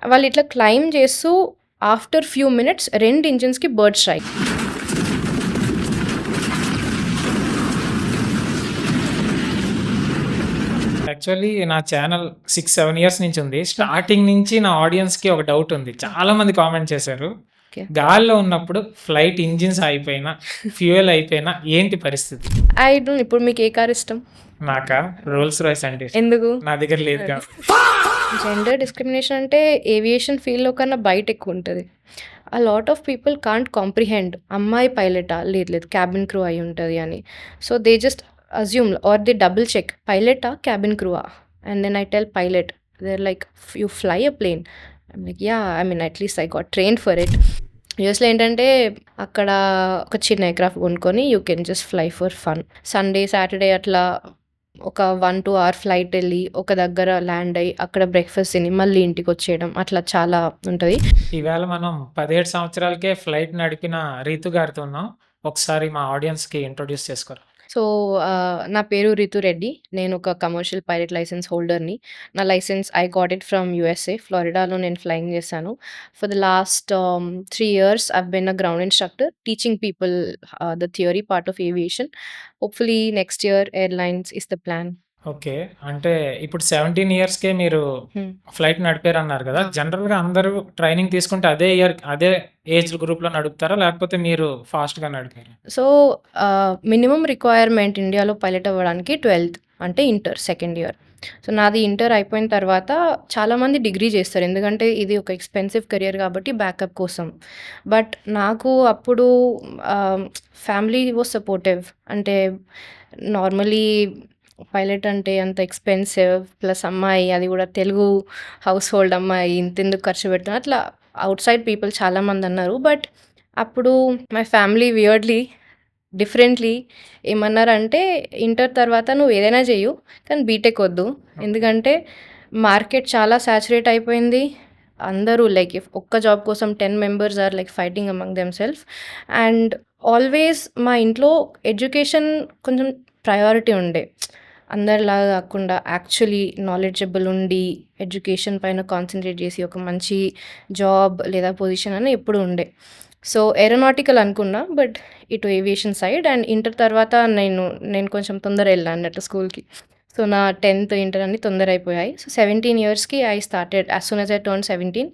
వాళ్ళు ఇట్లా క్లైమ్ చేస్తూ ఆఫ్టర్ ఫ్యూ మినిట్స్ 2 ఇంజిన్స్‌కి బర్డ్ స్ట్రైక్. యాక్చువల్లీ నా ఛానల్ 6-7 ఇయర్స్ నుంచి ఉంది. స్టార్టింగ్ నుంచి నా ఆడియన్స్‌కి ఒక డౌట్ ఉంది. చాలా మంది కామెంట్ చేశారు. ఓకే. గాల్లో ఉన్నప్పుడు ఫ్లైట్ ఇంజిన్స్ అయిపోయినా, ఫ్యూయల్ అయిపోయినా ఏంటి పరిస్థితి? ఇప్పుడు మీకు ఏ కార్ ఇష్టం? నాకా రోల్స్ రాయ్స్ అంటే ఇష్టం. ఎందుకు? నా దగ్గర లేదు కాబట్టి. జెండర్ డిస్క్రిమినేషన్ అంటే ఏవియేషన్ ఫీల్డ్‌లో కన్నా బయట ఎక్కువుంటది. Lot of people can't comprehend అమ్మాయి పైలటా? లేదు లేదు క్యాబిన్ క్రూ అయి ఉంటది అని. So they just assume or they double check పైలటా? క్యాబిన్ క్రూవా? And then I tell pilot. They are like you fly a plane. I'm like yah! I mean at least I got trained for it. యూఎస్‌లో ఏంటంటే అక్కడ ఒక చిన్న aircraft కొనుక్కొని you can just fly for fun. Sunday, Saturday అట్లా ఒక 1-2 hour flight వెళ్ళి ఒక దగ్గర ల్యాండ్ అయ్యి అక్కడ బ్రేక్‌ఫాస్ట్ తిని మళ్ళీ ఇంటికొచ్చేయడం అట్లా చాలా ఉంటది. ఈవేళ మనం 17 సంవత్సరాలకే ఫ్లైట్ నడిపిన రీతు గారితో ఉన్నాం. ఒకసారి మా ఆడియన్స్‌కి ఇంట్రొడ్యూస్ చేసుకోరా? సో, నా పేరు రితు రెడ్డి. నేను ఒక కమర్షియల్ పైలట్ లైసెన్స్ హోల్డర్‌ని. నా licence I got it from USA. ఫ్లోరిడాలో నేను ఫ్లయింగ్ చేశాను. For the last 3 years I've been a ground instructor teaching people the theory part of aviation. Hopefully next year airlines is the plan. Okay. అంటే ఇప్పుడు 17 ఇయర్స్‌కే మీరు హ్మ్. Flight నడిపారన్నారు కదా! ఆ! జనరల్‌గా అందరూ ట్రైనింగ్ తీసుకుంటే అదే ఏజ్ గ్రూప్‌లో నడుపుతారా? లేకపోతే మీరు ఫాస్ట్‌గా నడిపారా? సో, మినిమమ్ రిక్వైర్మెంట్ ఇండియాలో పైలట్ అవ్వడానికి 12థ్ అంటే ఇంటర్ సెకండ్ ఇయర్. సో, నాది ఇంటర్ అయిపోయిన తర్వాత చాలామంది డిగ్రీ చేస్తారు. ఎందుకంటే ఇది ఒక ఎక్స్‌పెన్సివ్ కెరియర్ కాబట్టి బ్యాకప్ కోసం. బట్ నాకు అప్పుడు ఫ్యామిలీ వాస్ సపోర్టివ్. అంటే నార్మల్లీ పైలట్ అంటే అంత ఎక్స్‌పెన్సివ్ ప్లస్ అమ్మాయి అది కూడా తెలుగు హౌస్ హోల్డ్ అమ్మాయి ఇంతెందుకు ఖర్చు పెడుతున్నావు అట్లా ఔట్ సైడ్ పీపుల్ చాలామంది అన్నారు. బట్ అప్పుడు మై ఫ్యామిలీ వియర్డ్‌లీ డిఫరెంట్‌లీ ఏమన్నారంటే, ఇంటర్ తర్వాత నువ్వు ఏదైనా చెయ్యు. కానీ బీటెక్ వద్దు. ఎందుకంటే మార్కెట్ చాలా సాచురేట్ అయిపోయింది. అందరూ లైక్ ఇఫ్ ఒక్క జాబ్ కోసం 10 members are like fighting among themself. And always మా ఇంట్లో ఎడ్యుకేషన్ కొంచెం ప్రయారిటీ ఉండే. అందరిలాగా కాకుండా యాక్చువల్లీ నాలెడ్జబుల్ ఉండి, ఎడ్యుకేషన్ పైన కాన్సంట్రేట్ చేసి ఒక మంచి జాబ్ లేదా పొజిషన్ అని ఎప్పుడూ ఉండే. సో, ఏరోనాటికల్ అనుకున్నా. బట్ ఇటు ఏవియేషన్ సైడ్ అండ్ ఇంటర్ తర్వాత నేను కొంచెం తొందర ఎళ్ళా అన్నట్టు స్కూల్‌కి. సో, నా 10థ్, ఇంటర్ అన్నీ తొందర అయిపోయాయి. సో, 17 ఇయర్స్‌కి I started as soon as I turned 17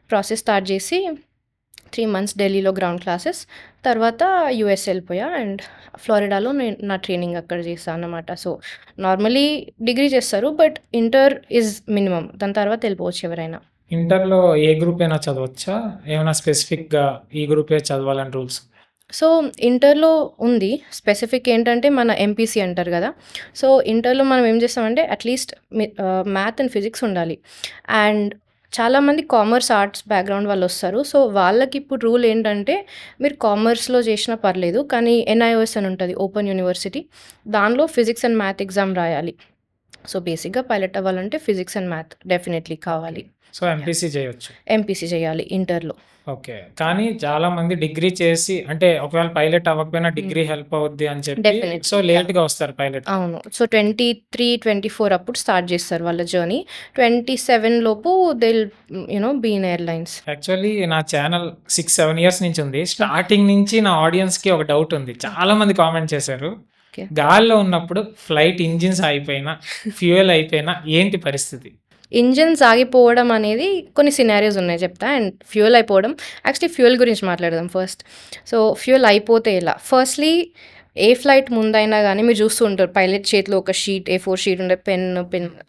process start చేసి 3 మంత్స్ ఢిల్లీలో గ్రౌండ్ క్లాసెస్. తర్వాత యూఎస్ ఎళ్ళిపోయా అండ్ ఫ్లోరిడాలో నా ట్రైనింగ్ అక్కడ చేశా అన్నమాట. సో, నార్మల్లీ డిగ్రీ చేస్తారు. But inter is minimum. దాని తర్వాత ఎళ్ళిపోవచ్చు ఎవరైనా. ఇంటర్‌లో ఏ గ్రూప్ అయినా చదవచ్చా? ఏమైనా స్పెసిఫిక్‌గా ఈ గ్రూపే చదవాలని రూల్స్? సో, ఇంటర్‌లో ఉంది. స్పెసిఫిక్ ఏంటంటే మన ఎంపీసీ అంటారు గదా! సో, ఇంటర్‌లో మనం ఏం చేస్తామంటే అట్‌లీస్ట్ మ్యాథ్ అండ్ ఫిజిక్స్ ఉండాలి. అండ్ చాలామంది కామర్స్, ఆర్ట్స్ బ్యాక్‌గ్రౌండ్ వాళ్ళొస్తారు. సో, వాళ్ళకిప్పుడు రూల్ ఏంటంటే మీరు కామర్స్‌లో చేషినా పర్లేదు. కానీ ఎన్ఐఓఎస్ అని ఉంటది ఓపెన్ యూనివర్సిటీ. దానిలో ఫిజిక్స్ అండ్ మ్యాథ్ ఎగ్జామ్ రాయాలి. సో, బేసిక్‌గా పైలట్ అవ్వాలంటే ఫిజిక్స్ అండ్ మ్యాథ్ డెఫినెట్‌లీ కావాలి. సో, ఎంపీసీ చేయొచ్చు. ఎంపీసీ చేయాలి ఇంటర్‌లో. ఓకే. కానీ చాలామంది డిగ్రీ చేసి అంటే ఒకవేళ పైలట్ అవ్వకపోయినా డిగ్రీ హెల్ప్ అవుద్ది అని చెప్పి డెఫినెట్‌లీ. సో, లేట్‌గా వస్తారు పైలట్. అవును. సో, 23, 24 అప్పుడు స్టార్ట్ చేస్తారు వాళ్ళ జర్నీ. 27 లోపు బీ ఇన్ ఎయిర్‌లైన్స్. యాక్చువల్లీ నా ఛానల్ 6-7 ఇయర్స్ నుంచి ఉంది. స్టార్టింగ్ నుంచి నా ఆడియన్స్‌కి ఒక డౌట్ ఉంది. చాలా మంది కామెంట్ చేశారు. ఓకే. గాల్లో ఉన్నప్పుడు ఫ్లైట్ ఇంజిన్స్ అయిపోయినా, ఫ్యూయల్ అయిపోయినా ఏంటి పరిస్థితి? ఇంజిన్స్ ఆగిపోవడం అనేది కొన్ని సినారియోస్ ఉన్నాయి చెప్తా. అండ్ ఫ్యూయల్ అయిపోవడం యాక్చువల్లీ ఫ్యూయల్ గురించి మాట్లాడదాం ఫస్ట్. సో, ఫ్యూయల్ అయిపోతే ఎలా? ఫస్ట్‌లీ ఏ ఫ్లైట్ ముందైనా గానీ మీరు చూస్తూ ఉంటారు పైలట్ చేతిలో ఒక షీట్ A4 షీట్ ఉండే పెన్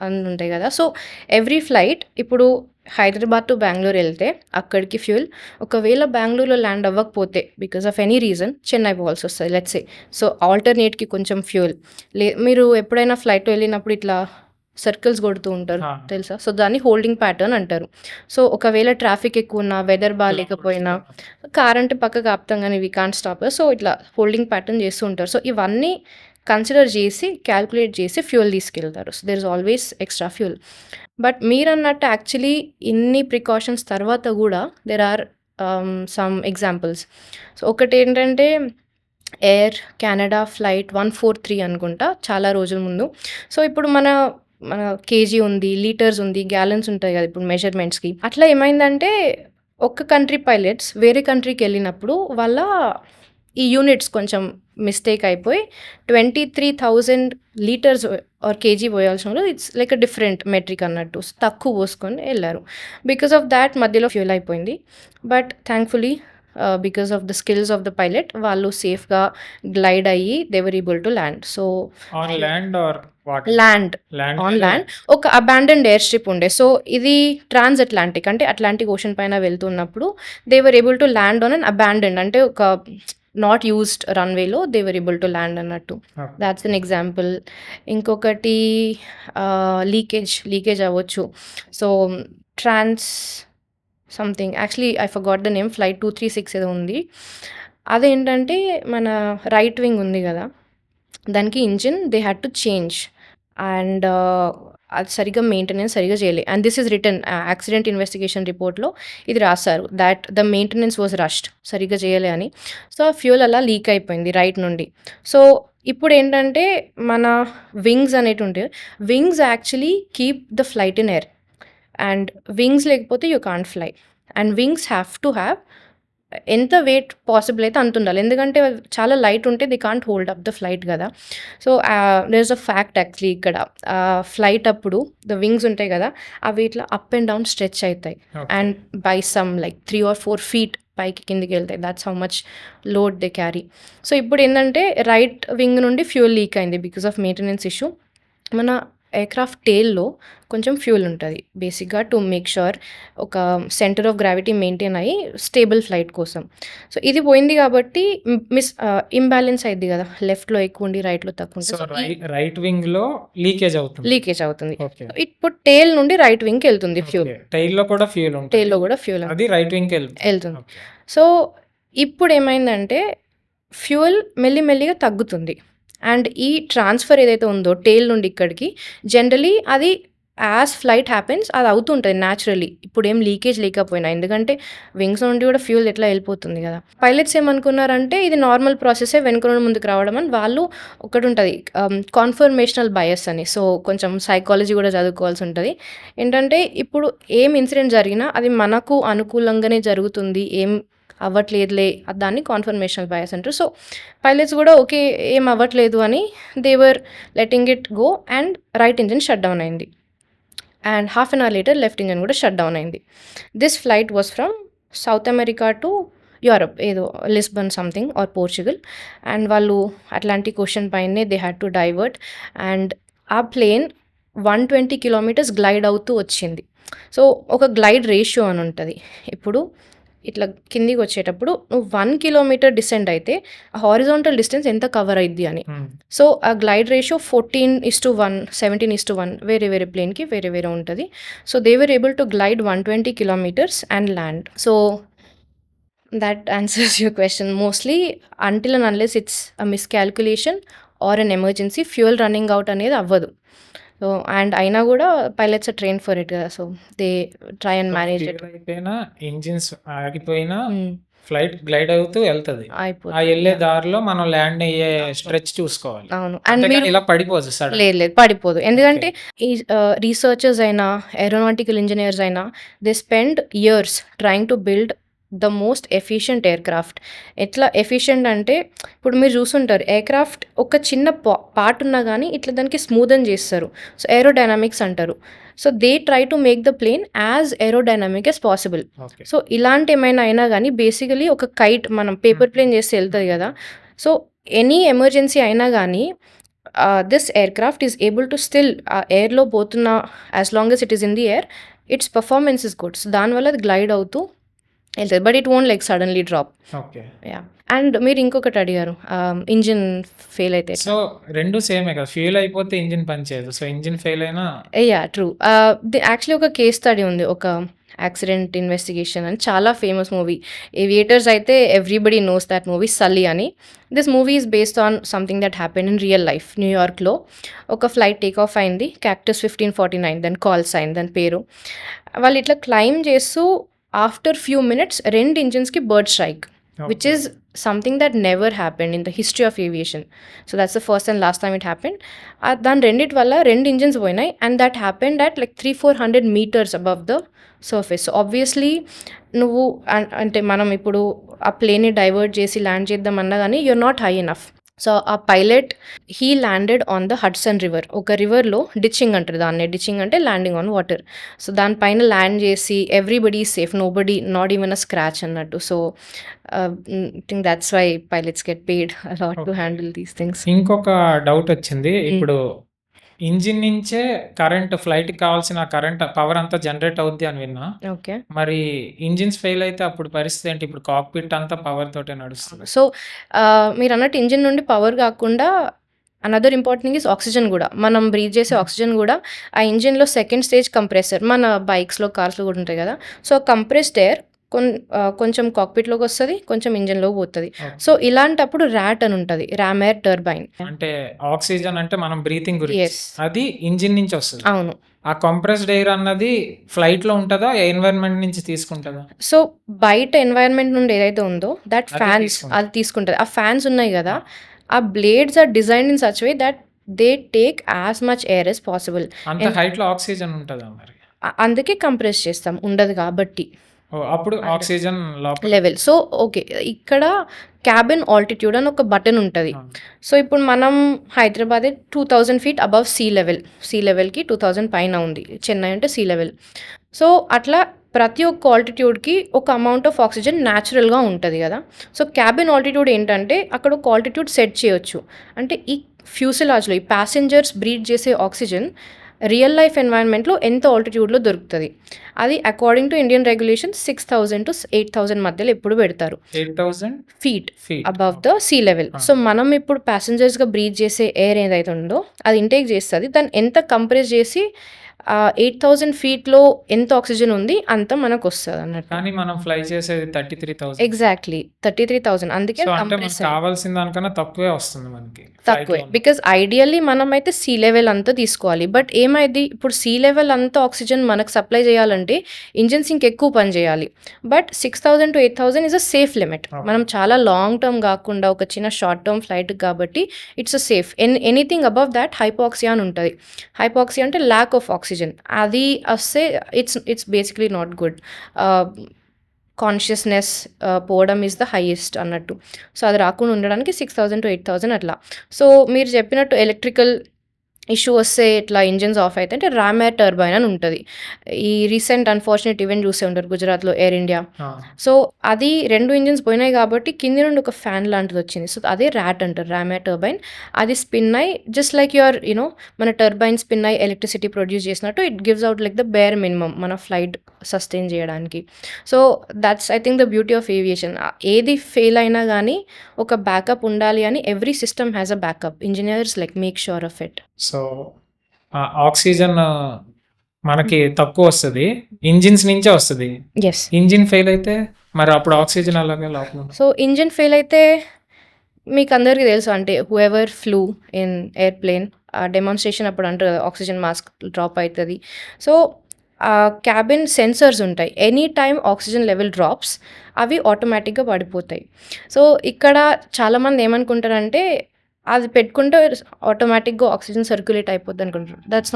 అన్నీ ఉంటాయి కదా! సో, ఎవ్రీ ఫ్లైట్ ఇప్పుడు హైదరాబాద్ టు బెంగుళూరు ఎళ్తే అక్కడికి ఫ్యూయల్. ఒకవేళ బెంగుళూరులో ల్యాండ్ అవ్వకపోతే because of any reason Chennai పోవాల్సొస్తది లెట్స్ సే. సో, ఆల్టర్‌నేట్‌కి కొంచెం ఫ్యూయల్. మీరు ఎప్పుడైనా ఫ్లైట్‌లో వెళ్ళినప్పుడు ఇట్లా సర్కిల్స్ కొడుతూ ఉంటారు ఆ! తెలుసా? సో, దాన్ని హోల్డింగ్ ప్యాటర్న్ అంటారు. సో, ఒకవేళ ట్రాఫిక్ ఎక్కువున్నా, వెదర్ బాలేకపోయినా కార్ అంటే పక్కకు ఆపుతాం గానీ వి కాంట్ స్టాప్. సో, ఇట్లా హోల్డింగ్ ప్యాటర్న్ చేస్తూ ఉంటారు. సో, ఇవన్నీ కన్సిడర్ చేసి, క్యాలిక్యులేట్ చేసి ఫ్యూయల్ తీసుకెళ్తారు. So, there is always extra fuel. But మీరన్నట్టు యాక్చువల్లీ ఇన్ని ప్రికాషన్స్ తర్వాత గూడా there are some examples. So, ఒకటేంటంటే ఎయిర్ కెనడా ఫ్లైట్ 143 అనుకుంటా చాలా రోజుల ముందు. సో, ఇప్పుడు మన మన కేజీ ఉంది, లీటర్స్ ఉంది, గ్యాలన్స్ ఉంటాయి కదా ఇప్పుడు మెజర్మెంట్స్కి. అట్లా ఏమైందంటే ఒక్క కంట్రీ పైలట్స్ వేరే కంట్రీకి వెళ్ళినప్పుడు వాళ్ళ ఈ యూనిట్స్ కొంచెం మిస్టేక్ అయిపోయి 23,000 లీటర్స్ ఆర్ కేజీ పోయాల్సిన it's like a different metric అన్నట్టు తక్కువ పోసుకొని వెళ్ళారు. బికాస్ ఆఫ్ దాట్ మధ్యలో ఫ్యూల్ అయిపోయింది. But thankfully because of the skills of the pilot వాళ్ళు సేఫ్గా గ్లైడ్ అయ్యి they were able to land. So on land or water? Land on land ఒక అబాండన్డ్ ఎయిర్ స్ట్రిప్ ఉండే. సో ఇది ట్రాన్స్ అట్లాంటిక్ అంటే Atlantic ocean పైన వెళ్తున్నప్పుడు they were able to land on an abandoned అంటే ఒక నాట్ యూజ్డ్ రన్వేలో దేవర్ ఏబుల్ టు ల్యాండ్ అన్నట్టు. That's an example. ఇంకొకటి లీకేజ్ అవ్వచ్చు. So trans something actually I forgot the name, flight 236 ఏదో ఉంది. అదేంటంటే మన రైట్ వింగ్ ఉంది కదా, దానికి engine they had to change and అది సరిగ్గా మెయింటెనెన్స్ సరిగ్గా చేయలే. And this is return accident investigation రిపోర్ట్లో ఇది రాశారు that the maintenance was rushed, సరిగ్గా చేయలే అని. సో ఆ ఫ్యూల్ అలా లీక్ అయిపోయింది రైట్ నుండి. సో ఇప్పుడు ఏంటంటే మన వింగ్స్ అనేటి ఉంటాయి, wings actually keep the flight in air and wings లేకపోతే you can't fly. And wings have to have ఎంత వెయిట్ పాసిబుల్ అయితే అంత ఉండాలి, ఎందుకంటే చాలా లైట్ ఉంటే they can't hold up the flight కదా. So there is a fact actually ఇక్కడ ఫ్లైట్ అప్పుడు ద వింగ్స్ ఉంటాయి కదా అవి ఇట్లా అప్ అండ్ డౌన్ స్ట్రెచ్ అవుతాయి and by some like 3 or 4 feet పైకి కిందికి వెళ్తాయి. That's how much load they carry. So ఇప్పుడు ఏంటంటే రైట్ వింగ్ నుండి ఫ్యూల్ లీక్ అయింది బికాస్ ఆఫ్ మెయింటెనెన్స్ ఇష్యూ. మన ఎయిర్క్రాఫ్ట్ టేల్లో కొంచెం ఫ్యూల్ ఉంటుంది బేసిక్గా టు మేక్ ష్యూర్ ఒక సెంటర్ ఆఫ్ గ్రావిటీ మెయింటైన్ అయ్యి స్టేబుల్ ఫ్లైట్ కోసం. సో ఇది పోయింది కాబట్టి ఇంబ్యాలెన్స్ అయింది కదా, లెఫ్ట్లో ఎక్కువ ఉండి రైట్లో తక్కువ ఉంటుంది, రైట్ వింగ్ లో లీకేజ్ అవుతుంది. ఇప్పుడు టేల్ నుండి రైట్ వింగ్కి వెళ్తుంది ఫ్యూల్, టైల్లో కూడా ఫ్యూల్ అది రైట్ వింగ్కి వెళ్తుంది. సో ఇప్పుడు ఏమైందంటే ఫ్యూల్ మెల్లిమెల్లిగా తగ్గుతుంది అండ్ ఈ ట్రాన్స్ఫర్ ఏదైతే ఉందో టేల్ నుండి ఇక్కడికి జనరలీ అది యాజ్ ఫ్లైట్ హ్యాపెన్స్ అది అవుతుంటుంది న్యాచురలీ. ఇప్పుడు ఏం లీకేజ్ లేకపోయినా, ఎందుకంటే వింగ్స్ నుండి కూడా ఫ్యూల్ ఎట్లా వెళ్ళిపోతుంది కదా. పైలట్స్ ఏమనుకున్నారంటే ఇది నార్మల్ ప్రాసెసే వెనుక నుండి ముందుకు రావడం అని. వాళ్ళు ఒకటి ఉంటుంది కాన్ఫర్మేషనల్ బయస్ అని, సో కొంచెం సైకాలజీ కూడా చదువుకోవాల్సి ఉంటుంది. ఏంటంటే ఇప్పుడు ఏం ఇన్సిడెంట్ జరిగినా అది మనకు అనుకూలంగానే జరుగుతుంది, ఏం అవ్వట్లేదులే, దాన్ని కాన్ఫర్మేషనల్ బయాస్ అంటారు. సో పైలట్స్ కూడా ఓకే ఏం అవ్వట్లేదు అని they were letting it go and right engine shut down అయింది and half an hour later left engine కూడా షట్ డౌన్ అయింది. This flight was from South America to Europe, ఏదో Lisbon something or Portugal. And వాళ్ళు Atlantic ocean పైనే they had to divert and ఆ plane 120 kilometers glide అవుతూ వచ్చింది. So ఒక glide ratio అని ఉంటుంది. ఇప్పుడు ఇట్లా కిందికి వచ్చేటప్పుడు నువ్వు 1 kilometer డిసెండ్ అయితే హారిజాంటల్ డిస్టెన్స్ ఎంత కవర్ అయింది అని. సో ఆ గ్లైడ్ రేషియో 14:1, 17:1 వేరే ప్లేన్కి వేరే ఉంటుంది. So they were able to glide 120 kilometers and land. So that answers your question. Mostly until and unless it's a miscalculation or an emergency, fuel running out అనేది అవ్వదు. So and అయినా కూడా pilots train for it కదా, so they try and manage it. అయిపోయినా engines ఆగిపోయినా flight glide అవుతూ వెళ్తుంది, ఆ వెళ్ళే దారిలో మనం ల్యాండ్ అయ్యే స్ట్రెచ్ చూసుకోవాలి. అవును, అండ్ ఇలా పడిపోదు, లేదు పడిపోదు, ఎందుకంటే ఈ రీసెర్చర్స్ అయినా ఏరోనాటికల్ ఇంజనీర్స్ అయినా they spend years trying to build the most efficient aircraft. ఎట్లా ఎఫిషియంట్ అంటే ఇప్పుడు మీరు చూస్తుంటారు ఎయిర్క్రాఫ్ట్ ఒక చిన్న పార్ట్ ఉన్నా కానీ ఇట్లా దానికి స్మూదన్ చేస్తారు, సో ఏరోడైనామిక్స్ అంటారు. So they try to make the plane as aerodynamic as possible. So ఇలాంటి ఏమైనా అయినా కానీ బేసికలీ ఒక కైట్ మనం పేపర్ ప్లేన్ చేస్తే వెళ్తుంది కదా, సో ఎనీ ఎమర్జెన్సీ అయినా కానీ this aircraft is able to still ఎయిర్లో పోతున్న as long as it is in the air its performance is good. So దానివల్ల అది గ్లైడ్ అవుతూ వెళ్తుంది, but it won't like suddenly drop. Yeah, and మీరు ఇంకొకటి అడిగారు ఇంజిన్ ఫెయిల్ అయితే. సో రెండు సేమే కదా, ఫ్యూల్ అయిపోతే ఇంజిన్ పనిచేయదు, సో ఇంజిన్ ఫెయిల్ అయినా. Yeah true. యాక్చువల్లీ ఒక కేస్ స్టడీ ఉంది, ఒక యాక్సిడెంట్ ఇన్వెస్టిగేషన్ అని, చాలా ఫేమస్ మూవీ. ఏవియేటర్స్ అయితే ఎవ్రీబడి నోస్ దట్ మూవీ, సల్లీ అని. This movie is based on something that happen in real life. న్యూయార్క్లో ఒక ఫ్లైట్ టేక్ ఆఫ్ అయింది, క్యాక్టస్ 1549 దాని కాల్ సైన్ దాని పేరు. వాళ్ళు ఇట్లా క్లైమ్ చేస్తూ ఆఫ్టర్ ఫ్యూ మినిట్స్ 2 ఇంజిన్స్కి bird strike. which okay. is something that never happened in the history of aviation. So that's the first and last time it happened. దాని రెండిటి వల్ల 2 ఇంజిన్స్ పోయినాయి, and that happened at like 300-400 meters above the surface. So obviously నువ్వు అంటే మనం ఇప్పుడు ఆ ప్లేన్ని divert చేసి ల్యాండ్ చేద్దామన్నా కానీ you're not high enough. So ఆ pilot he landed on the Hudson river. ఒక రివర్లో డిచ్చింగ్ అంటారు దాన్ని. డిచ్చింగ్ అంటే ల్యాండింగ్ ఆన్ వాటర్. సో దానిపైన ల్యాండ్ చేసి everybody safe, nobody, not even a scratch అన్నట్టు. So think that's why pilots get paid a lot to okay. Handle these things. ఇంకొక doubt వచ్చింది. ఇప్పుడు ఇంజిన్ నుంచే కరెంట్ ఫ్లైట్‌కి కావాల్సిన కరెంట్ పవర్ అంతా generate అవుద్ది అని విన్నా. ఓకే. మరి ఇంజిన్స్ ఫెయిల్ అయితే అప్పుడు పరిస్థితి ఏంటి? ఇప్పుడు కాక్‌పిట్ అంతా పవర్ తోటే నడుస్తది. సో మీరన్నట్టు ఇంజిన్ నుండి పవర్ కాకుండా another important thing is oxygen కూడా. మనం బ్రీత్ చేసే ఆక్సిజన్ కూడా ఆ ఇంజిన్లో సెకండ్ స్టేజ్ కంప్రెసర్. మన బైక్స్లో, కార్స్లో కూడా ఉంటాయి కదా. సో కంప్రెస్డ్ ఎయిర్ కొంచెం కాక్పిట్లోకి వస్తుంది, కొంచెం ఇంజిన్లోకి పోతుంది. ఓకే. సో ఇలాంటప్పుడు ర్యాట్ అని ఉంటుంది, ర్యామ్ ఎయిర్ టర్బైన్. అంటే ఆక్సిజన్ అంటే మనం బ్రీతింగ్ గురించి. ఎస్, అది ఇంజిన్ నుంచి వస్తది. అవును. ఆ కంప్రెస్డ్ ఎయిర్ అన్నది ఫ్లైట్‌లో ఉంటదా? ఎన్వైర్న్‌మెంట్ నుంచి తీసుకుంటదా? సో బయట ఎన్వైరన్మెంట్ నుండి ఏదైతే ఉందో దట్ అది ఫ్యాన్స్ తీసుకుంటది. అది తీసుకుంటుంది. ఆ ఫ్యాన్స్ ఉన్నాయి కదా, ఆ blades are designed in such way that they take as much air as possible. అంత హైట్‌లో ఆక్సిజన్ ఉంటదా మరి? అందుకే కంప్రెస్ చేస్తాం, ఉండదు కాబట్టి అప్పుడు ఆక్సిజన్ లోపల లెవెల్. సో ఓకే, ఇక్కడ క్యాబిన్ ఆల్టిట్యూడ్ అని ఒక బటన్ ఉంటుంది. ఆ! సో ఇప్పుడు మనం హైదరాబాద్ 2000 ఫీట్ అబవ్ సీ లెవెల్కి 2000 పైన ఉంది. చెన్నై అంటే సీ లెవెల్. సో అట్లా ప్రతి ఒక్క ఆల్టిట్యూడ్కి ఒక అమౌంట్ ఆఫ్ ఆక్సిజన్ న్యాచురల్గా ఉంటుంది కదా. సో క్యాబిన్ ఆల్టిట్యూడ్ ఏంటంటే అక్కడ ఒక ఆల్టిట్యూడ్ సెట్ చేయొచ్చు. అంటే ఈ ఫ్యూసెలాజ్లో ఈ ప్యాసింజర్స్ బ్రీత్ చేసే ఆక్సిజన్ రియల్ లైఫ్ ఎన్వైరన్మెంట్లో ఎంత ఆల్టిట్యూడ్లో దొరుకుతుంది. అది according to Indian regulation 6000 to 8000 మధ్యలో ఎప్పుడు పెడతారు 8000 feet feet. Above the sea level. So మనం ఇప్పుడు ప్యాసింజర్స్గా బ్రీత్ చేసే ఎయిర్ ఏదైతే ఉందో అది ఇంటేక్ చేస్తుంది. దాన్ని ఎంత కంప్రెస్ చేసి 8000 ఫీట్లో ఎంత ఆక్సిజన్ ఉంది అంత మనకు వస్తుంది అన్నట్టు. కానీ మనం ఫ్లై చేసేది 33,000. ఎగ్జాక్ట్లీ 33,000. అందుకే సో అంటే మనకు కంప్రెస్ కావాల్సిన దానికన్నా తక్కువే వస్తుంది మనకి తక్కువే. ఫ్లైట్‌లో. బికాజ్ ఐడియల్లీ మనమైతే సీ లెవెల్ అంతా తీసుకోవాలి. బట్ ఏమైంది, ఇప్పుడు సీ లెవెల్ అంతా ఆక్సిజన్ మనకు సప్లై చేయాలంటే ఇంజిన్స్ ఇంకెక్కువ పని చేయాలి. But 6000 to 8000 is a safe limit. Okay. మనం చాలా లాంగ్ టర్మ్ కాకుండా ఒక చిన్న షార్ట్ టర్మ్ ఫ్లైట్ కాబట్టి it's a safe. Anything above that hypoxia అని ఉంటుంది. హైపాక్సియా అంటే ల్యాక్ ఆఫ్ ఆక్సిజన్. అది వస్తే it's basically not good. Consciousness పోవడం ఈజ్ ద హైయెస్ట్ అన్నట్టు. సో అది రాకుండా ఉండడానికి 6000 to 8000 అట్లా. సో మీరు చెప్పినట్టు ఎలక్ట్రికల్ ఇష్యూ వస్తే ఇట్లా ఇంజిన్స్ ఆఫ్ అయితే అంటే ర్యామ్ ఎయిర్ టర్బైన్ అని ఉంటుంది. ఈ రీసెంట్ అన్ఫార్చునేట్ ఈవెంట్ చూసే ఉంటారు గుజరాత్లో, ఎయిర్ ఇండియా. ఆ! సో అది 2 ఇంజిన్స్ పోయినాయి కాబట్టి కింది నుండి ఒక ఫ్యాన్ లాంటిది వచ్చింది. సో అదే ర్యాట్ అంటారు, ర్యామ్ ఎయిర్ టర్బైన్. అది స్పిన్ అయ్యి జస్ట్ లైక్ యువర్ మన టర్బైన్ స్పిన్ అయ్యి ఎలక్ట్రిసిటీ ప్రొడ్యూస్ చేసినట్టు it gives out like the bare minimum మన ఫ్లైట్ సస్టైన్ చేయడానికి. So that's I think the beauty of aviation. ఏది ఫెయిల్ అయినా కానీ ఒక బ్యాకప్ ఉండాలి అని every system has a backup. Engineers like make sure of it. So oxygen మనకి తక్కువ వస్తది. ఇంజిన్స్ నుంచే వస్తది. ఎస్. ఇంజిన్ ఫెయిల్ అయితే మరి అప్పుడు ఆక్సిజన్ అలాగే లోపల సో ఇంజిన్ ఫెయిల్ అయితే మీకు అందరికీ తెలుసు, అంటే whoever flu in airplane demonstration అప్పుడు అంటారు కదా ఆక్సిజన్ మాస్క్ డ్రాప్ అవుతుంది. సో క్యాబిన్ సెన్సర్స్ ఉంటాయి. Any time oxygen level drops అవి ఆటోమేటిక్గా పడిపోతాయి. సో ఇక్కడ చాలామంది ఏమనుకుంటారంటే అది పెట్టుకుంటే ఆటోమేటిక్గా ఆక్సిజన్ సర్క్యులేట్ అయిపోద్ది అనుకుంటారు. That's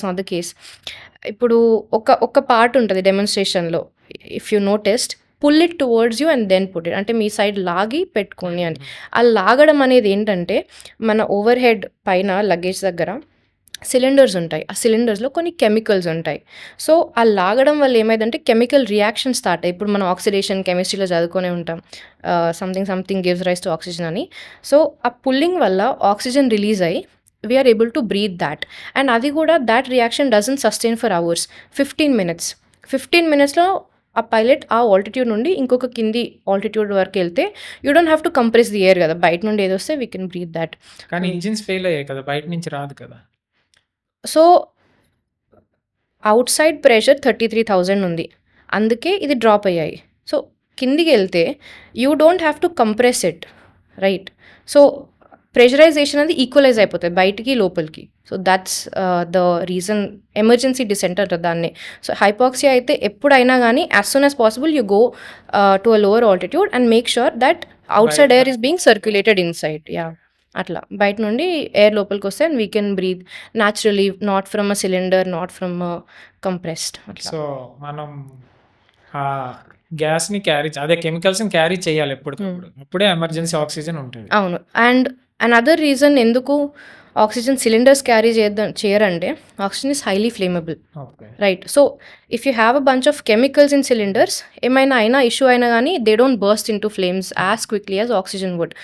not the case. ఇప్పుడు ఒక పార్ట్ ఉంటుంది డెమాన్స్ట్రేషన్లో, if you noticed, pull it towards you and then put it, అంటే మీ సైడ్ లాగి పెట్టుకోండి అని. ఆ లాగడం అనేది ఏంటంటే మన ఓవర్ హెడ్ పైన లగేజ్ దగ్గర సిలిండర్స్ ఉంటాయి. ఆ సిలిండర్స్లో కొన్ని కెమికల్స్ ఉంటాయి. సో ఆ లాగడం వల్ల ఏమైందంటే కెమికల్ రియాక్షన్ స్టార్ట్ అయ్యి, ఇప్పుడు మనం ఆక్సిడేషన్ కెమిస్ట్రీలో చదువుకునే ఉంటాం, something gives rise to oxygen అని. సో ఆ పుల్లింగ్ వల్ల ఆక్సిజన్ రిలీజ్ అయ్యి we are able to breathe that. And అది కూడా that reaction doesn't sustain for hours, 15 minutesలో ఆ పైలట్ ఆ ఆల్టిట్యూడ్ నుండి ఇంకొక కింది ఆల్టిట్యూడ్ వరకు వెళ్తే you don't have to compress the air కదా, బయట నుండి ఏదో వస్తే వీ కెన్ బ్రీత్ దాట్. కానీ ఇంజిన్స్ ఫెయిల్ అయ్యాయి కదా, బయట నుంచి రాదు కదా. సో అవుట్ సైడ్ ప్రెషర్ 33,000 ఉంది, అందుకే ఇది డ్రాప్ అయ్యాయి. సో కిందికి వెళ్తే you don't have to compress it, right? So pressurization అనేది ఈక్వలైజ్ అయిపోతుంది బయటికి లోపలికి. So that's the reason emergency descent అంటారు దాన్ని. సో హైపాక్సియా అయితే ఎప్పుడైనా కానీ as soon as possible you go to a lower altitude and make sure that outside air is being circulated inside. అట్లా బయట నుండి ఎయిర్ లోపలికి వస్తే and we can breathe naturally, not from a cylinder, not from compressed. అట్లా so మనం ఆ గ్యాస్ని carry అదే కెమికల్స్ని క్యారీ చేయాలి ఎప్పటికప్పుడు, అప్పుడే ఎమర్జెన్సీ ఆక్సిజన్ ఉంటుంది. అవును. అండ్ అనదర్ రీజన్ ఎందుకు ఆక్సిజన్ సిలిండర్స్ క్యారీ చేయరంటే oxygen is highly flammable, okay. Right? So if you have a bunch of chemicals in cylinders, ఏమైనా ఇష్యూ అయినా కానీ they don't burst into flames as quickly as oxygen would.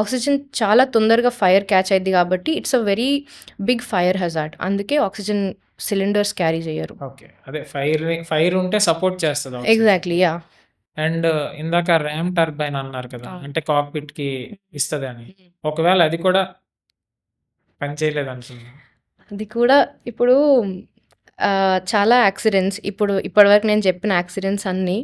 Oxygen చాలా తొందరగా fire catch అయింది కాబట్టి it's a very big fire hazard. అందుకే oxygen cylinders carry చేయరు. Okay, అదే ఫైర్ ఉంటే సపోర్ట్ చేస్తుంది. Exactly, yeah. అండ్ ఇందాక ర్యామ్ టర్బైన్ అన్నారు కదా, అవును. అంటే కాక్పిట్ కి ఇస్తుంది అని. ఒకవేళ అది కూడా పని చేయలేదు అనుకుంటున్నాను. అది కూడా ఇప్పుడు చాలా యాక్సిడెంట్స్, ఇప్పటివరకు నేను చెప్పిన యాక్సిడెంట్స్ అన్నీ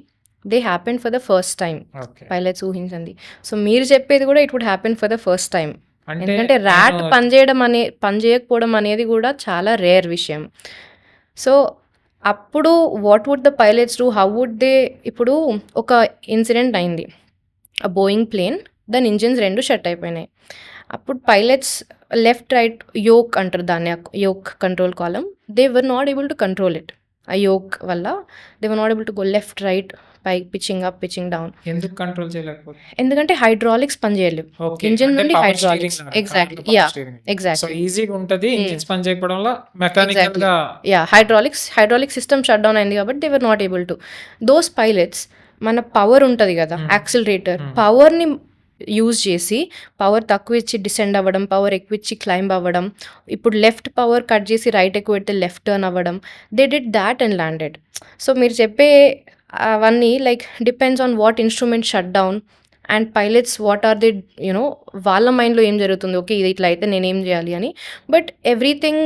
they happen for the first time. Okay, pilots ఊహించండి. సో మీరు చెప్పేది కూడా it would happen for the first time. అంటే ఎందుకంటే ర్యాట్ నేను పని చేయకపోవడం అనేది కూడా చాలా రేర్ విషయం. సో అప్పుడు what would the pilots do, how would they? ఇప్పుడు ఒక ఇన్సిడెంట్ అయింది, ఆ బోయింగ్ ప్లేన్, దాని ఇంజిన్స్ 2 షట్ అయిపోయినాయి. అప్పుడు పైలట్స్ లెఫ్ట్ రైట్ యోక్ అంటారు దాన్ని, yoke control column, they were not able to control it. ఆ యోక్ వల్ల they were not able to go left right, పై పిచ్చింగ్ అప్, పిచ్చింగ్ డౌన్. ఎందుకు control చేయలేకపోతే? ఎందుకంటే హైడ్రాలిక్స్ పని చేయలేవు. ఇంజిన్ నుండి hydraulics. Exactly, yeah, so exactly. ఈజీగా ఉంటది ఇంజిన్స్ పని చేయకపోవడం వల్ల, మెకానికల్ గా. Yeah, hydraulic system shut down అయింది కాబట్టి they were not able to. Those pilots మన పవర్ ఉంటుంది కదా, యాక్సిలరేటర్ పవర్ని యూజ్ చేసి, పవర్ తక్కువ ఇచ్చి డిసెండ్ అవ్వడం, పవర్ ఎక్కువ ఇచ్చి క్లైంబ్ అవ్వడం, ఇప్పుడు లెఫ్ట్ పవర్ కట్ చేసి రైట్ ఎక్కువ పెడితే లెఫ్ట్ టర్న్ అవ్వడం, they did that and landed. So మీరు చెప్పే అవన్నీ like depends on what instrument shut down and pilots what are they, వాళ్ళ మైండ్లో ఏం జరుగుతుంది, ఓకే ఇది ఇట్లా అయితే నేనేం చేయాలి అని. But everything,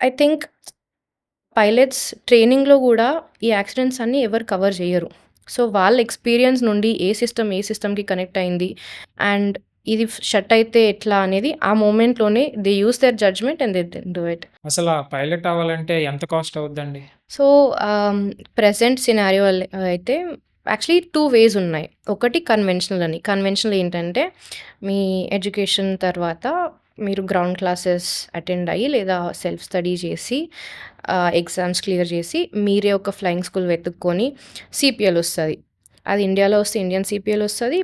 I think pilots ట్రైనింగ్లో కూడా ఈ యాక్సిడెంట్స్ అన్నీ ఎవరు కవర్ చేయరు. సో వాళ్ళ ఎక్స్పీరియన్స్ నుండి ఏ సిస్టమ్కి కనెక్ట్ అయింది అండ్ ఇది షట్ అయితే ఎట్లా అనేది ఆ మూమెంట్లోనే they use their judgment and they do it. అసలు ఆ పైలట్ అవ్వాలంటే ఎంత కాస్ట్ అవుద్దండి? సో ప్రెసెంట్ సినారియో అయితే యాక్చువల్లీ 2 వేస్ ఉన్నాయి. ఒకటి కన్వెన్షనల్ అని. కన్వెన్షనల్ ఏంటంటే మీ ఎడ్యుకేషన్ తర్వాత మీరు గ్రౌండ్ క్లాసెస్ అటెండ్ అయ్యి లేదా సెల్ఫ్ స్టడీ చేసి ఎగ్జామ్స్ క్లియర్ చేసి మీరే ఒక ఫ్లయింగ్ స్కూల్ వెతుక్కొని సిపిఎల్ వస్తుంది. అది ఇండియాలో వస్తే ఇండియన్ సిపిఎల్ వస్తుంది.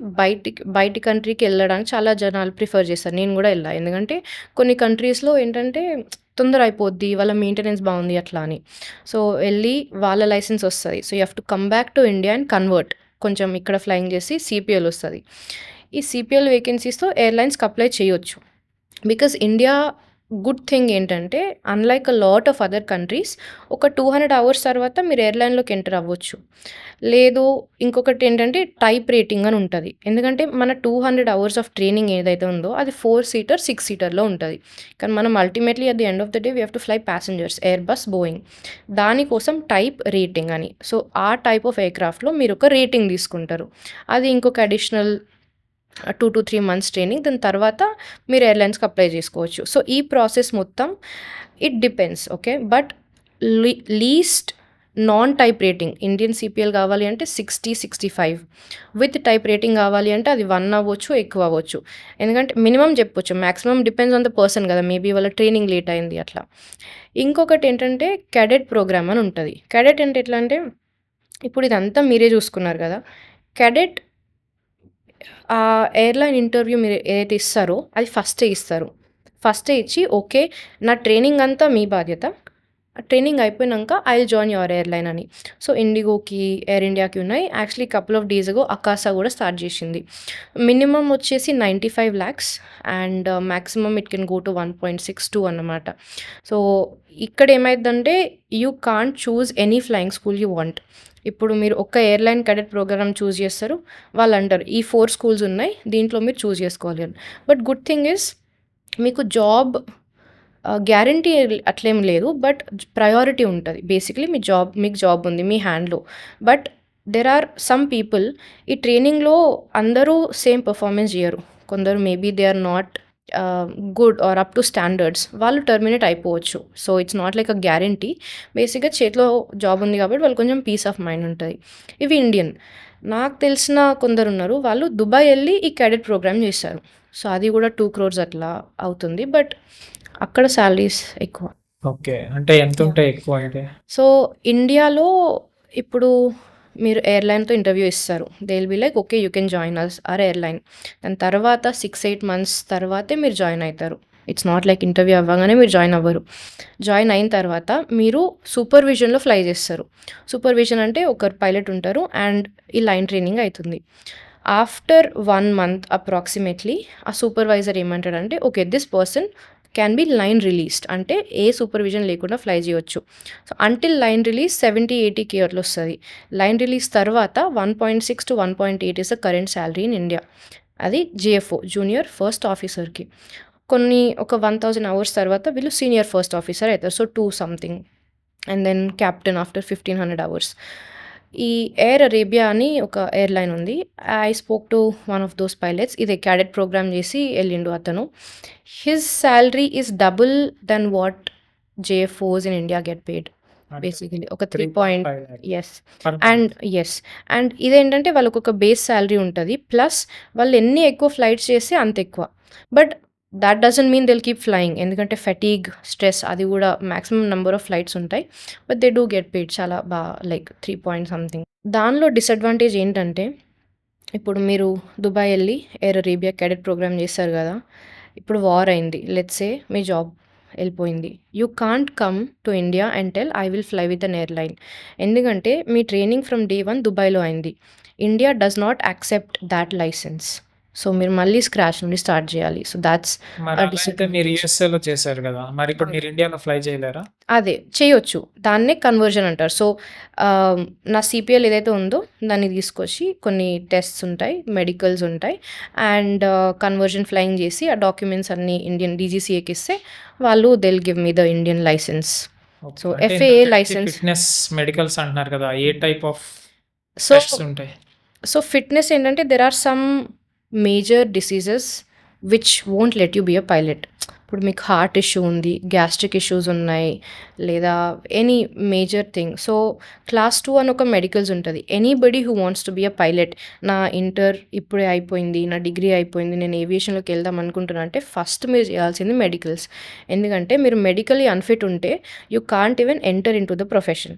బయటి కంట్రీకి వెళ్ళడానికి చాలా జనాలు ప్రిఫర్ చేస్తారు. నేను కూడా వెళ్ళా, ఎందుకంటే కొన్ని కంట్రీస్లో ఏంటంటే తొందర అయిపోద్ది, వాళ్ళ మెయింటెనెన్స్ బాగుంది అట్లా అని. సో వెళ్ళి వాళ్ళ లైసెన్స్ వస్తుంది. So you have to come back to India and convert, కొంచెం ఇక్కడ ఫ్లయింగ్ చేసి సిపిఎల్ వస్తుంది. ఈ సిపిఎల్ వేకెన్సీస్తో ఎయిర్లైన్స్కి అప్లై చేయొచ్చు. బికాజ్ ఇండియా గుడ్ థింగ్ ఏంటంటే unlike a lot of other countries, ఒక 200 hours తర్వాత మీరు ఎయిర్లైన్లోకి ఎంటర్ అవ్వచ్చు. లేదు, ఇంకొకటి ఏంటంటే టైప్ రేటింగ్ అని ఉంటుంది. ఎందుకంటే మన 200 hours ఆఫ్ ట్రైనింగ్ ఏదైతే ఉందో అది 4-seater 6-seaterలో ఉంటుంది. కానీ మనం ultimately at the end of the day we have to fly passengers, Airbus, Boeing. దానికోసం టైప్ రేటింగ్ అని. సో ఆ టైప్ ఆఫ్ ఎయిర్క్రాఫ్ట్లో మీరు ఒక రేటింగ్ తీసుకుంటారు. అది ఇంకొక అడిషనల్ 2 to 3 months ట్రైనింగ్. దాని తర్వాత మీరు ఎయిర్లైన్స్కి అప్లై చేసుకోవచ్చు. సో ఈ ప్రాసెస్ మొత్తం it depends, okay. But least non type rating Indian CPL కావాలి అంటే 60-65, విత్ టైప్ రేటింగ్ కావాలి అంటే అది 1 అవ్వచ్చు, ఎక్కువ అవ్వచ్చు. ఎందుకంటే మినిమం చెప్పొచ్చు, maximum depends on the person కదా, మేబీ వాళ్ళ ట్రైనింగ్ లేట్ అయింది అట్లా. ఇంకొకటి ఏంటంటే క్యాడెట్ ప్రోగ్రామ్ అని ఉంటుంది. క్యాడెట్ అంటే ఎట్లా అంటే ఇప్పుడు ఇదంతా మీరే చూసుకున్నారు కదా, క్యాడెట్ ఆ ఎయిర్లైన్ ఇంటర్వ్యూ మీరు ఏదైతే ఇస్తారో అది ఫస్టే ఇస్తారు. ఫస్టే ఇచ్చి ఓకే నా ట్రైనింగ్ అంతా మీ బాధ్యత, ట్రైనింగ్ అయిపోయినాక I will join your airline అని. సో ఇండిగోకి, ఎయిర్ ఇండియాకి ఉన్నాయి. యాక్చువల్లీ కపుల్ ఆఫ్ డేస్ అగో అకాసా కూడా స్టార్ట్ చేసింది. మినిమం వచ్చేసి 95 lakhs and maximum it can go to 1.62 అన్నమాట. సో ఇక్కడ ఏమైందంటే you can't choose any flying school you want. ఇప్పుడు మీరు ఒక్క ఎయిర్లైన్ క్యాడెట్ ప్రోగ్రామ్ చూస్ చేస్తారు, వాళ్ళు అంటారు ఈ 4 schools ఉన్నాయి, దీంట్లో మీరు చూస్ చేసుకోవాలి అని. బట్ గుడ్ థింగ్ ఇస్ మీకు జాబ్ గ్యారంటీ అట్లేం లేదు, బట్ ప్రయారిటీ ఉంటుంది. బేసిక్లీ మీకు జాబ్ ఉంది మీ హ్యాండ్లో. But there are some people ఈ ట్రైనింగ్లో అందరూ సేమ్ పర్ఫార్మెన్స్ చేయరు. కొందరు maybe they are not good or up to standards వాళ్ళు టర్మినేట్ అయిపోవచ్చు. So it's not like a guarantee. బేసిక్‌గా చేతిలో జాబ్ ఉంది కాబట్టి వాళ్ళకి కొంచెం పీస్ ఆఫ్ మైండ్ ఉంటది. ఇవి ఇండియన్. నాకు తెలిసిన కొందరున్నారు. వాళ్ళు దుబాయ్ ఎళ్లి ఈ క్యాడెట్ ప్రోగ్రామ్ చేశారు. సో అది కూడా 2 క్రోర్స్ అట్లా అవుతుంది. బట్ అక్కడ సాలరీస్ ఎక్కువ. ఓకే. అంటే యాహ్! ఎంతుంటాయి ఎక్కువ అంటే? సో ఇండియాలో ఇప్పుడు మీరు ఎయిర్‌లైన్‌తో ఇంటర్వ్యూ ఇస్తారు. They will be like okay you can join us our airline. దాని తర్వాత 6, 8 మంత్స్ తర్వాతే మీరు జాయిన్ అయితారు. ఇట్స్ నాట్ లైక్ ఇంటర్వ్యూ అవ్వగానే మీరు జాయిన్ అవ్వరు. జాయిన్ అయిన తర్వాత మీరు సూపర్విజన్‌లో ఫ్లై చేస్తారు. సూపర్విజన్ అంటే ఒకరు పైలట్ ఉంటారు అండ్ ఈ లైన్ ట్రైనింగ్ అయితుంది. ఆఫ్టర్ 1 మంత్ అప్రాక్సిమేట్‌లీ ఆ సూపర్వైజర్ ఏమంటాడంటే okay this person can be line released. అంటే ఏ సూపర్విజన్ లేకుండా ఫ్లై చేయొచ్చు. So until line release 70-80K అట్లా వస్తది. లైన్ రిలీజ్ తర్వాత 1.6-1.8 is the current salary in India. అది జీఎఫ్ఓ జూనియర్ ఫస్ట్ ఆఫీసర్‌కి. ఒక 1000 అవర్స్ తర్వాత వీళ్ళు సీనియర్ ఫస్ట్ ఆఫీసర్ అయితారు. So 2 something and then captain after 1500 hours. ఈ ఎయిర్ అరేబియా అని ఒక ఎయిర్‌లైన్ ఉంది. I spoke to one of those pilots. ఇదే క్యాడెట్ ప్రోగ్రామ్ చేసి ఎళ్ళిండు అతను. His salary is double than what JFOs in India get paid అంటే బేసికల్లీ. ఒక 3.5 lakhs yes. Per and month. Yes. And ఇదేంటంటే వాళ్ళకొక బేస్ సాలరీ ఉంటది. ప్లస్ వాళ్ళు ఎన్ని ఎక్కువ ఫ్లైట్స్ చేస్తే అంత ఎక్కువ. But that doesn't mean they will keep flying. ఎందుకంటే ఫటిగ్, స్ట్రెస్ అది కూడా మాక్సిమం నంబర్ ఆఫ్ ఫ్లైట్స్ ఉంటాయి. But they do get paid చాలా లైక్ 3 పాయింట్ సంథింగ్. దానిలో డిసడ్వాంటేజ్ ఏంటంటే ఇప్పుడు మీరు దుబాయ్ ఎళ్లి ఎయిర్ అరేబియా క్యాడెట్ ప్రోగ్రామ్ చేశారు కదా! ఇప్పుడు వార్ అయింది. లెట్స్ సే మీ జాబ్ ఎళ్ళిపోయింది. You can't come to India and tell I will fly with an airline. ఎందుకంటే మీ ట్రైనింగ్ ఫ్రమ్ డే 1 దుబాయ్‌లో అయింది. India does not accept that license. So మీరు మళ్ళీ స్క్రాచ్ నుండి స్టార్ట్ చేయాలి. సో థాట్స్ మరి అ అలా అయితే మీరు డిసడ్వాంటేజ్. యూఎస్ఏలో చేశారు గదా! మరిప్పుడు అవును. మీరు ఇండియాలో ఫ్లై చేయలేరా? అదే చేయొచ్చు. దాన్నే కన్వర్జన్ అంటారు. సో నా సీపీఎల్ ఏదైతే ఉందో దాన్ని తీసుకొచ్చి కొన్ని టెస్ట్స్ ఉంటాయి, మెడికల్స్ ఉంటాయి అండ్ కన్వర్జన్ ఫ్లయింగ్ చేసి ఆ డాక్యుమెంట్స్ అన్నీ ఇండియన్ డీజీసీఏకి ఇస్తే వాళ్ళు they will give me the Indian license. Okay. So అంటే ఎఫ్ఏఏ ఇందాక నుంచి లైసెన్స్. ఫిట్‌నెస్, మెడికల్స్ అంటున్నారు కదా! ఏ టైప్ ఆఫ్ సో టెస్ట్స్ ఉంటాయి? సో ఫిట్‌నెస్ ఏంటంటే there are some major diseases which won't let you be a pilot. ఇప్పుడు మీకు హార్ట్ ఇష్యూ ఉంది, గ్యాస్ట్రిక్ ఇష్యూస్ ఉన్నాయి లేదా any major thing. So class 2 అని ఒక మెడికల్స్ ఉంటది. Anybody who wants to be a pilot నా ఇంటర్ ఇప్పుడే అయిపోయింది, నా డిగ్రీ అయిపోయింది, నేను ఏవియేషన్‌లోకి వెళ్దాం అనుకుంటున్నా అంటే ఫస్ట్ మీరు చేయాల్సింది మెడికల్స్. ఎందుకంటే మీరు మెడికల్లీ అన్‌ఫిట్ ఉంటే you can't even enter into the profession.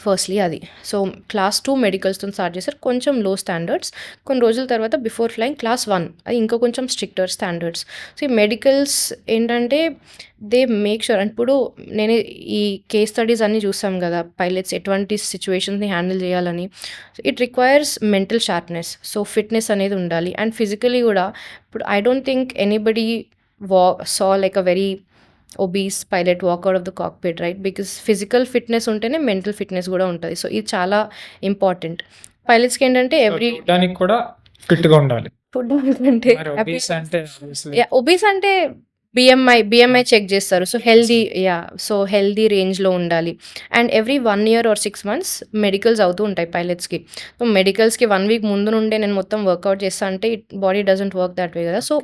Firstly అది. సో క్లాస్ 2 మెడికల్స్‌తోని స్టార్ట్ చేశారు. కొంచెం లో స్టాండర్డ్స్. కొన్ని రోజుల తర్వాత బిఫోర్ ఫ్లయింగ్ క్లాస్ 1 అది ఇంకా కొంచెం స్ట్రిక్టర్ స్టాండర్డ్స్. సో ఈ మెడికల్స్ ఏంటంటే దే మేక్ ష్యూర్ ఇప్పుడు నేను ఈ కేస్ స్టడీస్ అన్నీ చూసాం కదా! పైలట్స్ ఎటువంటి సిట్యుయేషన్స్‌ని హ్యాండిల్ చేయాలని. It requires mental sharpness. So fitness అనేది ఉండాలి. అండ్ ఫిజికల్లీ కూడా ఇప్పుడు I don't think anybody saw like a very obese pilot walk out of the cockpit right. Because physical fitness ఉంటేనే మెంటల్ ఫిట్‌నెస్ కూడా ఉంటది. So ఇది చాలా ఇంపార్టెంట్. పైలట్స్‌కి ఏంటంటే సో ఎవ్రీ చూడ్డానికి కూడా ఫిట్‌గా ఉండాలి. ఫుడ్ అంటే మరి ఒబీస్ అంటే ఆబ్వియస్‌లీ యాహ్! ఒబీస్ అంటే బిఎంఐ చెక్ చేస్తారు. సో హెల్తీ సో హెల్తీ రేంజ్‌లో ఉండాలి. And every 1 year are 6 months medicals అవుతూ ఉంటాయి పైలట్స్‌కి. సో మెడికల్స్‌కి 1 వీక్ ముందు నుండే నేను మొత్తం వర్కౌట్ చేస్తా అంటే body doesn't work that way కదా! సో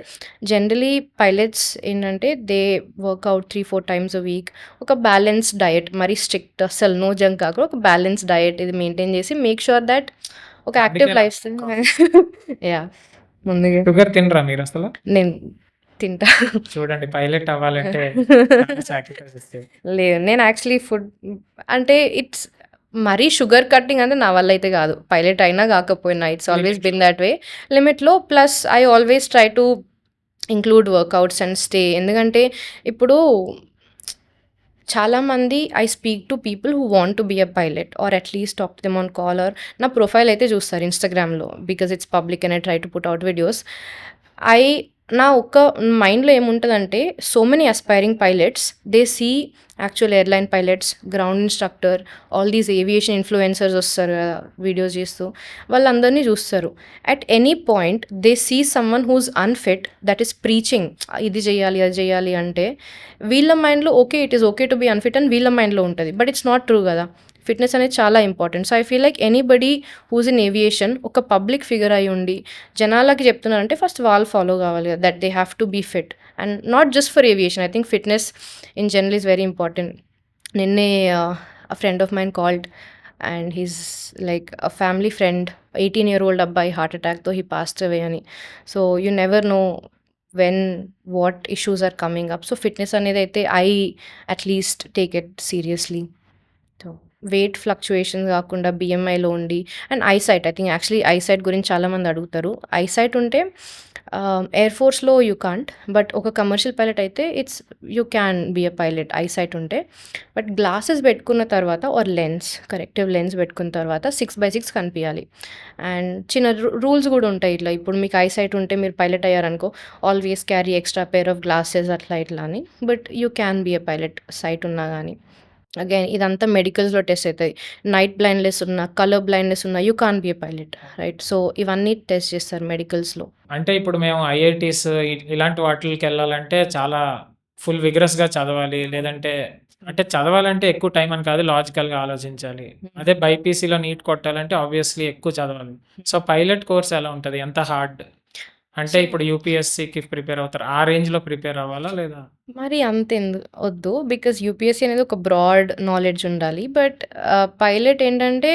జనరలీ పైలట్స్ ఏంటంటే they workout 3, 4 times a week. ఒక బ్యాలెన్స్డ్ డయట్ మరీ స్ట్రిక్ట్ అస్సలు నో జంక్ కాకుండా ఒక బ్యాలెన్స్డ్ డయట్ ఇది మెయింటైన్ చేసి మేక్ ష్యూర్ థట్ ఒక యాక్టివ్ అందుకే లైఫ్ యాహ్! ముందుగా షుగర్ తినరా మీరసల? నేను తింటా. చూడండి పైలట్ అవ్వాలంటే చాలా సాక్రిఫైసెస్ చేయాలి. లేదు. నేను యాక్చువల్లీ ఫుడ్ అంటే ఇట్స్ మరీ షుగర్ కట్టింగ్ అంటే నా వల్ల అయితే కాదు. పైలట్ అయినా కాకపోయినా ఇట్స్ ఆల్వేస్ బిన్ లిమిట్‌లో. That way. లిమిట్‌లో plus I always try to include workouts and stay. ఎందుకంటే ఇప్పుడు చాలామంది I speak to people who want to be a pilot or at least talk to them on call or నా profile అయితే చూస్తారు ఇన్‌స్టాగ్రామ్‌లో. Because it's public and I try to put out videos. I నా ఒక్క మైండ్‌లో ఏముంటదంటే so many aspiring pilots they see actual airline pilots, ground instructor, all these aviation influencers వస్తారు కదా! వీడియోస్ చేస్తూ. వాళ్ళందరిని చూస్తారు. At any point they see someone who is unfit that is preaching ఇది చేయాలి, అది చేయాలి అంటే వీళ్ళ మైండ్‌లో okay. It is okay to be unfit అని వీళ్ళ మైండ్‌లో ఉంటది. బట్ ఇట్స్ నాట్ ట్రూ కదా! ఫిట్‌నెస్ అనేది చాలా important. So I feel like anybody who's in aviation ఒక పబ్లిక్ ఫిగర్ అయ్యుండి జనాలకి చెప్తున్నారంటే ఫస్ట్ వాళ్ళు ఫాలో కావాలి కదా! That they have to be fit. And not just for aviation. I think fitness in general is very important. నిన్నే a friend of mine called and he's like a family friend, 18-year-old అబ్బాయి heart అటాక్తో he passed away అని. So you never know when what issues are coming up. So fitness అనేది అయితే I at least take it seriously. So weight fluctuations కాకుండా బిఎంఐలో ఉండి and eyesight. I think actually eyesight గురించి చాలామంది అడుగుతారు. ఐసైట్ ఉంటే ఎయిర్ ఫోర్స్లో యూ కాంట్, బట్ ఒక కమర్షియల్ పైలట్ అయితే you can be a pilot eyesight ఉంటే. బట్ గ్లాసెస్ పెట్టుకున్న తర్వాత ఆర్ లెన్స్, కరెక్టివ్ లెన్స్ పెట్టుకున్న తర్వాత 6/6 కనిపించాలి. అండ్ చిన్న రూల్స్ కూడా ఉంటాయి ఇట్లా. ఇప్పుడు మీకు ఐసైట్ ఉంటే మీరు పైలట్ అయ్యారనుకో, always carry extra pair of glasses అట్లా ఇట్లా అని. But you can be a pilot sight ఉన్నా కానీ. అగైన్ ఇదంతా మెడికల్స్లో టెస్ట్ అవుతాయి. నైట్ బ్లైండ్నెస్ ఉన్నా, కలర్ బ్లైండ్నెస్ ఉన్నా you can be a pilot, right? So ఇవన్నీ టెస్ట్ చేస్తారు మెడికల్స్లో. అంటే ఇప్పుడు మేము ఐఐటీస్ ఇలాంటి వాటికి వెళ్ళాలంటే చాలా ఫుల్ విగ్రస్గా చదవాలి, లేదంటే అంటే చదవాలంటే ఎక్కువ టైం అని కాదు, లాజికల్గా ఆలోచించాలి. అదే బైపీసీలో నీట్ కొట్టాలంటే ఆబ్వియస్లీ ఎక్కువ చదవాలి. సో పైలట్ కోర్స్ ఎలా ఉంటుంది, ఎంత హార్డ్? అంటే ఇప్పుడు యూపీఎస్సీకి ప్రిపేర్ అవుతారు, ఆ రేంజ్లో ప్రిపేర్ అవ్వాలా లేదా? మరి అంత వద్దు, బికాజ్ యూపీఎస్సీ అనేది ఒక బ్రాడ్ నాలెడ్జ్ ఉండాలి. బట్ పైలట్ ఏంటంటే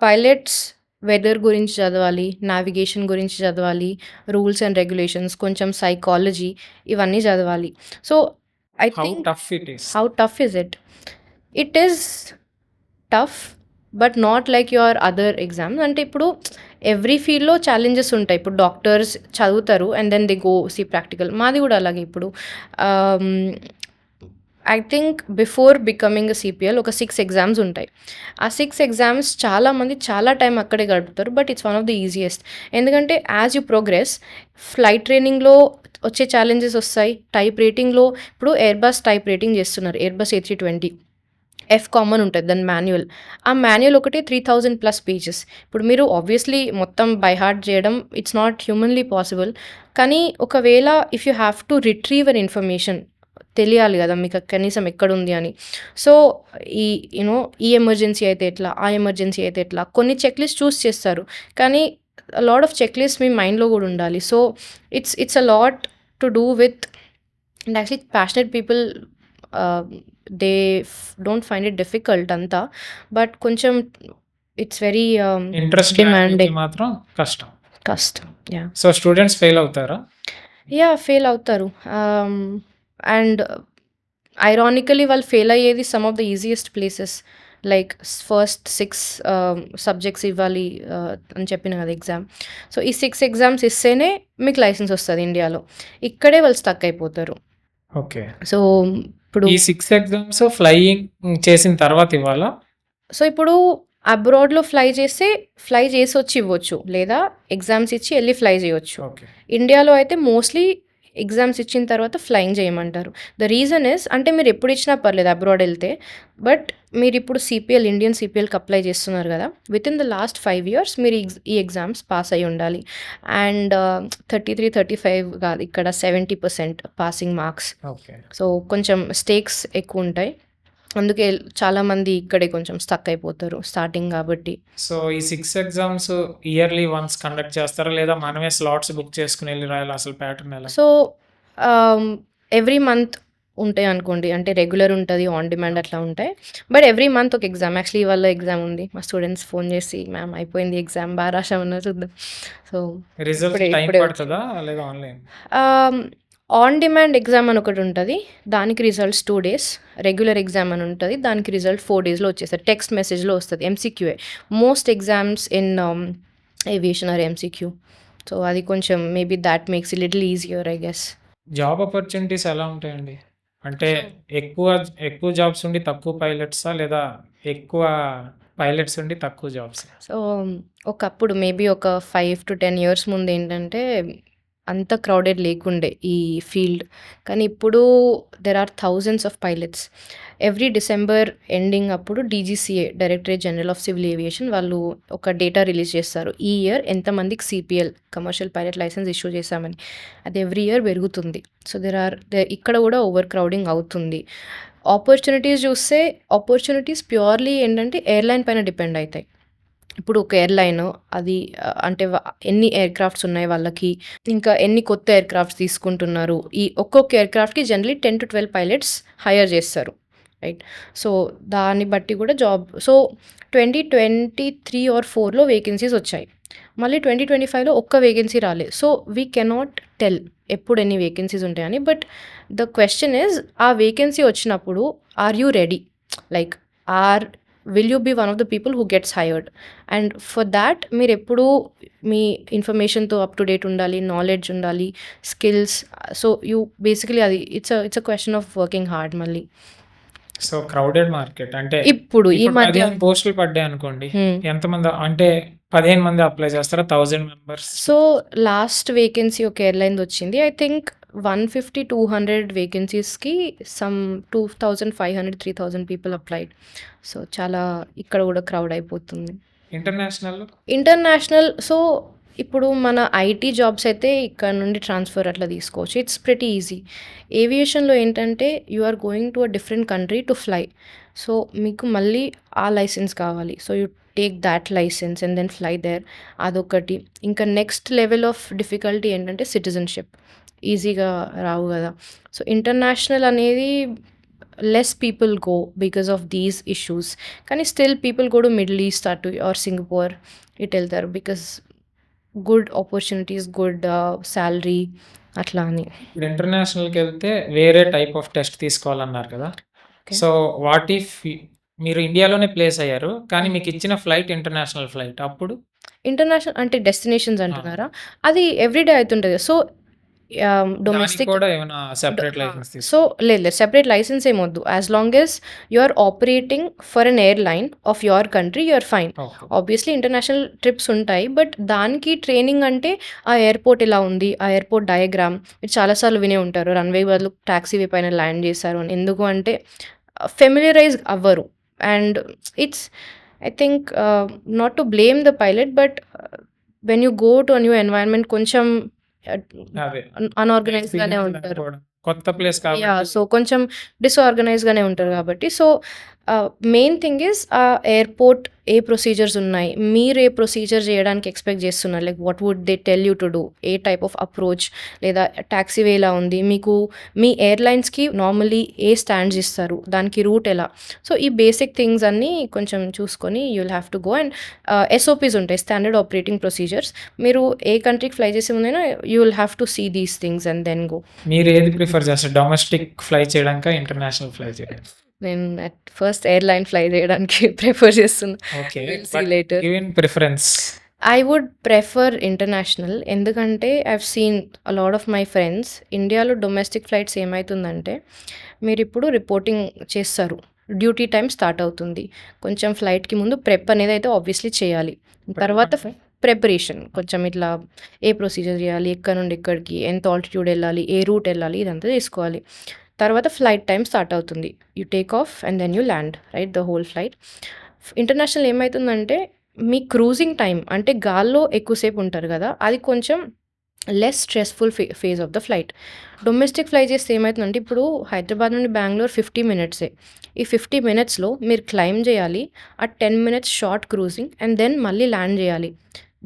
పైలట్స్ వెదర్ గురించి చదవాలి, నావిగేషన్ గురించి చదవాలి, రూల్స్ అండ్ రెగ్యులేషన్స్, కొంచెం సైకాలజీ, ఇవన్నీ చదవాలి. So I how think tough it is? How tough is it? It is tough but not like your other exams. అంటే ఇప్పుడు ఎవ్రీ ఫీల్డ్లో ఛాలెంజెస్ ఉంటాయి. ఇప్పుడు డాక్టర్స్ చదువుతారు and then they go see practical. మాది కూడా అలాగే. ఇప్పుడు I think before becoming CPL ఒక 6 ఎగ్జామ్స్ ఉంటాయి. ఆ 6 ఎగ్జామ్స్ చాలామంది చాలా టైం అక్కడే గడుపుతారు. But it's one of the easiest. ఎందుకంటే యాజ్ యూ ప్రోగ్రెస్, ఫ్లైట్ ట్రైనింగ్లో వచ్చే ఛాలెంజెస్ వస్తాయి. టైప్ రేటింగ్లో ఇప్పుడు ఎయిర్బస్ టైప్ రేటింగ్ చేస్తున్నారు, ఎయిర్బస్ A320. ఎఫ్ కామన్ ఉంటుంది, దాని మాన్యువల్. ఆ మాన్యువల్ ఒకటి 3000+ పేజెస్. ఇప్పుడు మీరు ఆబ్వియస్లీ మొత్తం బై హార్ట్ చేయడం ఇట్స్ నాట్ హ్యూమన్లీ పాసిబుల్. కానీ ఒకవేళ if you have to retrieve an information, తెలియాలి కదా మీకు కనీసం ఎక్కడుంది అని. సో ఈ ఎమర్జెన్సీ అయితే ఎట్లా, ఆ ఎమర్జెన్సీ అయితే ఎట్లా, కొన్ని చెక్ లిస్ట్ చూస్ చేస్తారు. కానీ లాట్ ఆఫ్ చెక్ లిస్ట్ మీ మైండ్లో కూడా ఉండాలి. So it's a lot to do with. And actually passionate people they don't find it difficult అంతా. బట్ కొంచెం ఇట్స్ వెరీ ఇంట్రెస్ట్ డిమాండింగ్, మాత్రం కష్టం. యా. సో స్టూడెంట్స్ ఫెయిల్ అవుతారా? యా, ఫెయిల్ అవుతారు. And ironically వాళ్ళు ఫెయిల్ అయ్యేది some of the easiest places. Like first 6 subjects ఇవ్వాలి అని చెప్పిన కదా ఎగ్జామ్. సో ఈ 6 ఎగ్జామ్స్ ఇస్తేనే మీకు లైసెన్స్ వస్తుంది ఇండియాలో. ఇక్కడే వాళ్ళు స్టక్ అయిపోతారు. ఓకే. సో ఇప్పుడు ఈ 6 ఎగ్జామ్స్ ఫ్లయింగ్ చేసిన తర్వాత ఇవ్వాలా? సో ఇప్పుడు అబ్రాడ్లో ఫ్లై చేసి వచ్చి ఇవ్వచ్చు, లేదా ఎగ్జామ్స్ ఇచ్చి వెళ్ళి ఫ్లై చేయొచ్చు. ఓకే. ఇండియాలో అయితే మోస్ట్లీ ఎగ్జామ్స్ ఇచ్చిన తర్వాత ఫ్లయింగ్ చేయమంటారు. ద రీజన్ ఇస్, అంటే మీరు ఎప్పుడు ఇచ్చినా పర్లేదు అబ్రాడ్ వెళ్తే, బట్ మీరు ఇప్పుడు సిపిఎల్, ఇండియన్ సిపిఎల్కి అప్లై చేస్తున్నారు కదా, with in the last 5 years మీరు ఈ ఎగ్జామ్స్ పాస్ అయి ఉండాలి. అండ్ 33-35 కాదు, ఇక్కడ 70% పాసింగ్ మార్క్స్. ఓకే. సో కొంచెం స్టేక్స్ ఎక్కువ ఉంటాయి. అందుకే చాలామంది ఇక్కడే కొంచెం స్టక్ అయిపోతారు స్టార్టింగ్ కాబట్టి. సో ఈ 6 ఎగ్జామ్స్ ఇయర్లీ వన్స్ కండక్ట్ చేస్తారా, లేదా మనమే స్లాట్స్ బుక్ చేసుకుని వెళ్ళి రాయాలి? అసలు ప్యాటర్న్ ఎలా? సో ఎవ్రీ మంత్ ఉంటాయి అనుకోండి, అంటే రెగ్యులర్ ఉంటుంది, ఆన్ డిమాండ్ అట్లా ఉంటాయి. బట్ ఎవ్రీ మంత్ ఒక ఎగ్జామ్. యాక్చువల్లీ ఇవాళ ఎగ్జామ్ ఉంది. మా స్టూడెంట్స్ ఫోన్ చేసి, మ్యామ్ అయిపోయింది ఎగ్జామ్, బాగా రాసామన్నా చూద్దాం. సో రిజల్ట్ టైం పడుతుందా లేదా ఆన్లైన్? ఆన్ డిమాండ్ ఎగ్జామ్ అని ఒకటి ఉంటుంది, దానికి రిజల్ట్స్ 2 days. రెగ్యులర్ ఎగ్జామ్ అని ఉంటుంది, దానికి రిజల్ట్ 4 daysలో వచ్చేస్తుంది. టెక్స్ట్ మెసేజ్లో వస్తుంది. MCQA most exams in aviation are MCQ. So అది కొంచెం maybe that makes it little easier I guess. Job opportunities ఎలా ఉంటాయండి? అంటే ఎక్కువ జాబ్స్ ఉండి తక్కువ పైలట్సా, లేదా ఎక్కువ పైలట్స్ ఉండి తక్కువ జాబ్స్? సో ఒకప్పుడు మేబీ ఒక 5 to 10 years ముందు ఏంటంటే అంత క్రౌడెడ్ లేకుండే ఈ ఫీల్డ్. కానీ ఇప్పుడు there are thousands of pilots. Every December ending అప్పుడు DGCA, directorate general of civil aviation, వాళ్ళు ఒక డేటా రిలీజ్ చేస్తారు. ఈ ఇయర్ ఎంతమందికి CPL, commercial pilot license issue చేశామని. అది ఎవ్రీ ఇయర్ పెరుగుతుంది. సో ఇక్కడ కూడా ఓవర్ క్రౌడింగ్ అవుతుంది. ఆపర్చునిటీస్ చూస్తే, ఆపర్చునిటీస్ ప్యూర్లీ ఏంటంటే ఎయిర్లైన్ పైన డిపెండ్ అవుతాయి. ఇప్పుడు ఒక ఎయిర్‌లైన్ అది అంటే ఎన్ని ఎయిర్‌క్రాఫ్ట్స్ ఉన్నాయి వాళ్ళకి, ఇంకా ఎన్ని కొత్త ఎయిర్‌క్రాఫ్ట్స్ తీసుకుంటున్నారు. ఈ ఒక్కొక్క ఎయిర్‌క్రాఫ్ట్‌కి జనరల్లీ 10-12 పైలట్స్ హైర్ చేస్తారు. రైట్. సో, దాన్ని బట్టి కూడా జాబ్ 2023 ఆర్ 4లో వేకెన్సీస్ వచ్చాయి. మళ్ళీ 2025లో ఒక్క వేకెన్సీ రాలేదు. సో, వి కెనాట్ టెల్ ఎప్పుడు ఎన్ని వేకెన్సీస్ ఉంటాయని. బట్ ద క్వెషన్ ఈజ్ ఆ వేకెన్సీ వచ్చినప్పుడు are you ready? Like will you be one of the people who gets hired? And for that మీరెప్పుడూ మీ ఇన్ఫర్మేషన్‌తో అప్ టు డేట్ ఉండాలి, నాలెడ్జ్ ఉండాలి, స్కిల్స్. సో, యూ బేసికలీ అది it's a question of working hard మళ్ళీ. So, crowded market అంటే ఇప్పుడు ఈ ఇప్పుడు మధ్య 15 పోస్టులు పడ్డాయనుకోండి. హ్మ్. ఎంతమంది అంటే 15 మంది అప్లై చేస్తారా? 1000 మెంబర్స్? సో, లాస్ట్ వేకెన్సీ ఒక ఎయిర్‌లైన్‌దొచ్చింది. ఐ థింక్ 150-200 వేకెన్సీస్‌కి సమ్ 2500-3000 పీపుల్ అప్లైడ్. సో, చాలా ఇక్కడ కూడా క్రౌడ్ అయిపోతుంది. ఇంటర్నేషనల్‌లో? ఇంటర్నేషనల్ ఇప్పుడు మన ఐటీ జాబ్స్ అయితే ఇక్కడ నుండి ట్రాన్స్ఫర్ అట్లా తీసుకోవచ్చు. It's pretty easy. ఏవియేషన్‌లో ఏంటంటే you are going to a different country to fly. So, మీకు మళ్ళీ ఆ లైసెన్స్ కావాలి. So, you take that license and then fly there. అదొకటి. ఇంకా నెక్స్ట్ లెవెల్ ఆఫ్ డిఫికల్టీ ఏంటంటే సిటిజన్‌షిప్. ఈజీగా రావు కదా! సో, ఇంటర్నేషనల్ అనేది less people go because of these issues. కానీ still people go to middle east అటు ఆర్ సింగపూర్ ఇటెళ్తారు. Because good opportunities, good salary అట్లా అని. ఇప్పుడు ఇంటర్నేషనల్‌కెళ్తే వేరే టైప్ ఆఫ్ టెస్ట్ తీసుకోవాలన్నారు కదా! ఓకే. సో, వాట్ ఇఫ్ మీరు ఇండియాలోనే ప్లేస్ అయ్యారు. కానీ మీకిచ్చిన ఫ్లైట్ ఇంటర్నేషనల్ ఫ్లైట్. అప్పుడు? ఇంటర్నేషనల్ అంటే డెస్టినేషన్స్ ఆ! అంటున్నారా? అది ఎవ్రీడే అయితుంటది. సో, దానికి డొమెస్టిక్ కూడా ఏమైనా సెపరేట్ లైసెన్స్ సో, తీసుకోవాలా? లేదు సెపరేట్ లైసెన్స్ ఏమొద్దు. As long as you are operating for an airline of your country you are fine. Okay. Obviously international trips ఉంటాయి. బట్ దానికి ట్రైనింగ్ అంటే ఆ ఎయిర్‌పోర్ట్ ఇలా ఉంది, ఆ ఎయిర్‌పోర్ట్ డయాగ్రామ్ మీరు చాలా సార్లు వినే ఉంటారు. రన్‌వే బదులు టాక్సీవే పైన ల్యాండ్ చేశారు అని. ఎందుకు అంటే ఫెమిలియరైజ్ అవ్వరు. And it's I think not to blame the pilot but when you go to a new environment కొంచెం అదే. అన్‌ఆర్గనైజ్డ్‌గానే ఎక్స్‌పీరియన్స్ ఉంటారు. లేకపోవడం. కొత్త ప్లేస్ యాహ్! కాబట్టి సో, కొంచెం డిసార్గనైజ్డ్‌గానే ఉంటారు కాబట్టి. So, main thing is airport ఏ ప్రొసీజర్స్ ఉన్నాయి. మీరు ఏ ప్రొసీజర్ చేయడానికి ఎక్స్‌పెక్ట్ చేస్తున్నారు. Like what would they tell you to do? ఏ టైప్ ఆఫ్ అప్రోచ్ లేదా టాక్సీవే ఎలా ఉంది? మీకు మీ ఎయిర్‌లైన్స్‌కి నార్మల్లీ ఏ స్టాండ్స్ ఇస్తారు? దానికి రూట్ ఎలా? సో, ఈ బేసిక్ థింగ్స్ అన్నీ కొంచెం చూసుకొని you will have to go and SOPs ఉంటాయి. Standard operating procedures. మీరు ఏ కంట్రీకి ఫ్లై చేసే ముందైనా you will have to see these things and then go. మీరు ఏది ప్రిఫర్ చేస్తారు? డొమెస్టిక్ ఫ్లై చేయడానికా? ఇంటర్నేషనల్ ఫ్లై చేయడానికా? నేను అట్ ఫస్ట్ ఎయిర్‌లైన్ ఫ్లై చేయడానికి ప్రిఫర్ చేస్తున్నా. Okay. Will see but later. Given preference. I would prefer international. ఎందుకంటే I've seen a lot of my friends ఇండియాలో డొమెస్టిక్ ఫ్లైట్స్ ఏమైతుందంటే మీరిప్పుడు రిపోర్టింగ్ చేస్తారు. డ్యూటీ టైమ్ స్టార్ట్ అవుతుంది. కొంచెం ఫ్లైట్‌కి ముందు ప్రెప్ అనేది అయితే ఆబ్వియస్లీ చేయాలి. తర్వాత ప్రిపరేషన్ కొంచెం ఇట్లా ఏ ప్రొసీజర్ చేయాలి, ఎక్కడి నుండి ఎక్కడికి, ఎంత ఆల్టిట్యూడ్ వెళ్ళాలి, ఏ రూట్ వెళ్ళాలి ఇదంతా చేసుకోవాలి. తర్వాత ఫ్లైట్ టైమ్ స్టార్ట్ అవుతుంది. You take off and then you land right the whole flight. International ఏమైతుందంటే మీ క్రూజింగ్ టైం అంటే గాల్లో ఎక్కువసేపు ఉంటారు కదా! అది కొంచెం less stressful phase of the flight. Domestic fly చేస్తే ఏమైతుందంటే ఇప్పుడు హైదరాబాద్ నుండి బెంగుళూరు 50 మినిట్సే. ఈ 50 మినిట్స్‌లో మీరు క్లైంబ్ చేయాలి. ఆ 10 minutes short cruising and then మళ్ళీ ల్యాండ్ చేయాలి.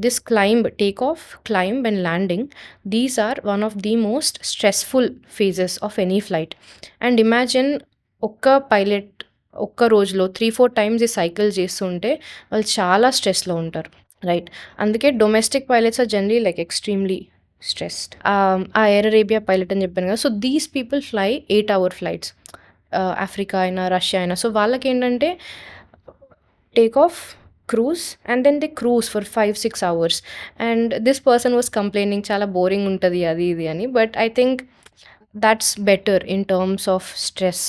This climb, take off, climb and landing these are one of the most stressful phases of any flight. And imagine ఒక్క పైలట్ ఒక్క రోజులో 3-4 టైమ్స్ ఈ సైకిల్ చేస్తుంటే వాళ్ళు చాలా స్ట్రెస్‌లో ఉంటారు. రైట్. అందుకే domestic pilots are generally like extremely stressed. ఆ ఎయిర్ అరేబియా పైలట్ అని చెప్పాను కదా! So, these people fly 8 hour flights. Africa అయినా, రష్యా అయినా. సో, వాళ్ళకేంటంటే take off, cruise and then they cruise for 5-6 hours. And this person was complaining చాలా boring ఉంటది అది ఇది అని. But I think that's better in terms of stress.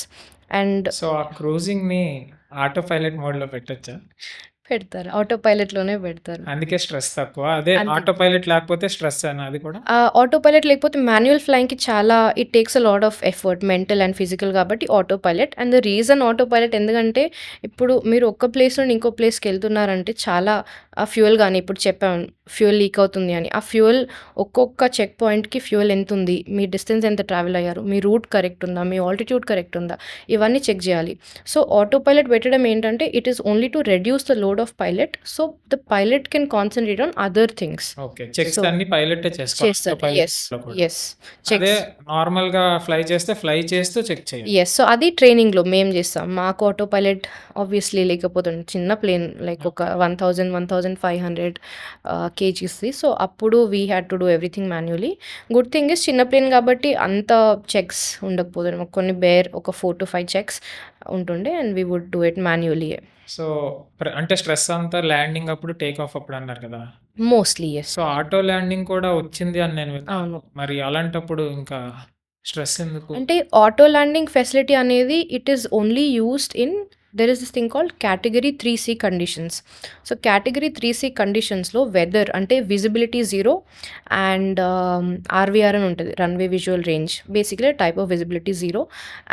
And so, ఆ క్రూజింగ్‌ని ఆటో పైలట్ మోడ్‌లో పెట్టొచ్చా? పెడతారు. ఆటో పైలట్‌లోనే పెడతారు. అందుకే స్ట్రెస్ తక్కువ. అదే అంతే. ఆటో పైలట్ లేకపోతే స్ట్రెస్సేనా అది కూడా? ఆటో పైలట్ లేకపోతే మాన్యువల్ ఫ్లైయింగ్‌కి చాలా it takes a lot of effort mental and physical కాబట్టి autopilot. And the reason autopilot ఎందుకంటే ఇప్పుడు మీరు ఒక్క ప్లేస్ నుండి ఇంకో ప్లేస్‌కి వెళ్తున్నారంటే చాలా ఫ్యూయల్ గానీ ఇప్పుడు చెప్పాను ఫ్యూయల్ లీక్ అవుతుంది అని. ఆ ఫ్యూయల్ ఒక్కొక్క చెక్ పాయింట్‌కి ఫ్యూయల్ ఎంతుంది? మీ డిస్టెన్స్ ఎంత ట్రావెల్ అయ్యారు? మీ రూట్ కరెక్ట్ ఉందా? మీ ఆల్టిట్యూడ్ కరెక్ట్ ఉందా? ఇవన్నీ చెక్ చేయాలి. సో, ఆటో పైలట్ పెట్టడం ఏంటంటే it is only to reduce the load mode of pilot. So, the pilot can concentrate on other things. Okay. Checks so అన్నీ పైలటే చేసుకోవాలి. చేస్తారు. యెస్. పైలట్‌లో కూడా. యెస్. అదే చెక్స్. నార్మల్‌గా ఫ్లై చేస్తే ఫ్లై చేస్తూ చెక్ చేయాలి. యెస్. సో, అది ట్రైనింగ్‌లో మేము చేస్తాం. మాకు ఆటో పైలట్ ఆబ్వియస్లీ లేకపోతుండే. చిన్న ప్లేన్ లైక్ ఒక ఓకే. 1000, 1500 కేజీస్‌ది. సో, అప్పుడు we had to do everything manually. Good thing is చిన్న ప్లేన్ కాబట్టి అంత చెక్స్ ఉండకపోతుండే. మాకు కొన్ని ఒక 4-5 చెక్స్ ఉంటుండే and we would do it మాన్యువల్లీయే. సో, అంటే స్ట్రెస్ అంతా ల్యాండింగ్ అప్పుడు, టేక్ ఆఫ్ అప్పుడు అన్నారు కదా! Mostly yes. So, auto landing కూడా వచ్చింది అని నేను విన్నాను. అవును. మరి అలాంటప్పుడు ఇంకా స్ట్రెస్ ఎందుకు? అంటే ఆటో ల్యాండింగ్ ఫెసిలిటీ అనేది it is only used in there is this thing called category 3C conditions. So, category 3C కండిషన్స్‌లో వెదర్ అంటే విజిబిలిటీ 0 అండ్ ఆర్‌వీఆర్ అని ఉంటది. Runway visual range. Basically type of visibility 0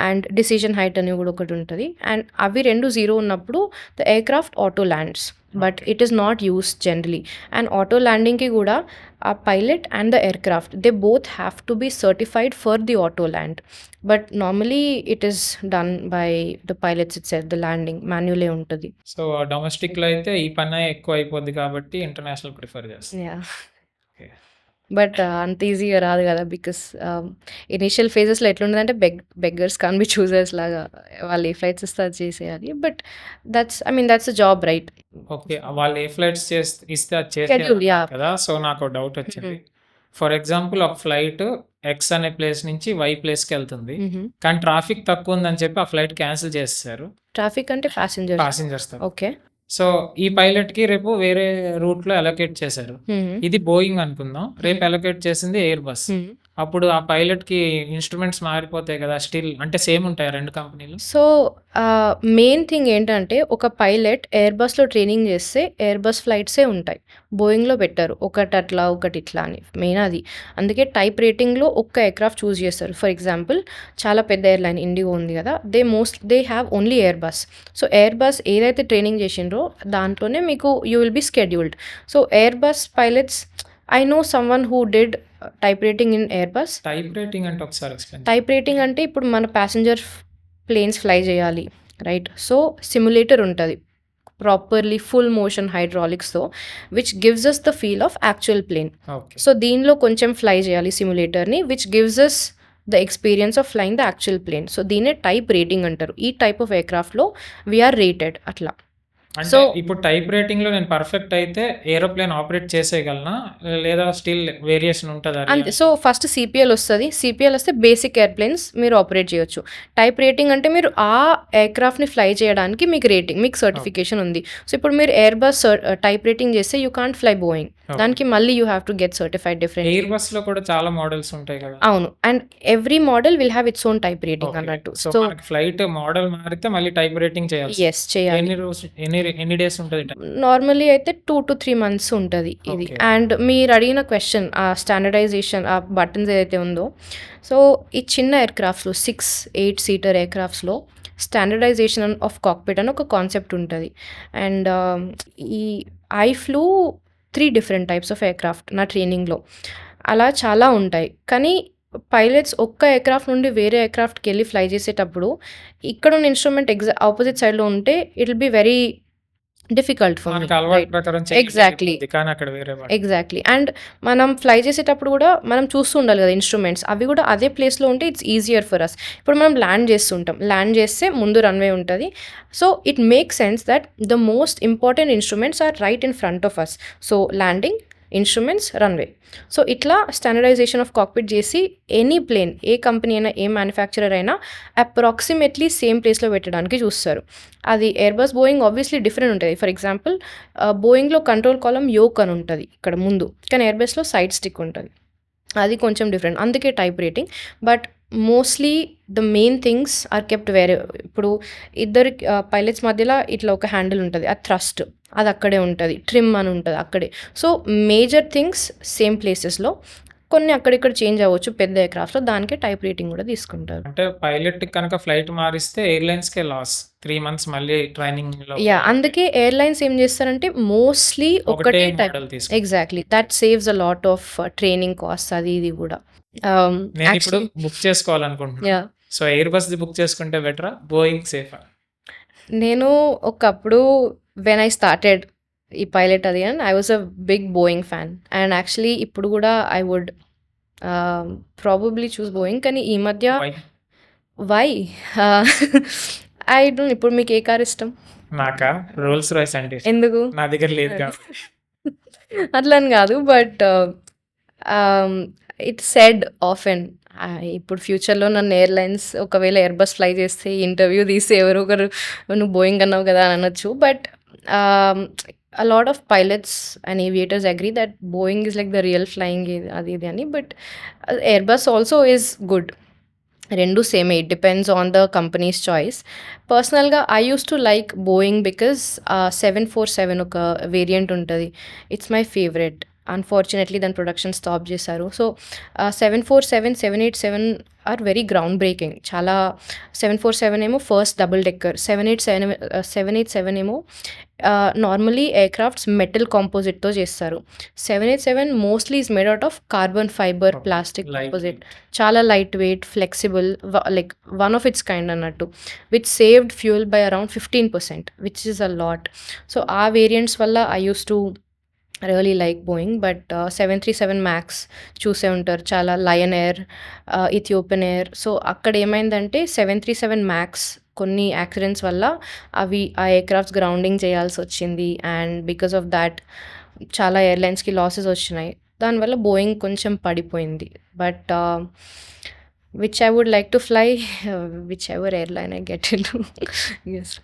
and decision height అని కూడా ఒకటి ఉంటది. And అవి 2 0 ఉన్నప్పుడు the aircraft auto lands. But okay. It is not used generally. And auto ల్యాండింగ్‌కి కూడా ఆ pilot and the aircraft they both have to be certified for the auto land. But normally it is done by the pilots itself. The landing మాన్యువలే ఉంటది. So, డొమెస్టిక్‌లో అయితే ఈ పనే ఎక్కువ అయిపోద్ది కాబట్టి ఇంటర్నేషనల్ ప్రిఫర్ చేస్తారు. యాహ్! ఓకే. బట్ అంత ఈజీగా రాదు కదా! బికాస్ ఇనీషియల్ ఫేజెస్‌లో ఎట్లుంటదంటే బెగ్గర్స్ కాన్ బి చూజర్స్ లాగా వాళ్ళు ఏ ఫ్లైట్స్ ఇస్తే అది చేసేయాలి. But that's a job right. Okay. వాళ్ళు ఏ ఫ్లైట్స్ ఇస్తే అది షెడ్యూల్ చేసేయాలన్నారు యాహ్! కదా! సో, నాకో డౌట్ వచ్చింది. హుహు. ఫర్ ఎగ్జాంపుల్ ఒక ఫ్లైట్ ఎక్స్ అనే ప్లేస్ నుంచి వై ప్లేస్‌కెళ్తుంది. హుహు. కానీ ట్రాఫిక్ తక్కువ ఉందని చెప్పి ఆ ఫ్లైట్ క్యాన్సిల్ చేసేసారు. ట్రాఫిక్ అంటే ప్యాసింజర్సా? పాసెంజర్స్‌తో. ఓకే. సో, ఈ పైలట్‌కి రేపు వేరే రూట్‌లో అలొకేట్ చేశారు. హుహు. ఇది బోయింగ్ అనుకుందాం. రేపు హ్మ్. అలొకేట్ చేసింది ఎయిర్‌బస్. హ్మ్. అప్పుడు ఆ పైలట్‌కి ఇన్‌స్ట్రుమెంట్స్ మారిపోతాయి కదా! స్టిల్ అంటే సేమ్ ఉంటాయా 2 కంపెనీలు? సో, మెయిన్ థింగ్ ఏంటంటే ఒక పైలట్ ఎయిర్‌బస్‌లో ట్రైనింగ్ చేస్తే ఎయిర్‌బస్ ఫ్లైట్సే ఉంటాయి. బోయింగ్‌లో పెట్టరు. ఒకటి అట్లా, ఒకటి ఇట్లా అని. మెయిన్ అది. అందుకే టైప్ రేటింగ్‌లో ఒక్క ఎయిర్‌క్రాఫ్ట్ చూజ్ చేస్తారు. ఫర్ ఎగ్జాంపుల్ చాలా పెద్ద ఎయిర్‌లైన్ ఇండిగో ఉంది కదా! They have only Airbus. So, Airbus ఏదైతే ట్రైనింగ్ చేసిండ్రో దాంట్లోనే మీకు you will be scheduled. So, Airbus pilots I know someone who did type rating in Airbus. Type rating అంటే ఒకసారి ఎక్స్‌ప్లెయిన్ టైప్ రేటింగ్ అంటే ఇప్పుడు మన ప్యాసింజర్ ప్లేన్స్ ఫ్లై చేయాలి. రైట్? సో, సిమ్యులేటర్ ఉంటది. ప్రాపర్‌లీ ఫుల్ మోషన్ హైడ్రాలిక్స్‌తో which gives us the feel of actual plane. Okay. So, దీనిలో కొంచెం ఫ్లై చేయాలి సిమ్యులేటర్‌ని which gives us the experience of flying the actual plane. So, దీన్నే type rating అంటారు. ఈ టైప్ ఆఫ్ ఎయిర్‌క్రాఫ్ట్‌లో వి ఆర్ రేటెడ్ అట్లా. అంటే సో ఇప్పుడు టైప్ రేటింగ్‌లో నేను పర్ఫెక్ట్ అయితే ఏరోప్లేన్ ఆపరేట్ చేసేయగలనా? లేదా స్టిల్ వేరియేషన్ ఉంటదా అంతే. రియాలిటీ? సో, ఫస్ట్ సీపీఎల్ వస్తది. సీపీఎల్ వస్తే బేసిక్ ఎయిర్‌ప్లేన్స్ మీరు ఆపరేట్ చేయొచ్చు. టైప్ రేటింగ్ అంటే మీరు ఆ ఎయిర్‌క్రాఫ్ట్‌ని ఫ్లై చేయడానికి మీకు మీకు ఓకే. సర్టిఫికేషన్ ఉంది. సో, ఇప్పుడు మీరు ఎయిర్‌బస్ టైప్ రేటింగ్ చేస్తే you can't fly Boeing. Okay. దానికి మళ్ళీ you have to get certified differently. ఎయిర్‌బస్‌లో కూడా చాలా మోడల్స్ ఉంటాయి కదా! అవును. And every model will have its own type rating okay. అన్నట్టు. సో, సో మనకి ఫ్లైట్ మోడల్ మారితే మళ్ళీ టైప్ రేటింగ్ చేయాల్సిందే. యెస్ చేయాలి. ఎన్ని డేస్ ఉంటది టైం? నార్మల్లీ అయితే 2-3 మంత్స్ ఉంటది ఇది. ఓకే. అండ్ మీరు అడిగిన క్వెషన్ ఆ స్టాండర్డైజేషన్ ఆ బటన్స్ ఏదైతే ఉందో, సో, ఈ చిన్న ఎయిర్‌క్రాఫ్ట్స్‌లో 6-8 సీటర్ ఎయిర్‌క్రాఫ్ట్స్‌లో స్టాండర్డైజేషన్ ఆఫ్ కాక్‌పిట్ అని ఒక కాన్సెప్ట్ ఉంటది. అండ్ ఈ I flu 3 different types of aircraft నా ట్రైనింగ్‌లో. అలా చాలా ఉంటాయి. కానీ పైలట్స్ ఒక్క ఎయిర్‌క్రాఫ్ట్ నుండి వేరే ఎయిర్‌క్రాఫ్ట్‌కెళ్ళి ఫ్లై చేసేటప్పుడు ఇక్కడున్న ఇన్‌స్ట్రుమెంట్ ఆపోజిట్ సైడ్‌లో ఉంటే it will be very difficult for me. మనకి అలవాటు రైట్? ప్రకారం చేయడం ఎగ్జాక్ట్‌లీ. జరిగిపోద్ది. కానీ అక్కడ వేరే పడతాయి. ఎగ్జాక్ట్‌లీ. అండ్ మనం ఫ్లై చేసేటప్పుడు కూడా మనం చూస్తూ ఉండాలి కదా ఇన్‌స్ట్రుమెంట్స్. అవి కూడా అదే ప్లేస్‌లో ఉంటే ఇట్స్ ఈజియర్ ఫర్ అస్. ఇప్పుడు మనం ల్యాండ్ చేస్తుంటాం. ల్యాండ్ చేస్తే ముందు రన్‌వే ఉంటది. So, it makes sense that the most important instruments are right in front of us. So, landing, instruments, runway. So, ఇట్లా స్టాండర్డైజేషన్ ఆఫ్ కాక్‌పిట్ చేసి ఎనీ ప్లేన్ ఏ company అయినా ఏ మ్యానుఫ్యాక్చరర్ అయినా అప్రాక్సిమేట్‌లీ సేమ్ ప్లేస్‌లో పెట్టడానికి చూస్తారు. అది ఎయిర్‌బస్, బోయింగ్ ఆబ్వియస్లీ డిఫరెంట్ ఉంటది. ఫర్ ఎగ్జాంపుల్ బోయింగ్‌లో కంట్రోల్ కాలమ్ యోక్ అని ఉంటది ఇక్కడ ముందు. కానీ ఎయిర్‌బస్‌లో సైడ్ స్టిక్ ఉంటది. అది కొంచెం డిఫరెంట్. అందుకే type rating. But mostly the main things are kept వేరే. ఇప్పుడు ఇద్దరు పైలట్స్ మధ్యలో ఇట్లా ఒక హ్యాండిల్ ఉంటది. అది థ్రస్ట్. అది అక్కడే ఉంటది. ట్రిమ్ అని ఉంటది అక్కడే. సో, మేజర్ థింగ్స్ సేమ్ ప్లేసెస్‌లో. కొన్ని అక్కడిక్కడ చేంజ్ అవ్వచ్చు పెద్ద ఎయిర్‌క్రాఫ్ట్‌లో. దానికే టైప్ రేటింగ్ కూడా తీసుకుంటారు. అంటే పైలట్ కనుక ఫ్లైట్ మారిస్తే ఎయిర్‌లైన్స్‌కే లాస్. 3 మంత్స్ మళ్ళీ ట్రైనింగ్‌లో యాహ్! అందుకే ఎయిర్‌లైన్స్ ఏం చేస్తారంటే మోస్ట్‌లీ ఒకటే ఒక్కటే టైప్. మోడల్ తీసుకుంటారు. Exactly. That saves a lot of training costs అది ఇది కూడా. నేనిప్పుడు యాక్చువల్లీ బుక్ చేసుకోవాలనుకుంటున్నాను. యాహ్! సో, ఎయిర్‌బస్‌ది బుక్ చేసుకుంటే బెటరా? బోయింగ్ సేఫా? నేను ఒకప్పుడు వెన్ ఐ స్టార్టెడ్ ఈ పైలట్ అది and I was a big Boeing fan. And actually ఇప్పుడు గూడా I would probably choose Boeing. కానీ ఈ మధ్య వై? వై? ఐ డోంట్ ఇప్పుడు మీకు ఏ కార్ ఇష్టం? నాకా రోల్స్ రాయ్స్ అంటే ఇష్టం. ఎందుకు? నా దగ్గర లేదు కాబట్టి. అట్లని గాదు. బట్ ఇట్స్ సెడ్ ఆఫెన్ ఇప్పుడు ఫ్యూచర్‌లో నన్ను ఎయిర్‌లైన్స్ ఒకవేళ ఎయిర్‌బస్ ఫ్లై చేస్తే ఇంటర్వ్యూ తీసి ఎవరో ఒకరు "నువ్వు బోయింగ్ అన్నావు కదా" అని అనొచ్చు. But a lot of pilots and aviators agree that Boeing is like the real flying అది ఇది అని. But Airbus also is good. రెండు సేమే. It depends on the company's choice. పర్సనల్‌గా I used to like Boeing because 747 ఒక variant ఉంటది. It's my favourite. Unfortunately దాని production stop చేశారు. So 747, 787 are very ground breaking. చాలా 747 ఏమో ఫస్ట్ డబుల్ డెక్కర్. 787 ఏమో నార్మల్లీ ఎయిర్‌క్రాఫ్ట్స్ మెటల్ కాంపోజిట్‌తో చేస్తారు. 787 mostly is made out of carbon fibre plastic light composite. చాలా light weight, flexible, like one of its kind అన్నట్టు. Which saved fuel by around 15%, which is a lot. So ఆ variants వల్ల I used to really like Boeing. But 737 Max చూసే ఉంటారు. చాలా Lion Air, Ethiopian Air. So అక్కడ ఏమైందంటే 737 max కొన్ని accidents వల్ల అవి ఆ ఎయిర్‌క్రాఫ్ట్స్ గ్రౌండింగ్ చేయాల్సి వచ్చింది. అండ్ బికాస్ ఆఫ్ దాట్ చాలా ఎయిర్‌లైన్స్‌కి లాసెస్ వచ్చినాయి. దానివల్ల బోయింగ్ కొంచెం పడిపోయింది. But which I would like to fly whichever airline I get into. Yes.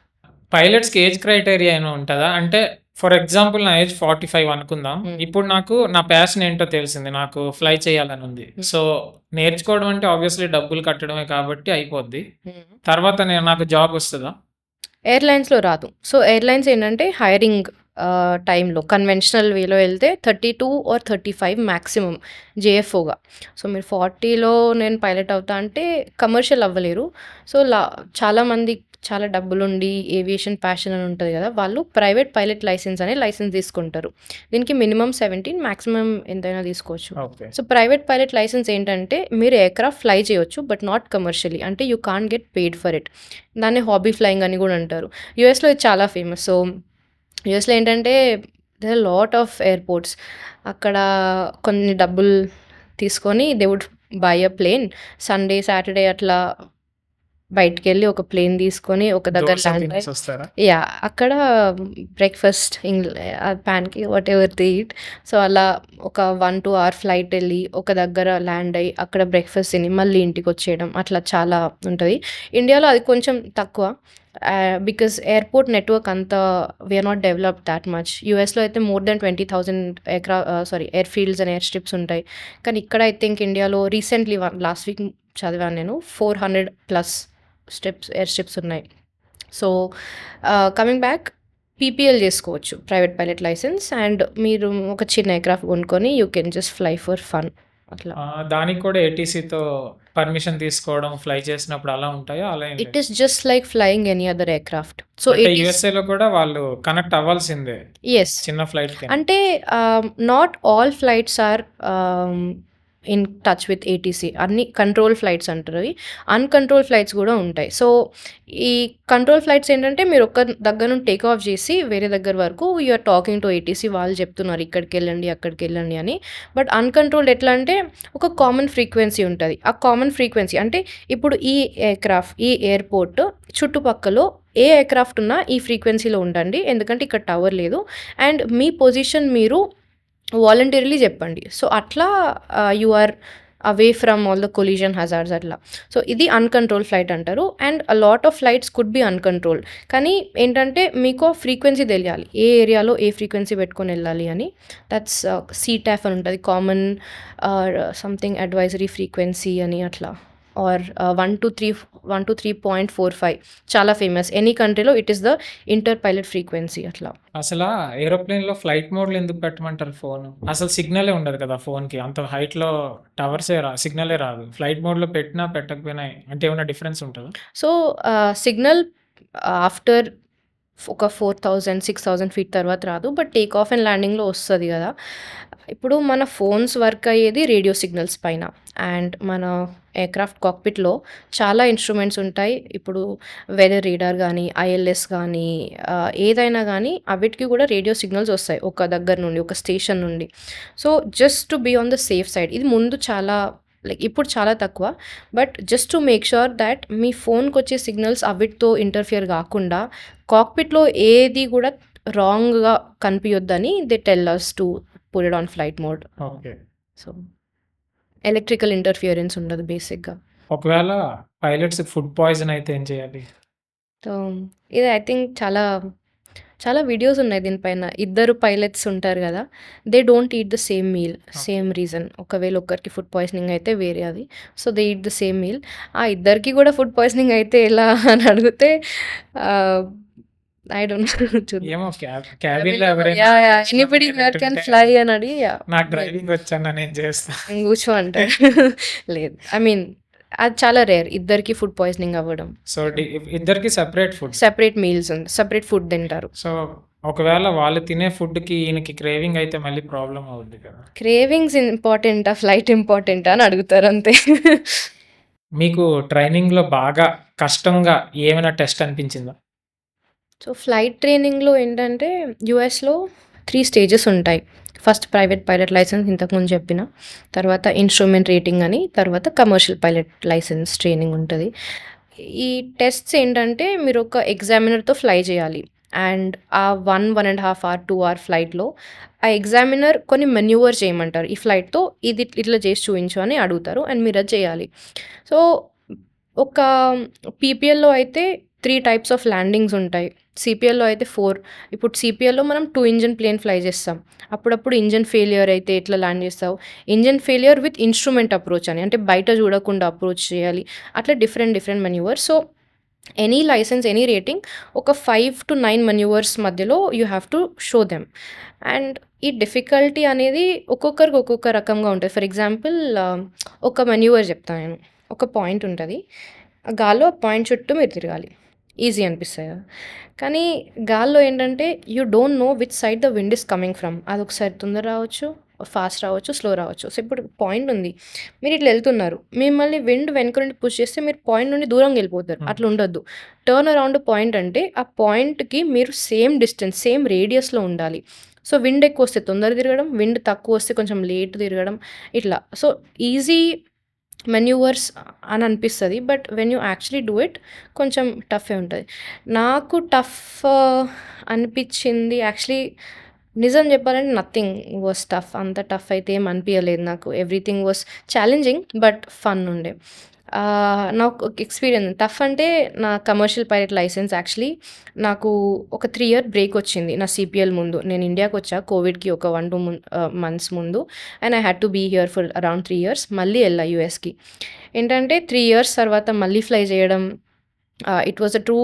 పైలట్స్‌కి ఏజ్ క్రైటీరియా ఏమైనా ఉంటదా? అంటే ఫర్ ఎగ్జాంపుల్ నా ఏజ్ 45 అనుకుందాం. ఇప్పుడు నాకు నా ప్యాషన్ ఏంటో తెలిసింది. నాకు ఫ్లై చేయాలని ఉంది. సో నేర్చుకోవడం అంటే ఆబ్వియస్‌లీ డబ్బులు కట్టడమే కాబట్టి అయిపోద్ది. తర్వాత నాకు జాబ్ వస్తదా? ఎయిర్‌లైన్స్‌లో రాదు. సో ఎయిర్‌లైన్స్ ఏంటంటే హైరింగ్ టైంలో కన్వెన్షనల్ వేలో వెళ్తే 32 ఆర్ 35 మ్యాక్సిమం జేఎఫ్ఓగా. సో మీరు 40లో నేను పైలట్ అవుతా అంటే కమర్షియల్ అవ్వలేరు. సో చాలామంది చాలా డబ్బులుండి ఏవియేషన్ ప్యాషన్ అని ఉంటది కదా! వాళ్ళు ప్రైవేట్ పైలట్ లైసెన్స్ అనే లైసెన్స్ తీసుకుంటారు. దీనికి మినిమమ్ 17, మాక్సిమం ఎంతైనా తీసుకోవచ్చు. Okay. So private pilot licence ఏంటంటే మీరు ఎయిర్‌క్రాఫ్ట్ ఫ్లై చేయొచ్చు. But not commercially. అంటే you can't get paid for it. దాన్ని హాబీ ఫ్లయింగ్ అని కూడా అంటారు. యూఎస్‌లో ఇది చాలా ఫేమస్. సో యూఎస్‌లో ఏంటంటే there are lot of airports. అక్కడ కొన్ని డబ్బులు తీసుకొని they would buy a plane. Sunday, Saturday అట్లా బయటికెళ్ళి ఒక ప్లేన్ తీసుకొని ఒక దగ్గర దోస ల్యాండ్ అయ్యి తినేసి వస్తారా? యాహ్! అక్కడ breakfast pancake whatever they eat. So అలా ఒక 1-2 అవర్ ఫ్లైట్ ఎళ్ళి ఒక దగ్గర ల్యాండ్ అయ్యి అక్కడ బ్రేక్‌ఫాస్ట్ తిని మళ్ళీ ఇంటికొచ్చేయడం అట్లా చాలా ఉంటది. ఇండియాలో అది కొంచెం తక్కువ. బికాజ్ ఎయిర్‌పోర్ట్ నెట్‌వర్క్ అంత we are not developed that much. యూఎస్‌లో అయితే more than 20,000 air fields and air strips ఉంటాయి. కానీ ఇక్కడ ఐ థింక్ ఇండియాలో రీసెంట్‌లీ లాస్ట్ వీక్ చదివాను నేను 400+ ఎయిర్ స్ట్రిప్స్ ఉన్నాయి. సో కమింగ్ బ్యాక్ పీపీఎల్ చేసుకోవచ్చు ప్రైవేట్ పైలట్ లైసెన్స్. అండ్ మీరు ఒక చిన్న ఎయిర్‌క్రాఫ్ట్ కొనుక్కొని you can just fly for fun అట్లా. దానికి కూడా ఏటీసీతో పర్మిషన్ తీసుకోవడం, ఫ్లై చేసినప్పుడు అలా ఉంటాయా? అలా ఏం ఇట్ లేదు. Is just like flying any other aircraft. So అంటే ఇట్ ఈస్ యూఎస్ఏలో కూడా వాళ్ళు కనెక్ట్ అవ్వాల్సిందే యెస్. చిన్న ఫ్లైట్‌కి. అంటే not all flights are in touch with ATC. అన్ని కంట్రోల్ ఫ్లైట్స్ అంటారు అవి. అన్‌కంట్రోల్ ఫ్లైట్స్ కూడా ఉంటాయి. సో ఈ కంట్రోల్ ఫ్లైట్స్ ఏంటంటే మీరు ఒక దగ్గర నుండి టేక్ ఆఫ్ చేసి వేరే దగ్గర వరకు you are talking to ATC. వాళ్ళు చెప్తున్నారు ఇక్కడికెళ్ళండి, అక్కడికెళ్ళండి అని. బట్ అన్‌కంట్రోల్డ్ ఎట్లా అంటే ఒక కామన్ ఫ్రీక్వెన్సీ ఉంటది. ఆ కామన్ ఫ్రీక్వెన్సీ అంటే ఇప్పుడు ఈ ఎయిర్‌క్రాఫ్ట్, ఈ ఎయిర్‌పోర్ట్ చుట్టుపక్కలో ఏ ఎయిర్‌క్రాఫ్ట్ ఉన్నా ఈ ఫ్రీక్వెన్సీలో ఉండండి. ఎందుకంటే ఇక్కడ టవర్ లేదు. అండ్ మీ పొజిషన్ మీరు వాలంటరీలీ చెప్పండి. సో అట్లా you are away from all the collision hazards అట్లా. సో ఇది అన్‌కంట్రోల్డ్ ఫ్లైట్ అంటారు. And a lot of flights could be uncontrolled. కానీ ఏంటంటే మీకు ఫ్రీక్వెన్సీ తెలియాలి. ఏ ఏరియాలో ఏ ఫ్రీక్వెన్సీ పెట్టుకొని వెళ్ళాలి అని. దట్స్ సీటాఫ్ అని ఉంటది. కామన్ సంథింగ్ అడ్వైజరీ ఫ్రీక్వెన్సీ అని అట్లా. ఆర్ 1 to 3.45 చాలా ఫేమస్. ఎనీ కంట్రీలో it is the inter pilot frequency అట్లా. అసలా ఏరోప్లేన్‌లో ఫ్లైట్ మోడ్‌లో ఎందుకు పెట్టమంటారు ఫోను? అసలు సిగ్నలే ఉండదు కదా ఫోన్‌కి. అంత హైట్‌లో టవర్సే సిగ్నలే రాదు. ఫ్లైట్ మోడ్‌లో పెట్టినా, పెట్టకపోయినా అంటే ఏమైనా డిఫరెన్స్ ఉంటదా? సో సిగ్నల్ ఆఫ్టర్ ఒక 4,000, 6,000 ఫీట్ తర్వాత రాదు. బట్ టేక్ ఆఫ్ అండ్ ల్యాండింగ్‌లో వస్తది కదా! ఇప్పుడు మన ఫోన్స్ వర్క్ అయ్యేది రేడియో సిగ్నల్స్ పైన. అండ్ మన ఎయిర్‌క్రాఫ్ట్ కాక్‌పిట్‌లో చాలా ఇన్‌స్ట్రుమెంట్స్ ఉంటాయి. ఇప్పుడు వెదర్ రీడర్ గానీ, ఐఎల్ఎస్ గానీ ఏదైనా గానీ అవిటికి కూడా రేడియో సిగ్నల్స్ ఒస్తాయి. ఒక దగ్గర నుండి, ఒక స్టేషన్ నుండి. So, just to be on the safe side. ఇది ముందు చాలా ఇప్పుడు చాలా తక్కువ. But just to make sure that మీ ఫోన్‌కొచ్చే సిగ్నల్స్ అవిటితో ఇంటర్ఫియర్ గాకుండా కాక్‌పిట్‌లో ఏది గూడా రాంగ్‌గా కనిపియొద్దని they tell us to put it on flight mode. Okay. So, electrical interference ఉండదు బేసిక్‌గా. ఒకవేళ పైలట్స్‌కి ఫుడ్ పాయిజన్ అయితే ఏం చేయాలి? సో, ఇది ఐ థింక్ చాలా వీడియోస్ ఉన్నాయి దీనిపైన. ఇద్దరు పైలట్స్ ఉంటారు గదా! They don't eat the same meal. Same reason. ఒకవేళ ఒక్కరికి ఫుడ్ పాయిజనింగ్ అయితే వేరే అది. So, they eat the same meal. ఆ ఇద్దరికి గూడా ఫుడ్ పాయిజనింగ్ అయితే ఎలా అని అడిగితే ఐ డోంట్ నో చూద్దాం. ఏమో క్యాబిన్‌లో ఎవరైనా యాహ్! యాహ్! ఇష్టం ఎనీబడీ హియర్ కెన్ లేనట్టుంటే ఫ్లై అని అడిగి నాకు డ్రైవింగ్ వచ్చన్నా నేను చేస్తా. కూర్చో అంటారు. లేదు. ఐ మీన్ అది చాలా రేర్ ఇద్దరికి ఫుడ్ పాయిజనింగ్ అవ్వడం. సో, ఇద్దరికి separate food. Separate meals separate food తింటారు. సో, ఒకవేళ వాళ్ళు తినే ఫుడ్‌కి ఈయనకి క్రేవింగ్ అయితే మళ్ళీ ప్రాబ్లమ్ అవుద్ది కదా! క్రేవింగ్స్ ఇంపార్టెంటా? ఫ్లైట్ ఇంపార్టెంటా? అని అడుగుతారు అంతే. మీకు ట్రైనింగ్‌లో బాగా కష్టంగా ఏమైనా టెస్ట్ అనిపించిందా? సో, ఫ్లైట్ ట్రైనింగ్‌లో ఏంటంటే యూఎస్‌లో 3 స్టేజెస్ ఉంటాయి. ఫస్ట్ ప్రైవేట్ పైలట్ లైసెన్స్ ఇంతకుముందు చెప్పిన. తర్వాత ఇన్‌స్ట్రుమెంట్ రేటింగ్ అని, తర్వాత కమర్షియల్ పైలట్ లైసెన్స్ ట్రైనింగ్ ఉంటది. ఈ టెస్ట్స్ ఏంటంటే మీరు ఒక ఎగ్జామినర్‌తో ఫ్లై చేయాలి. అండ్ ఆ 1.5 అవర్, 2 అవర్ ఫ్లైట్‌లో ఆ ఎగ్జామినర్ కొన్ని మాన్యూవర్స్ చేయమంటారు. ఈ ఫ్లైట్‌తో ఇది ఇట్లా చేసి చూయించు అని అడుగుతారు. అండ్ మీరు అది చేయాలి. సో, ఒక పీపీఎల్‌లో అయితే 3 టైప్స్ ఆఫ్ ల్యాండింగ్స్ ఉంటాయి. సీపీఎల్‌లో అయితే 4. ఇప్పుడు సీపీఎల్‌లో మనం 2 ఇంజిన్ ప్లేన్ ఫ్లై చేస్తాం. అప్పుడప్పుడు ఇంజిన్ ఫెయిల్యూర్ అయితే ఎట్లా ల్యాండ్ చేస్తావు? Engine failure with instrument approach అని. అంటే బయట చూడకుండా అప్రోచ్ చేయాలి. అట్లా different manoeuvres. So, any licence, any rating ఒక 5-9 మాన్యూవర్స్ మధ్యలో you have to show them. And ఈ డిఫికల్టీ అనేది ఒక్కొక్కరికి ఒక్కొక్క రకంగా ఉంటది. ఫర్ ఎగ్జాంపుల్ ఒక మాన్యూవర్ చెప్తా నేను. ఒక పాయింట్ ఉంటది. ఆ గాల్లో పాయింట్ చుట్టూ మీరు తిరగాలి. ఈజీ అనిపిస్తది కదా! కానీ గాల్లో ఏంటంటే you don't know which side the wind is coming from. అదొకసారి తొందర రావచ్చు, ఫాస్ట్ రావచ్చు, స్లో రావచ్చు. సో, ఇప్పుడు పాయింట్ ఉంది. మీరు ఇట్లా ఎళ్తున్నారు. మిమ్మల్ని విండ్ వెనక నుండి పుష్ చేస్తే మీరు పాయింట్ నుండి దూరంగా వెళ్ళిపోతారు. అట్లా ఉండొద్దు. టర్న్ అరౌండ్ పాయింట్ అంటే ఆ పాయింట్‌కి మీరు సేమ్ డిస్టెన్స్, సేమ్ రేడియస్‌లో ఉండాలి. సో, విండ్ ఎక్కువొస్తే తొందర తిరగడం, విండ్ తక్కువొస్తే కొంచెం లేట్ తిరగడం ఇట్లా. సో, ఈజీ మాన్యూవర్స్ అని అనిపిస్తది. But when you actually do it కొంచెం టఫే ఉంటది. నాకు టఫ్ అనిపిచ్చింది యాక్చువల్లీ నిజం చెప్పాలంటే నథింగ్ వాస్ టఫ్. అంత టఫ్ అయితే ఏమి అనిపియలేదు నాకు. Everything was challenging but fun ఉండే. నాకు ఒక ఎక్స్‌పీరియన్స్ టఫ్ అంటే నా కమర్షియల్ పైలట్ లైసెన్స్ యాక్చువల్లీ నాకు ఒక 3 ఇయర్ బ్రేక్ వచ్చింది నా సీపీఎల్ ముందు. నేను ఇండియాకొచ్చా కోవిడ్‌కి ఒక 1-2 మంత్స్ ముందు. And I had to be here for around 3 years. మళ్ళీ ఎళ్ళా యూఎస్‌కి. ఏంటంటే 3 ఇయర్స్ తర్వాత మళ్ళీ ఫ్లై చేయడం it was a true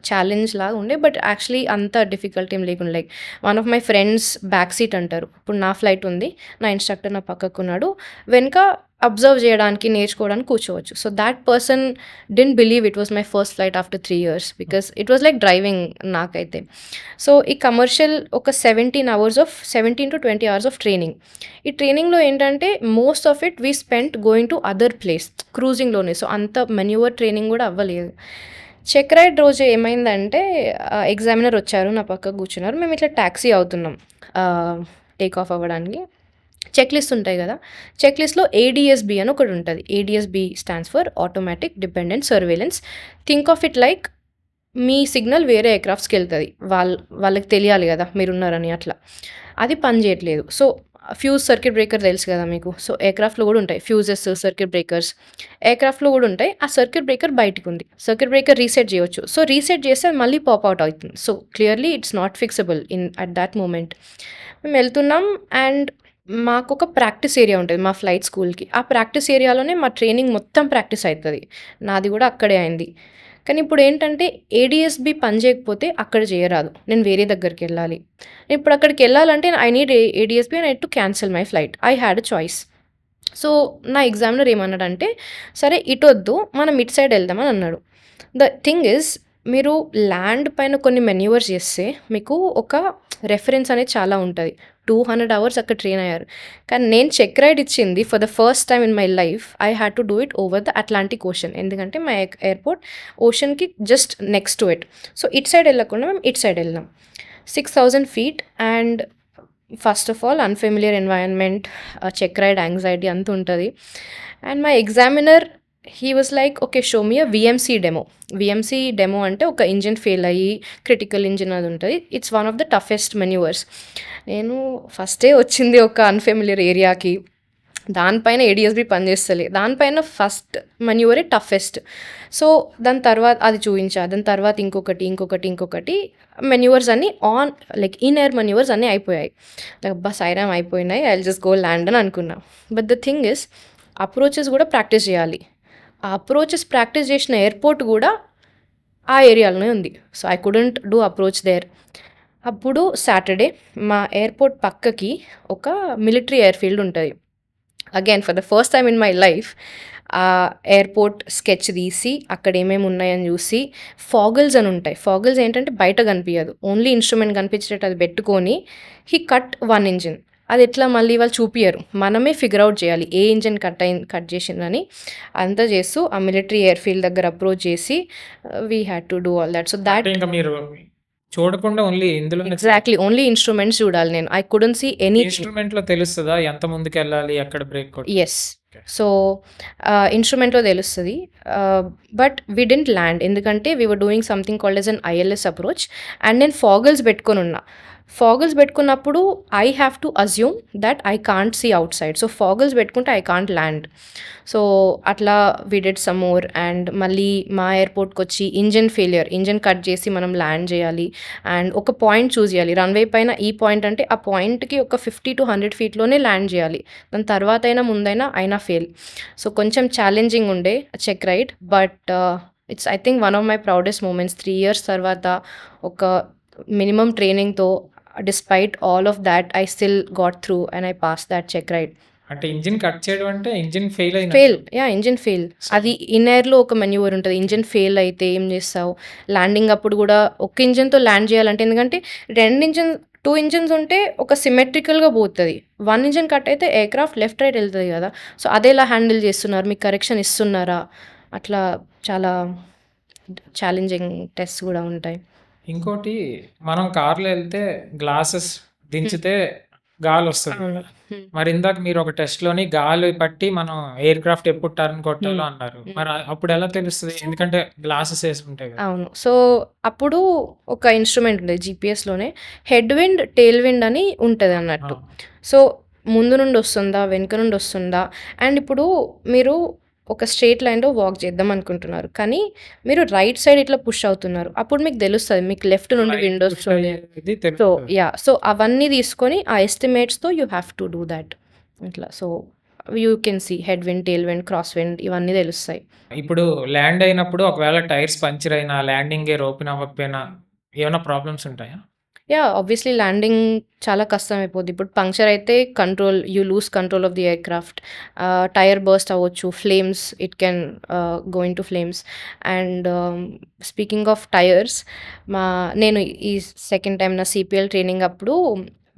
challenge లాగా ఉండే. బట్ యాక్చువల్లీ అంత డిఫికల్ట్ ఏం లేకుండా like one of my friends back seat అంటారు. ఇప్పుడు నా ఫ్లైట్ ఉంది. నా ఇన్‌స్ట్రక్టర్ నా పక్కకున్నాడు. వెనక అబ్జర్వ్ చేయడానికి, నేర్చుకోవడానికి కూర్చోవచ్చు. So, that person didn't believe it was my first flight after 3 years. Because it was like driving నాకైతే. సో, ఈ కమర్షియల్ ఒక 17-20 అవర్స్ ఆఫ్ ట్రైనింగ్. ఈ ట్రైనింగ్‌లో ఏంటంటే most of it we spent going to other place క్రూజింగ్‌లోనే. So, అంత manoeuvre training కూడా అవ్వలేదు. చెక్ రైడ్ రోజు ఏమైందంటే ఎగ్జామినర్ వచ్చారు. నా పక్కన కూర్చున్నారు. మేము ఇట్లా టాక్సీ అవుతున్నాం టేక్ ఆఫ్ అవ్వడానికి. చెక్ లిస్ట్ ఉంటాయి కదా! చెక్ లిస్ట్‌లో ఏడీఎస్‌బీ అని ఒకటి ఉంటది. ADSB stands for automatic dependent surveillance. Think of it like మీ సిగ్నల్ వేరే ఎయిర్‌క్రాఫ్ట్స్‌కెళ్తది. వాళ్ళకి తెలియాలి కదా మీరున్నారని అట్లా. అది పని చేయట్లేదు. సో, ఫ్యూజ్ సర్క్యూట్ బ్రేకర్ తెలుసు కదా మీకు. సో, ఎయిర్‌క్రాఫ్ట్‌లో కూడా ఉంటాయి. ఫ్యూజెస్, సర్క్యూట్ బ్రేకర్స్ ఎయిర్‌క్రాఫ్ట్‌లో కూడా ఉంటాయి. ఆ సర్క్యూట్ బ్రేకర్ బయటికుంది. సర్క్యూట్ బ్రేకర్ రీసెట్ చేయొచ్చు. సో, రీసెట్ చేస్తే అది మళ్ళీ పాప్ అవుట్ అవుతుంది. So, clearly it's not fixable at that moment. మేము వెళ్తున్నాం అండ్ మాకొక ప్రాక్టీస్ ఏరియా ఉంటది మా ఫ్లైట్ స్కూల్‌కి. ఆ ప్రాక్టీస్ ఏరియాలోనే మా ట్రైనింగ్ మొత్తం ప్రాక్టీస్ అయితది. నాది కూడా అక్కడే అయింది. కానీ ఇప్పుడేంటంటే ఏడీఎస్‌బీ పని చేయకపోతే అక్కడ చేయరాదు. నేను వేరే దగ్గరికెళ్ళాలి. ఇప్పుడు అక్కడికెళ్ళాలంటే I need ADSB and I need to cancel my flight. I had a choice. So, నా ఎగ్జామినర్ ఏమన్నాడంటే, సరే ఇటొద్దు మనం ఇటు సైడ్ వెళ్దాం అని అన్నాడు. ద థింగ్ ఈజ్ మీరు ల్యాండ్ పైన కొన్ని మాన్యూవర్స్ చేస్తే మీకు ఒక రెఫరెన్స్ అనేది చాలా ఉంటది. 200 అవర్స్ అక్కడ ట్రైన్ అయ్యారు. కానీ నేను చెక్ రైడ్ ఇచ్చింది for the first time in my life I had to do it over the Atlantic Ocean. ఎందుకంటే మా ఎయిర్‌పోర్ట్ ఓషన్‌కి just next to it. So ఇటు సైడ్ వెళ్ళకుండా మేము ఇటు సైడ్ వెళ్ళాం. 6,000 feet and first of all unfamiliar environment, check ride anxiety అంతా ఉంటది. And my examiner he was like, okay show me a VMC demo. VMC demo అంటే ఒక engine fail అయ్యి క్రిటికల్ ఇంజిన్ అది ఉంటుంది. It's one of the toughest manoeuvres. నేను ఫస్టే వచ్చింది ఒక అన్‌ఫెమిలియర్ ఏరియాకి, దానిపైన ఏడిఎస్‌బి పనిచేస్తలే, దానిపైన ఫస్ట్ మెన్యూవరే టఫెస్ట్. సో దాని తర్వాత అది చూయించా, దాని తర్వాత ఇంకొకటి మెన్యూవర్స్ అన్నీ ఆన్ లైక్ ఇన్ ఎయిర్ మెన్యూవర్స్ అన్నీ అయిపోయాయి. అబ్బా సైరామ్ అయిపోయినాయి, I will just go land అని అనుకున్నా. But the thing is approaches కూడా ప్రాక్టీస్ చేయాలి. ఆ అప్రోచెస్ ప్రాక్టీస్ చేసిన ఎయిర్పోర్ట్ కూడా ఆ ఏరియాలోనే ఉంది. So I couldn't do approach there. అప్పుడు సాటర్డే మా ఎయిర్పోర్ట్ పక్కకి ఒక మిలిటరీ ఎయిర్‌ఫీల్డ్ ఉంటుంది. Again for the first time in my life ఆ ఎయిర్పోర్ట్ స్కెచ్ తీసి అక్కడ ఏమేమి ఉన్నాయని చూసి, ఫాగిల్స్ అని ఉంటాయి. ఫాగిల్స్ ఏంటంటే బయట కనిపించదు, ఓన్లీ ఇన్స్ట్రుమెంట్ కనిపించేటట్టు అది పెట్టుకొని హీ కట్ 1 ఇంజిన్. అది ఎట్లా మళ్ళీ వాళ్ళు చూపియరు, మనమే ఫిగర్ అవుట్ చేయాలి ఏ ఇంజిన్ కట్ చేసిందని. అంతా చేస్తూ ఆ మిలిటరీ ఎయిర్‌ఫీల్డ్ దగ్గర అప్రోచ్ చేసి we had to do all that. So that అంటే ఇంకా మీరు చూడకుండా ఓన్లీ ఇందులోనే ఎగ్జాక్ట్లీ ఓన్లీ ఇన్స్ట్రుమెంట్స్ చూడాలి నేను. ఐ కుడెంట్ సీ ఎనీ ఇన్‌స్ట్రుమెంట్‌లో తెలుస్తదా ఎంత ముందుకెళ్ళాలి, ఎక్కడ బ్రేక్ కొట్టాలి? యెస్. సో ఇన్స్ట్రుమెంట్‌లో తెలుస్తది. బట్ వి డిడ్ంట్ ల్యాండ్ ఎందుకంటే we were doing something called as an ILS approach. And నేను ఫాగిల్స్ పెట్టుకొనున్నా. ఫాగిల్స్ పెట్టుకున్నప్పుడు I have to assume that I can't see outside. So foggles పెట్టుకుంటే I can't land. So అట్లా we did some more. And మళ్ళీ మా ఎయిర్‌పోర్ట్‌కి వచ్చి engine cut చేసి మనం ల్యాండ్ చేయాలి. అండ్ ఒక పాయింట్ చూస్ చేయాలి రన్‌వే పైన. ఈ పాయింట్ అంటే ఆ పాయింట్‌కి ఒక 50-100 ఫీట్‌లోనే ల్యాండ్ చేయాలి. దాని తర్వాత అయినా ముందైనా అయినా ఫెయిల్. సో కొంచెం ఛాలెంజింగ్ ఉండే check ride. But it's I think one of my proudest moments. 3 years తర్వాత ఒక మినిమమ్ ట్రైనింగ్‌తో despite all of that I still got through and I passed that check ride. అంటే ఇంజిన్ కట్ చేయడం అంటే engine fail engine fail. అది in ఎయిర్‌లో ఒక manoeuvre ఉంటది. ఇంజిన్ ఫెయిల్ అయితే ఏం చేస్తావు? ల్యాండింగ్ అప్పుడు కూడా ఒక్క ఇంజిన్‌తో ల్యాండ్ చేయాలంటే, ఎందుకంటే 2 ఇంజిన్స్ ఉంటే ఒక సిమెట్రికల్‌గా పోతది. 1 ఇంజిన్ కట్ అయితే ఎయిర్‌క్రాఫ్ట్ లెఫ్ట్ రైట్ ఎళ్తది కదా! సో అదెలా హ్యాండిల్ చేస్తున్నారు? మీకు కరెక్షన్ ఇస్తున్నారా? అట్లా చాలా ఛాలెంజింగ్ టెస్ట్స్ కూడా ఉంటాయి. ఇంకోటి, మనం కార్‌లో ఎళ్తే గ్లాసెస్ దించితే గాలొస్తది. అవును. మరి ఇందాక మీరు ఒక టెస్ట్‌లోని గాలి పట్టి మనం ఎయిర్‌క్రాఫ్ట్ ఎప్పుడు టర్న్ కొట్టాలో అన్నారు. మరి అప్పుడు ఎలా తెలుస్తది? ఎందుకంటే గ్లాసెస్ ఏసి ఉంటాయి కదా! అవును. సో అప్పుడు ఒక ఇన్స్ట్రుమెంట్ ఉండేది జీపీఎస్‌లోనే. హెడ్ విండ్, టెయిల్ విండ్ అని ఉంటదన్నట్టు. సో ముందు నుండి వస్తుందా? వెనక నుండి వస్తుందా? అండ్ ఇప్పుడు మీరు ఒక స్ట్రెయిట్ లైన్‌లో వాక్ చేద్దాం అనుకుంటున్నారు. కానీ మీరు రైట్ సైడ్ ఇట్లా పుష్ అవుతున్నారు. అప్పుడు మీకు తెలుస్తది మీకు లెఫ్ట్ నుండి విండ్ వస్తుంది. ఇది సో తెలుస్తది. సో అవన్నీ తీసుకొని ఆ ఎస్టిమేట్స్‌తో you have to do that. ఇట్లా so you can see head wind, tail wind, cross wind ఇవన్నీ తెలుస్తాయి. ఇప్పుడు ల్యాండ్ అయినప్పుడు ఒకవేళ టైర్స్ పంక్చర్ అయినా, ల్యాండింగ్ గేర్ ఓపెన్ అవ్వకపోయినా ఏమైనా ప్రాబ్లమ్స్ ఉంటాయా? యాహ్! ఆబ్వియస్లీ ల్యాండింగ్ చాలా కష్టమైపోద్ది. ఇప్పుడు పంక్చర్ అయితే you lose control of the aircraft. Tyre burst అవ్వచ్చు. Flames it can go into flames. And speaking of tyres, నేను ఈ సెకండ్ టైమ్ నా సీపీఎల్ ట్రైనింగ్ అప్పుడు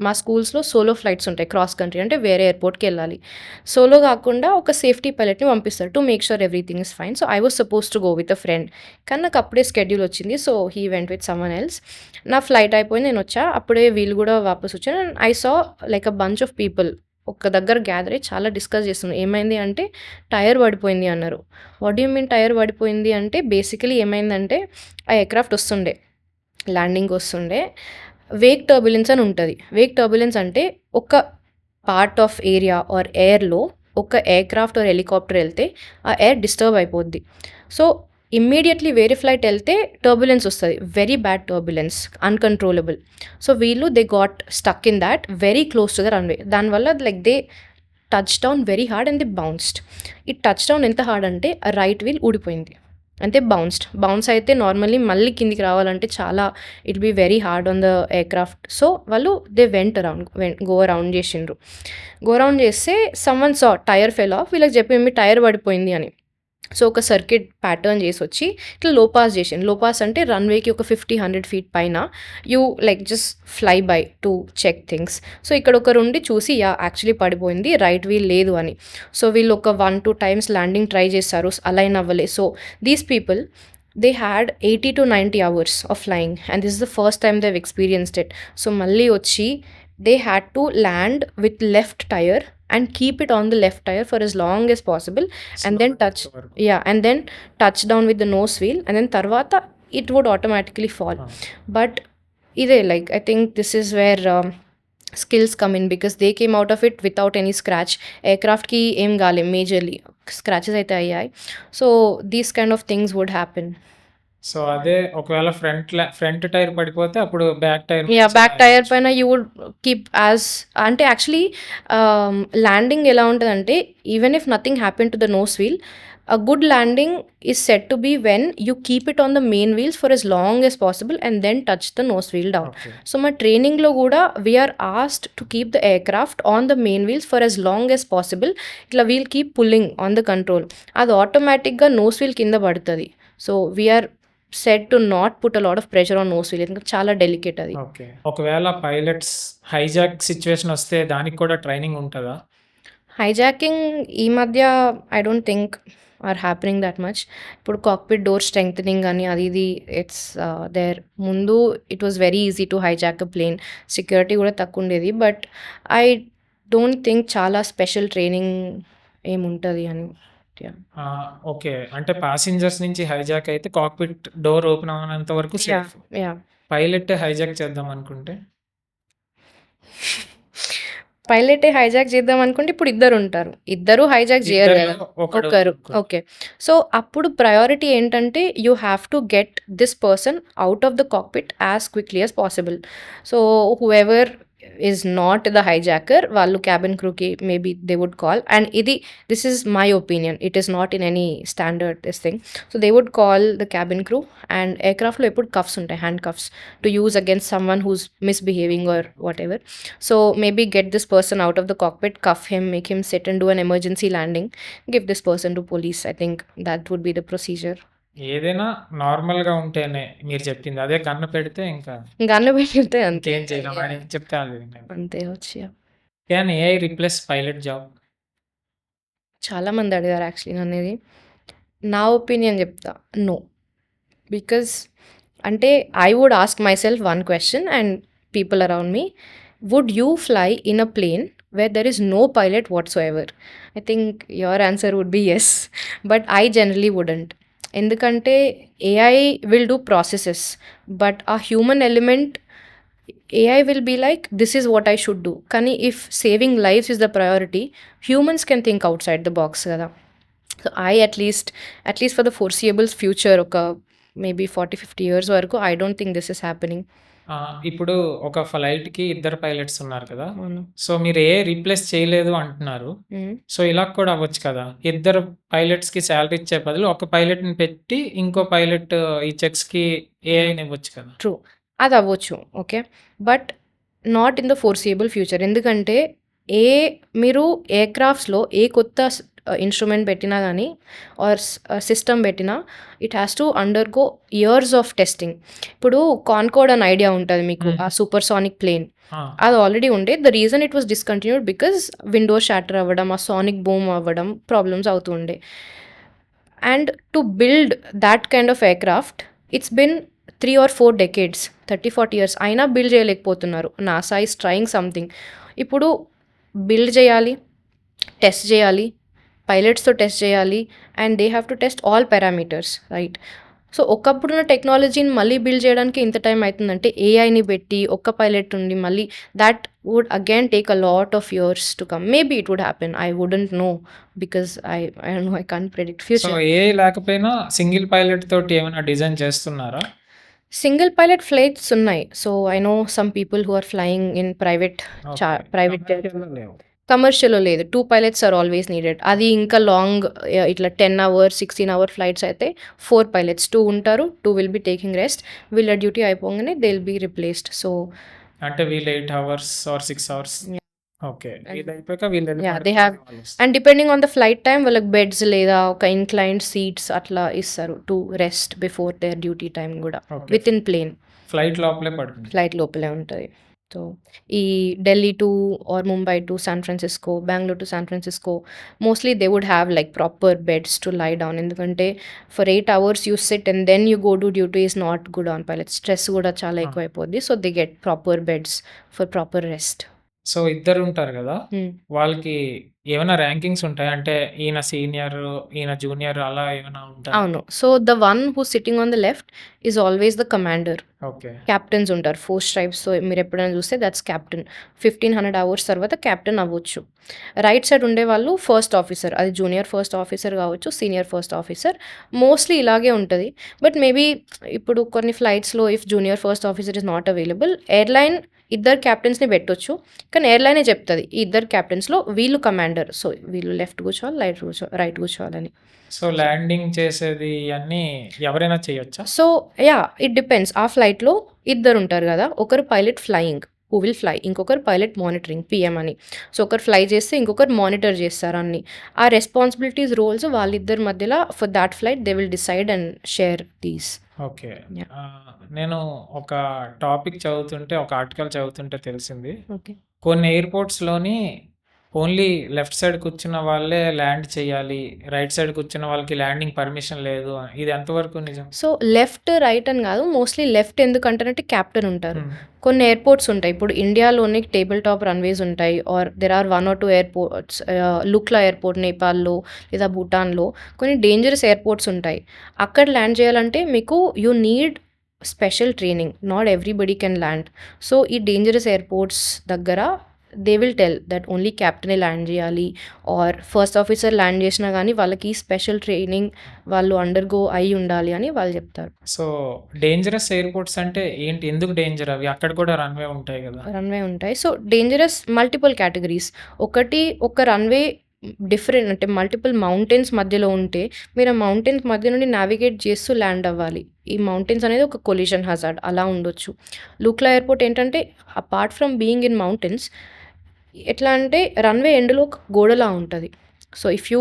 మా స్కూల్స్‌లో సోలో ఫ్లైట్స్ ఉంటాయి. క్రాస్ కంట్రీ అంటే వేరే ఎయిర్‌పోర్ట్‌కి వెళ్ళాలి. సోలో కాకుండా ఒక సేఫ్టీ పైలట్‌ని పంపిస్తారు to make sure everything is fine. So I was supposed to go with a friend. కానీ నాకు అప్పుడే షెడ్యూల్ వచ్చింది. So he went with someone else. నా ఫ్లైట్ అయిపోయింది. నేను వచ్చా. అప్పుడే వీళ్ళు కూడా వాపస్ వచ్చారు. And I saw like a bunch of people ఒక దగ్గర గ్యాదర్ అయ్యి చాలా డిస్కస్ చేస్తున్నారు. ఏమైంది అంటే టైర్ పడిపోయింది అన్నారు. What do you mean tyre పడిపోయింది అంటే, బేసికలీ ఏమైందంటే ఆ ఎయిర్‌క్రాఫ్ట్ వస్తుండే, ల్యాండింగ్‌కి వస్తుండే. వేక్ టర్బులెన్స్ అని ఉంటది. వేక్ టర్బులెన్స్ అంటే ఒక పార్ట్ ఆఫ్ ఏరియా ఆర్ ఎయిర్‌లో ఒక ఎయిర్‌క్రాఫ్ట్ ఆర్ హెలికాప్టర్ ఎళ్తే ఆ ఎయిర్ డిస్టర్బ్ అయిపోద్ది. సో ఇమ్మీడియేట్‌లీ వేరే ఫ్లైట్ ఎళ్తే టర్బులెన్స్ వస్తది. Very bad turbulence, uncontrollable. So వీళ్ళు they got stuck in that very close to the runway. దానివల్ల like they touch down very hard and they bounced. ఈ touch down ఎంత హార్డ్ అంటే ఆ రైట్ వీల్ ఊడిపోయింది. అంటే బౌన్స్ అయితే నార్మల్లీ మళ్ళీ కిందికి రావాలంటే చాలా it be very hard on the aircraft. So వాళ్ళు దే గో అరౌండ్ చేసిండ్రు. గో అరౌండ్ చేస్తే someone saw tyre fell off. వీళ్ళకి చెప్పి మీ టైర్ పడిపోయింది అని. సో ఒక సర్కిట్ ప్యాటర్న్ చేసొచ్చి ఇట్లా లో పాస్ చేసిండు. లో పాస్ అంటే రన్‌వేకి ఒక 50-100 ఫీట్ పైన you like just fly by to check things. So ఇక్కడ ఒకరుండి చూసి యాహ్! యాక్చువల్లీ పడిపోయింది. రైట్ వీల్ లేదు అని. సో వీళ్ళు ఒక 1-2 టైమ్స్ ల్యాండింగ్ ట్రై చేశారు. అలైన్ అవ్వలే. So these people they had 80-90 hours of flying and this is the first time they have experienced it. So మళ్ళీ వచ్చి they had to land with left tyre and keep it on the left tire for as long as possible and then touch, వరకు. yeah, and then touch down with the nose wheel and then tarvata it would automatically fall. Ah. But ide like I think this is where skills come in because they came out of it without any scratch. Aircraft ki em gale majorly scratches aithe ayyayi. So these kind of things would happen. So అదే ఒకవేళ front tyre పడిపోతే అప్పుడు back tyre yeah back tyre పైన you would keep as అంటే actually landing ఎలా ఉంటుందంటే even if nothing happen to the nose wheel a good landing is set to be when you keep it on the main wheels for as long as possible and then touch the nose wheel down. So మా ట్రైనింగ్లో కూడా we are asked to keep the air craft on the main wheels for as long as possible. ఇట్లా wheel keep pulling on the control. అది ఆటోమేటిక్గా nose wheel కింద పడుతుంది. So we are set to not put a lot of pressure on nose wheel ఎందుకంటే చాలా delicate అది. Okay. ఒకవేళ pilots hijack situation వస్తే దానికి కూడా ట్రైనింగ్ ఉంటుందా? హైజాకింగ్ ఈ మధ్య I don't think are happening that much. ఇప్పుడు కాక్పిట్ డోర్ స్ట్రెంగ్థనింగ్ అని అది ఇది ఇట్స్ దేర్. ముందు it was very easy to hijack a plane. Security కూడా తక్కువ ఉండేది. బట్ ఐ డోంట్ థింక్ చాలా స్పెషల్ ట్రైనింగ్ ఏముంటుంది అని. ఓకే. అంటే ప్యాసింజర్స్ నుంచి హైజాక్ అయితే కాక్పిట్ డోర్ ఓపెన్ అవ్వనంత వరకు సేఫ్. యా పైలట్ హైజాక్ చేద్దాం అనుకుంటే పైలటే హైజాక్ చేద్దాం అనుకుంటే ఇప్పుడు ఇద్దరు ఉంటారు. ఇద్దరు హైజాక్ చేయరు కదా, ఇద్దరిలో ఒకడు ఒకరు. ఓకే. సో అప్పుడు ప్రయారిటీ ఏంటంటే you have to get this person out of the cockpit as quickly as possible. So whoever is not the hijacker వాళ్ళు క్యాబిన్ క్రూకి maybe they would call and this is my opinion. It is not in any standard this thing. So they would call the cabin crew and ఎయిర్క్రాఫ్ట్లో ఎప్పుడు cuffs ఉంటాయి, handcuffs to use against someone who's misbehaving are whatever. So maybe get this person out of the cockpit, cuff him, make him sit and do an emergency landing, give this person to police. I think that would be the procedure. ఏదైనా నార్మల్గా ఉంటేనే మీరు చెప్పింది. అదే gun పెడితే ఇంకా gun పెడితే అంతే ఇంకేం చేయలేం. ఆయన ఏం చెప్తే అది వినాలి. అంతే వచ్చి. Can AI replace pilot job? చాలా మంది అడిగారు యాక్చువల్లీ నన్ను ఇది. నా ఒపీనియన్ చెప్తా, నో. బికాజ్ అంటే I would ask myself one question and people around me, would you fly in a plane where there is no pilot whatsoever? I think your answer would be yes, but I generally wouldn't. ఎందుకంటే AI will do processes but ఆ human element AI will be like this is what I should do. కానీ if saving lives is the priority, humans can think outside the box కదా. So I at least for the foreseeable future ఒక maybe 40-50 years వరకు I don't think this is happening. ఇప్పుడు ఒక ఫ్లైట్కి ఇద్దరు pilots ఉన్నారు కదా, so మీరు ఏ రీప్లేస్ చేయలేదు అంటున్నారు. సో ఇలా కూడా అవ్వచ్చు కదా, ఇద్దరు పైలట్స్కి శాలరీ ఇచ్చే బదులు ఒక పైలట్ని పెట్టి ఇంకో పైలట్ ఈ చెక్స్కి ఏఐని ఇవ్వచ్చు కదా. ట్రూ, అది అవ్వచ్చు. Okay, but not in the foreseeable future. ఎందుకంటే మీరు ఎయిర్క్రాఫ్ట్స్లో ఏ కొత్త ఇన్స్ట్రుమెంట్ పెట్టినా కానీ ఆర్ సిస్టమ్ పెట్టినా it has to undergo years of testing. ఇప్పుడు కాన్కోర్డ్ అని ఐడియా ఉంటుంది మీకు, ఆ సూపర్ సానిక్ ప్లేన్ అది ఆల్రెడీ ఉండే. The reason it was discontinued because windows shatter అవ్వడం, ఆ సానిక్ బూమ్ అవ్వడం, ప్రాబ్లమ్స్ అవుతూ ఉండే. And to build that kind of aircraft it's been 3 or 4 decades, 30-40 years అయినా బిల్డ్ చేయలేకపోతున్నారు. NASA is trying something. ఇప్పుడు బిల్డ్ చేయాలి, టెస్ట్ చేయాలి, పైలట్స్తో టెస్ట్ చేయాలి and they have to test all parameters, right? So ఒకప్పుడున్న టెక్నాలజీని మళ్ళీ బిల్డ్ చేయడానికి ఇంత టైం అవుతుందంటే ఏఐని పెట్టి ఒక్క పైలట్ ఉండి మళ్ళీ that would again take a lot of years to come. Maybe it would happen, I wouldn't know because I can't predict so future. AI లేకపోయినా సింగిల్ పైలట్ తోటి ఏమైనా డిజైన్ చేస్తున్నారా? సింగిల్ పైలట్ ఫ్లైట్స్ ఉన్నాయి. So I know some people who are flying in private jet. కమర్షియల్లో లేదు. 2 pilots are always needed. అది ఇంకా long ఇట్లా 10 hours 16 hour ఫ్లైట్స్ అయితే 4 pilots, 2 ఉంటారు, 2 విల్ బి టేకింగ్ రెస్ట్. వీళ్ళ డ్యూటీ అయిపోగానే they will be replaced. So అంటే వీళ్ళు 8 hours or 6 hours okay. And ఇదయిపోయాక వీళ్ళెళ్లి yeah, they have, పడుకోమని వాళ్ళిస్తారు. and depending on the flight time వాళ్ళకి బెడ్స్ లేదా ఒక ఇన్‌క్లైన్డ్ సీట్స్ అట్లా ఇస్తారు to rest before their duty time గూడా okay. With in plane. Flight లోపలే పడుకుంటారు. ఫ్లైట్ లోపలే ఉంటది. సో, ఈ Delhi to or Mumbai to San Francisco, Bengaluru to San Francisco mostly they would have like proper beds to lie down. ఎందుకంటే for 8 hours you sit and then you go to duty is not good on pilots. Stress గూడా చాలా ఆ! ఎక్కువైపోద్ది. So, they get proper beds for proper rest. So, ఇద్దరుంటారు గదా! హ్మ్. వాళ్ళకి ఏమైనా ర్యాంకింగ్స్ ఉంటాయా? అంటే ఈయన సీనియర్, ఈయన జూనియర్ అలా ఏమైనా ఉంటాయా? అవును. So, the one who sitting on the left is always the commander. Okay. Captains ఉంటారు. 4 స్ట్రైప్స్‌తో మీరెప్పుడైనా చూస్తే దట్స్ క్యాప్టెన్. 1500 అవర్స్ తర్వాత క్యాప్టెన్ అవ్వచ్చు. రైట్ సైడ్ ఉండేవాళ్ళు ఫస్ట్ ఆఫీసర్. అది జూనియర్ ఫస్ట్ ఆఫీసర్ కావచ్చు, సీనియర్ ఫస్ట్ ఆఫీసర్. మోస్ట్‌లీ ఇలాగే ఉంటది. బట్ మేబీ ఇప్పుడు కొన్ని ఫ్లైట్స్‌లో if junior first officer is not available, airline ఇద్దరు క్యాప్టెన్స్‌ని పెట్టొచ్చు. కానీ ఎయిర్‌లైనే చెప్తది. ఈ ఇద్దరు క్యాప్టెన్స్‌లో వీళ్ళు కమాండర్. సో, వీళ్ళు లెఫ్ట్ కూర్చోవాలి, రైట్ కూర్చోవాలని. సో, ల్యాండింగ్ చేసేది ఇయన్నీ ఎవరైనా చేయొచ్చా? So, yeah! It depends. ఆ ఫ్లైట్‌లో ఇద్దరుంటారు గదా! ఒకరు pilot flying who will fly. ఇంకొకరు పైలట్ మానిటరింగ్ పీఎం అని. సో, ఒకరు ఫ్లై చేస్తే ఇంకొకరు మానిటర్ చేస్తారు అన్నీ. ఆ రెస్పాన్సిబిలిటీస్, రోల్స్ వాళ్ళిద్దరి మధ్యల for thought flight they will decide and share these. Okay. Yeah! నేను ఒక టాపిక్ చదువుతుంటే, ఒక ఆర్టికల్ చదువుతుంటే తెలిసింది. ఓకే. కొన్ని ఎయిర్‌పోర్ట్స్‌లోని ఓన్లీ లెఫ్ట్ సైడ్ కూర్చున్న వాళ్ళే ల్యాండ్ చేయాలి. రైట్ సైడ్ కూర్చున్న వాళ్ళకి ల్యాండింగ్ పర్మిషన్ లేదు అని. ఇది ఎంతవరకు నిజం? సో, లెఫ్ట్, రైట్ అని గాదు. మోస్ట్‌లీ లెఫ్ట్ ఎందుకంటారంటే క్యాప్టెన్ ఉంటారు. హ్మ్. కొన్ని ఎయిర్‌పోర్ట్స్ ఉంటాయి. ఇప్పుడు ఇండియాలోనే టేబుల్ టాప్ రన్‌వేస్ ఉంటాయి. Or there are 1 or 2 airports Lukla airport నేపాల్‌లో లేదా భూటాన్‌లో కొన్ని డేంజరస్ ఎయిర్‌పోర్ట్స్ ఉంటాయి. అక్కడ ల్యాండ్ చేయాలంటే మీకు you need special training. Not everybody can land. So, ఈ డేంజరస్ ఎయిర్‌పోర్ట్స్ దగ్గర they will tell that only క్యాప్టెనే ల్యాండ్ చేయాలి. ఆర్ ఫస్ట్ ఆఫీసర్ ల్యాండ్ చేసినా గానీ వాళ్ళకి స్పెషల్ ట్రైనింగ్ వాళ్ళు అండర్‌గో అయ్యి ఉండాలి అని వాళ్ళు చెప్తారు. సో, డేంజరస్ ఎయిర్‌పోర్ట్స్ అంటే ఏంటి? ఎందుకు డేంజర్ అవి? అక్కడ కూడా రన్‌వే ఉంటాయి గదా! రన్‌వే ఉంటాయి. So, dangerous multiple categories. ఒక రన్‌వే డిఫరెంట్ అంటే మల్టిపుల్ మౌంటైన్స్ మధ్యలో ఉంటే మీరు ఆ మౌంటైన్స్ మధ్య నుండి నావిగేట్ చేస్తూ ల్యాండ్ అవ్వాలి. ఈ మౌంటైన్స్ అనేది ఒక కొలిషన్ హజార్డ్ అలా ఉండొచ్చు. లూక్లా ఎయిర్‌పోర్ట్ ఏంటంటే apart from being in mountains ఎట్లా అంటే రన్‌వే ఎండ్‌లో ఒక గోడలా ఉంటది. సో, ఇఫ్ యూ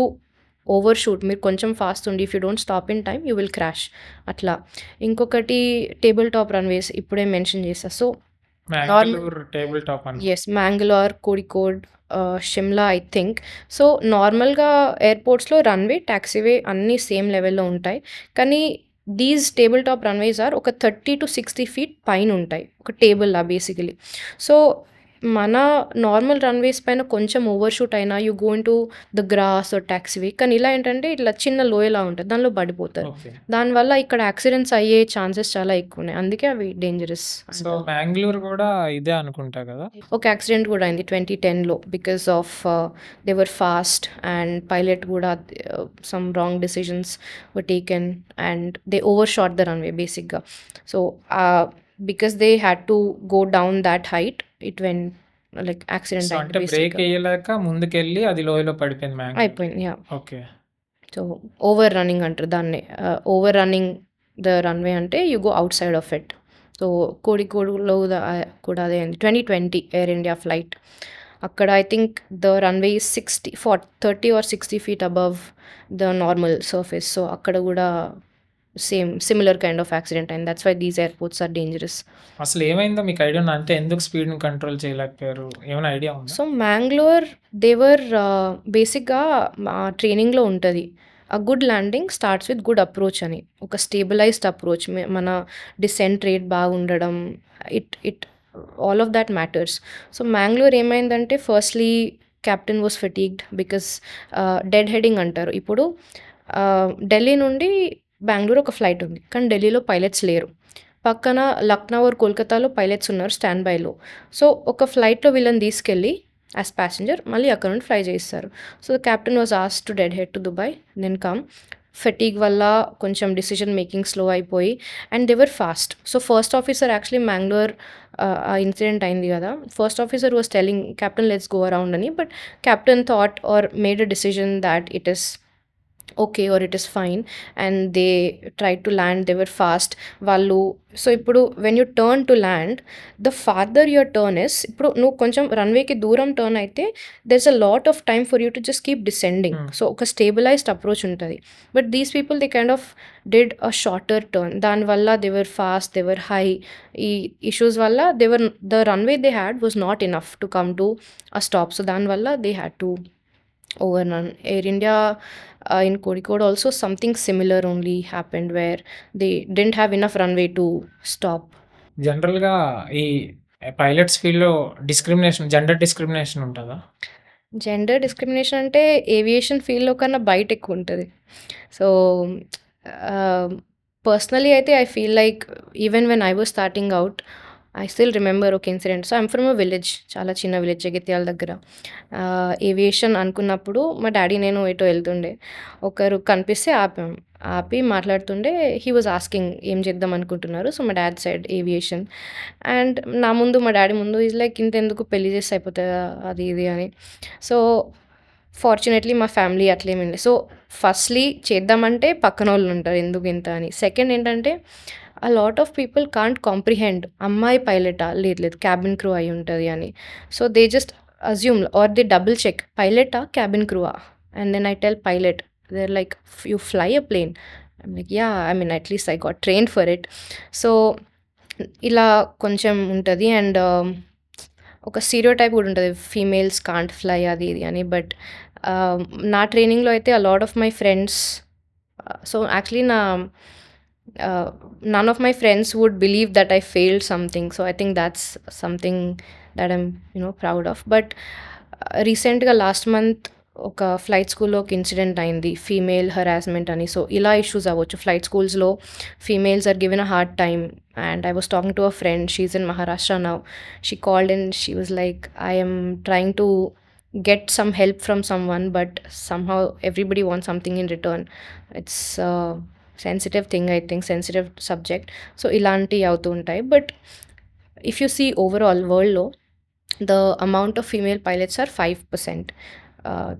ఓవర్‌షూట్ మీరు కొంచెం ఫాస్ట్ ఉండి if you don't stop in time you will crash అట్లా. ఇంకొకటి టేబుల్ టాప్ రన్‌వేస్ ఇప్పుడే మెన్షన్ చేశా. సో, మ్యాంగ్లూర్ టేబుల్ టాప్ అనుకుంటా. Yes. Mangalore, Kozhikode, Shimla I think. So, నార్మల్‌గా ఎయిర్‌పోర్ట్స్‌లో రన్‌వే, టాక్సీవే అన్నీ సేమ్ లెవెల్‌లో ఉంటాయి. కానీ these table top runways are ఒక 30-60 ఫీట్ పైనుంటాయి. ఒక టేబుల్‌లా బేసికలీ. సో, మన నార్మల్ రన్‌వేస్ పైన కొంచెం ఓవర్‌షూట్ అయినా you go into the grass or taxiway. కానీ ఇలా ఏంటంటే ఇట్లా చిన్న లోయలా ఉంటది. దానిలో పడిపోతారు. ఓకే. దానివల్ల ఇక్కడ యాక్సిడెంట్స్ అయ్యే ఛాన్సెస్ చాలా ఎక్కువున్నాయి. అందుకే అవి డేంజరస్ సో, అంటారు. మ్యాంగ్లూర్ గూడా ఇదే అనుకుంటా గదా! ఒక యాక్సిడెంట్ కూడా అయింది 2010లో because of they were fast and pilot కూడా some wrong decisions were taken and they over shot the runway బేసిక్గా. So, because they had to go down that height it when like accident so, అయింది అంటే break బేసిక్గా. ఎయ్యలేక ముందుకెళ్ళి అది లోయలో పడిపోయింది మ్యాంగ్లూర్. అయిపోయింది. Yeah. Okay. So, over running అంటారు దాన్నే. ఓవర్ రన్నింగ్ ద రన్వే అంటే you go outside of it. So, కోడికోడ్‌లో కూడా అదే అయింది. 2020 ఎయిర్ ఇండియా ఫ్లైట్. అక్కడ I think the runway is 30 or 60 feet above the normal surface. So, అక్కడ కూడా సిమిలర్ కైండ్ ఆఫ్ యాక్సిడెంట్ అయింది. That's why these airports are dangerous. అసలు ఏమైందో మీకు ఐడియా ఉందా? అంటే ఎందుకు స్పీడ్‌ని కంట్రోల్ చేయలేకపోయారు? ఏమైనా ఐడియా ఉందా? సో, మ్యాంగ్లూర్ దే వర్ బేసిక్‌గా మా ట్రైనింగ్‌లో ఉంటది. A good landing starts with good approach అని. ఒక స్టేబిలైజ్డ్ అప్రోచ్ మన డిసెంట్ రేట్ బాగుండడం it all of that matters. So, Mangalore ఏమైందంటే firstly captain was fatigued because dead heading అంటారు. ఇప్పుడు ఢిల్లీ నుండి బెంగుళూరు ఒక ఫ్లైట్ ఉంది. కానీ ఢిల్లీలో పైలట్స్ లేరు. పక్కన లక్నో ఆర్ కోల్కతాలో పైలట్స్ ఉన్నారు స్టాండ్ బైలో. సో, ఒక ఫ్లైట్‌లో వీళ్ళని తీసుకెళ్ళి యాస్ ప్యాసింజర్ మళ్ళీ అక్కడ నుండి ఫ్లై చేయిస్తారు. So, the captain was asked to dead head to Dubai then come. Fatigue వల్ల కొంచెం డిసిషన్ మేకింగ్ స్లో అయిపోయి and they were fast. So, first officer actually Mangalore ఆ ఇన్సిడెంట్ అయింది కదా! First officer was telling captain let's go around అని. But captain thought or made a decision that it is okay or it is fine and they try to land they were fast వాళ్ళు. So ఇప్పుడు when you turn to land the farther your turn is, ఇప్పుడు నువ్వు కొంచెం రన్వేకి దూరం turn అయితే there is a lot of time for you to just keep descending. So ఒక stabilised approach ఉంటుంది. But these people they kind of did a shorter turn, దానివల్ల they were fast, they were high. ఈ issues వల్ల they were the runway they had was not enough to come to a stop. So దానివల్ల they had to overrun. Air India in Kozhikode also something similar only happened where they didn't have enough runway to stop. జనరల్‌గా ఈ pilots ఫీల్డ్‌లో gender discrimination ఉంటదా? Gender discrimination అంటే aviation ఫీల్డ్‌లో కన్నా బయట ఎక్కువ ఉంటది. సో పర్సనలీ అయితే I feel like even when I was starting out I still remember ఒక incident. So I'm from a village, చాలా చిన్న విలేజ్ జగిత్యాల దగ్గర. ఏవియేషన్ అనుకున్నప్పుడు మా డాడీ నేను ఎటో వెళ్తుండే, ఒకరు కనిపిస్తే ఆపాం. ఆపి మాట్లాడుతుండే హీ వాజ్ ఆస్కింగ్ ఏం చేద్దాం అనుకుంటున్నారు. సో మా డాడ్ సైడ్ ఏవియేషన్. అండ్ నా ముందు మా డాడీ ముందు ఈజ్ లైక్ ఇంతెందుకు పెళ్లి చేస్తే అయిపోతుందా అది ఇది అని. సో ఫార్చునేట్లీ మా ఫ్యామిలీ అట్లేమి లేదు. సో ఫస్ట్లీ చేద్దామంటే పక్కన వాళ్ళు ఉంటారు ఎందుకు ఇంత అని. సెకండ్ ఏంటంటే a lot of people can't comprehend అమ్మాయి పైలటా, లేదు లేదు క్యాబిన్ క్రూ అయి ఉంటుంది అని. So they just assume or they double check పైలటా క్యాబిన్ క్రూవా, and then I tell pilot, they're like, you fly a plane? I'm like, yeah, I mean at least I got trained for it. So ఇలా కొంచెం ఉంటుంది. And ఒక stereotype కూడా ఉంటుంది, females can't fly అది ఇది అని. బట్ నా ట్రైనింగ్లో అయితే a lot of my friends, so actually none of my friends would believe that I failed something. So I think that's something that I'm proud of. But రీసెంట్గా last month ఒక flight స్కూల్లో ఒక incident అయింది, female harassment అని. So ఇలా issues అవ్వచ్చు flight స్కూల్స్లో. Females are given a hard time. And I was talking to a friend, she's in Maharashtra now. She called and she was like, I am trying to get some help from someone, but somehow everybody wants something in return. It's a sensitive thing, I think, sensitive subject. So ఇలాంటివి అవుతూ ఉంటాయి. But if you see overall వరల్డ్లో the amount of female pilots are 5%.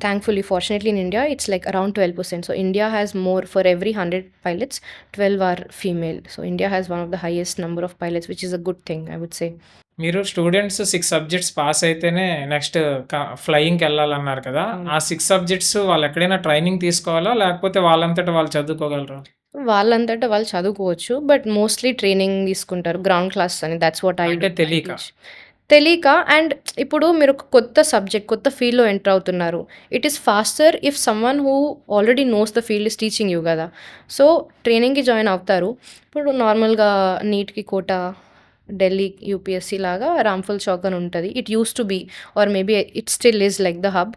Thankfully, fortunately in India, it's like around 12%. So India has more, for every 100 pilots, 12 are female. So India has one of the highest number of pilots, which is a good thing, I would say. మీరు students 6 subjects pass అయితేనే next ఫ్లయింగ్‌కి వెళ్ళాలన్నారు కదా! ఆ 6 subjects వాళ్ళు ఎక్కడైనా training తీసుకోవాలా? లేకపోతే వాళ్ళంతట వాళ్ళు చదువుకోగలరా? వాళ్ళంతటా వాళ్ళు చదువుకోవచ్చు. బట్ మోస్ట్లీ ట్రైనింగ్ తీసుకుంటారు, గ్రౌండ్ క్లాస్ అని. దట్స్ వాట్ ఐ అంటే తెలియక. తెలియక. అండ్ ఇప్పుడు మీరు ఒక కొత్త సబ్జెక్ట్, కొత్త ఫీల్డ్లో ఎంటర్ అవుతున్నారు. It is faster if someone who already knows the field is teaching you కదా. సో ట్రైనింగ్కి జాయిన్ అవుతారు. ఇప్పుడు నార్మల్గా నీట్కి కోటా, ఢిల్లీ యూపీఎస్సీ లాగా రాంఫుల్ చౌక్ అని ఉంటుంది. It used to be or maybe it still is like the hub.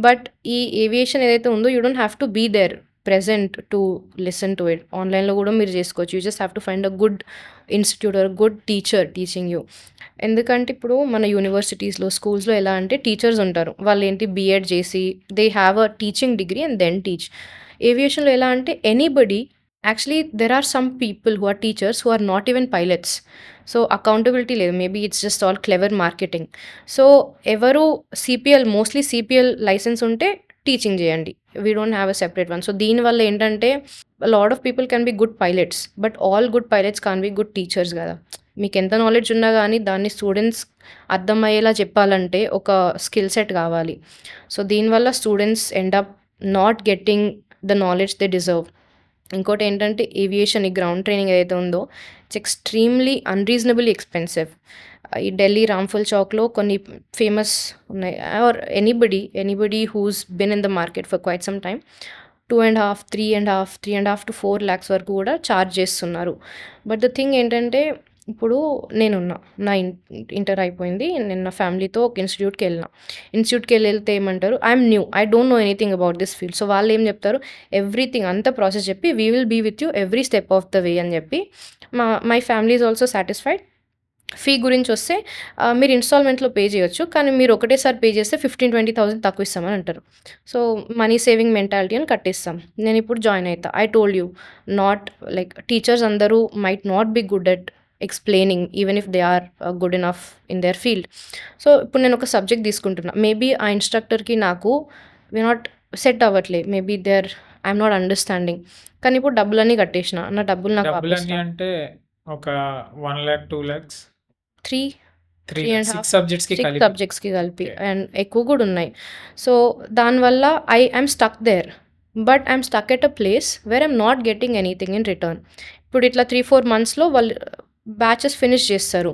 But ఈ ఏవియేషన్ ఏదైతే ఉందో you don't have to be there present to listen to it. ఆన్లైన్లో కూడా మీరు చేసుకోవచ్చు. You just have to find a good institute or good teacher teaching you. ఎందుకంటే ఇప్పుడు మన యూనివర్సిటీస్లో, స్కూల్స్లో ఎలా అంటే టీచర్స్ ఉంటారు, వాళ్ళు ఏంటి బీఎడ్ చేసి they have a teaching degree and then teach. ఏవియేషన్లో ఎలా అంటే anybody, actually there are some people who are teachers who are not even pilots. So accountability లేదు, maybe it's just all clever marketing. So ఎవరు CPL, mostly CPL licence ఉంటే teaching చేయండి, we don't have a separate one. So దీనివల్ల ఏంటంటే lot of people can be good pilots, but all good pilots can't be good teachers కదా. మీకు ఎంత knowledge ఉన్నా కానీ దాన్ని స్టూడెంట్స్ అర్థమయ్యేలా చెప్పాలంటే ఒక స్కిల్ సెట్ కావాలి. సో దీనివల్ల students end up not getting the knowledge they deserve. ఇంకోటి ఏంటంటే ఏవియేషన్ ఈ గ్రౌండ్ ట్రైనింగ్ ఏదైతే ఉందో ఇట్స్ ఎక్స్ట్రీమ్లీ అన్రీజనబుల్లీ ఎక్స్పెన్సివ్. ఈ ఢిల్లీ రాంఫుల్ చౌక్లో కొన్ని ఫేమస్ ఉన్నాయి, or anybody who's been in the market for quite some time 2.5, 3.5 to 4 lakhs వరకు కూడా ఛార్జ్ చేస్తున్నారు. బట్ ద థింగ్ ఏంటంటే ఇప్పుడు నేనున్నా, నా ఇంటర్ అయిపోయింది, నేను నా ఫ్యామిలీతో ఒక ఇన్స్టిట్యూట్కి వెళ్తే ఏమంటారు, I'm new, I don't know anything about this field. So వాళ్ళు ఏం చెప్తారు, ఎవ్రీథింగ్ అంతా ప్రాసెస్ చెప్పి we will be with you every step of the way అని చెప్పి. My family is also satisfied. Fee గురించి వస్తే మీరు ఇన్స్టాల్మెంట్లో పే చేయొచ్చు, కానీ మీరు ఒకటేసారి పే చేస్తే 15,000-20,000 తక్కువ ఇస్తామని అంటారు. సో మనీ సేవింగ్ మెంటాలిటీ అని కట్టిస్తాం. నేను ఇప్పుడు జాయిన్ అవుతా. I told you, not like teachers అందరూ might not be good at explaining even if they are good enough in their field. So ఇప్పుడు నేను ఒక సబ్జెక్ట్ తీసుకుంటున్నా, మేబీ ఆ ఇన్స్ట్రక్టర్కి నాకు వి నాట్ సెట్ అవ్వట్లే, maybe they are I'm not understanding. కానీ ఇప్పుడు డబ్బులన్నీ కట్టేసిన. నా డబ్బులు నాకు డబ్బులన్నీ వాపస్ అంటే ఒక 1,00,000, 2,00,000 3 3 3 6 ½ సబ్జెక్ట్స్‌కి 6 కలిపి. సబ్జెక్ట్స్‌కి కలిపి ఓకే. అండ్ ఎక్కువ కూడా ఉన్నాయి. సో, దానివల్ల I'm stuck there. But I'm stuck at a place where I'm not getting anything in return. ఇప్పుడు ఇట్లా 3, 4 మంత్స్‌లో వాళ్ళు బ్యాచెస్ ఫినిష్ చేస్తారు.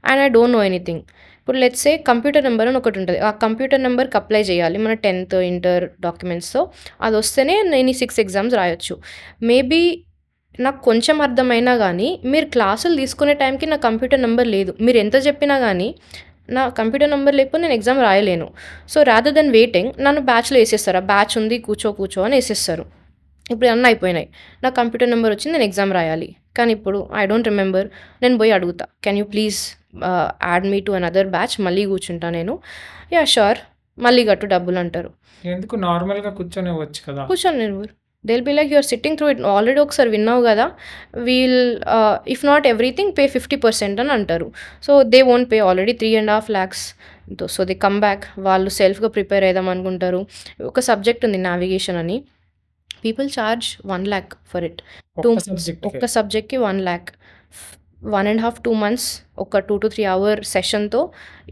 And I don't know anything. ఇప్పుడు లెట్స్ సే కంప్యూటర్ నెంబర్ అని ఒకటుంటది. ఆ కంప్యూటర్ నెంబర్‌కి అప్లై చేయాలి. మన 10థ్, ఇంటర్ డాక్యుమెంట్స్‌తో. అదొస్తేనే నేను ఈ 6 ఎగ్జామ్స్ రాయొచ్చు. మేబీ నాకు కొంచెం అర్థమైనా గానీ, మీరు క్లాసులు తీసుకునే టైంకి నా కంప్యూటర్ నంబర్ లేదు. మీరెంత చెప్పినా గానీ, నా కంప్యూటర్ నంబర్ లేకపోతే నేను ఎగ్జామ్ రాయలేను. సో, రాదర్ దెన్ వెయిటింగ్ నన్ను బ్యాచ్‌లో ఏసేస్తారు. ఆ బ్యాచ్ ఉంది కూర్చో అని ఏసేస్తారు. ఇప్పుడు అన్నీ అయిపోయినాయి. నా కంప్యూటర్ నంబర్ వచ్చింది. నేను ఎగ్జామ్ రాయాలి. కానీ ఇప్పుడు ఐ డోంట్ రిమెంబర్. నేను పోయి అడుగుతా. Can you please add me to another batch మళ్ళీ కూర్చుంటా నేను. యాహ్! ష్యూర్. మళ్ళీ కట్టు డబ్బులంటారు. ఎందుకు నార్మల్‌గా కూర్చొనివ్వచ్చు కదా! కూర్చోనివ్వరు. They will be like you are sitting through it. Already ఒకసారి విన్నావు గదా! We'll if not everything pay 50% అని అంటారు. So, they won't pay already 3.5 lakhs. So, they come back. వాళ్ళు సెల్ఫ్‌గా ప్రిపేర్ అయిదాం అనుకుంటారు. ఒక సబ్జెక్ట్ ఉంది నావిగేషన్ అని. People charge 1,00,000 for it. ఒక్క సబ్జెక్ట్‌కే. ఒక్క సబ్జెక్ట్‌కి 1,00,000. 1 ½ 2 మంత్స్ ఒక 2-3 అవర్ సెషన్‌తో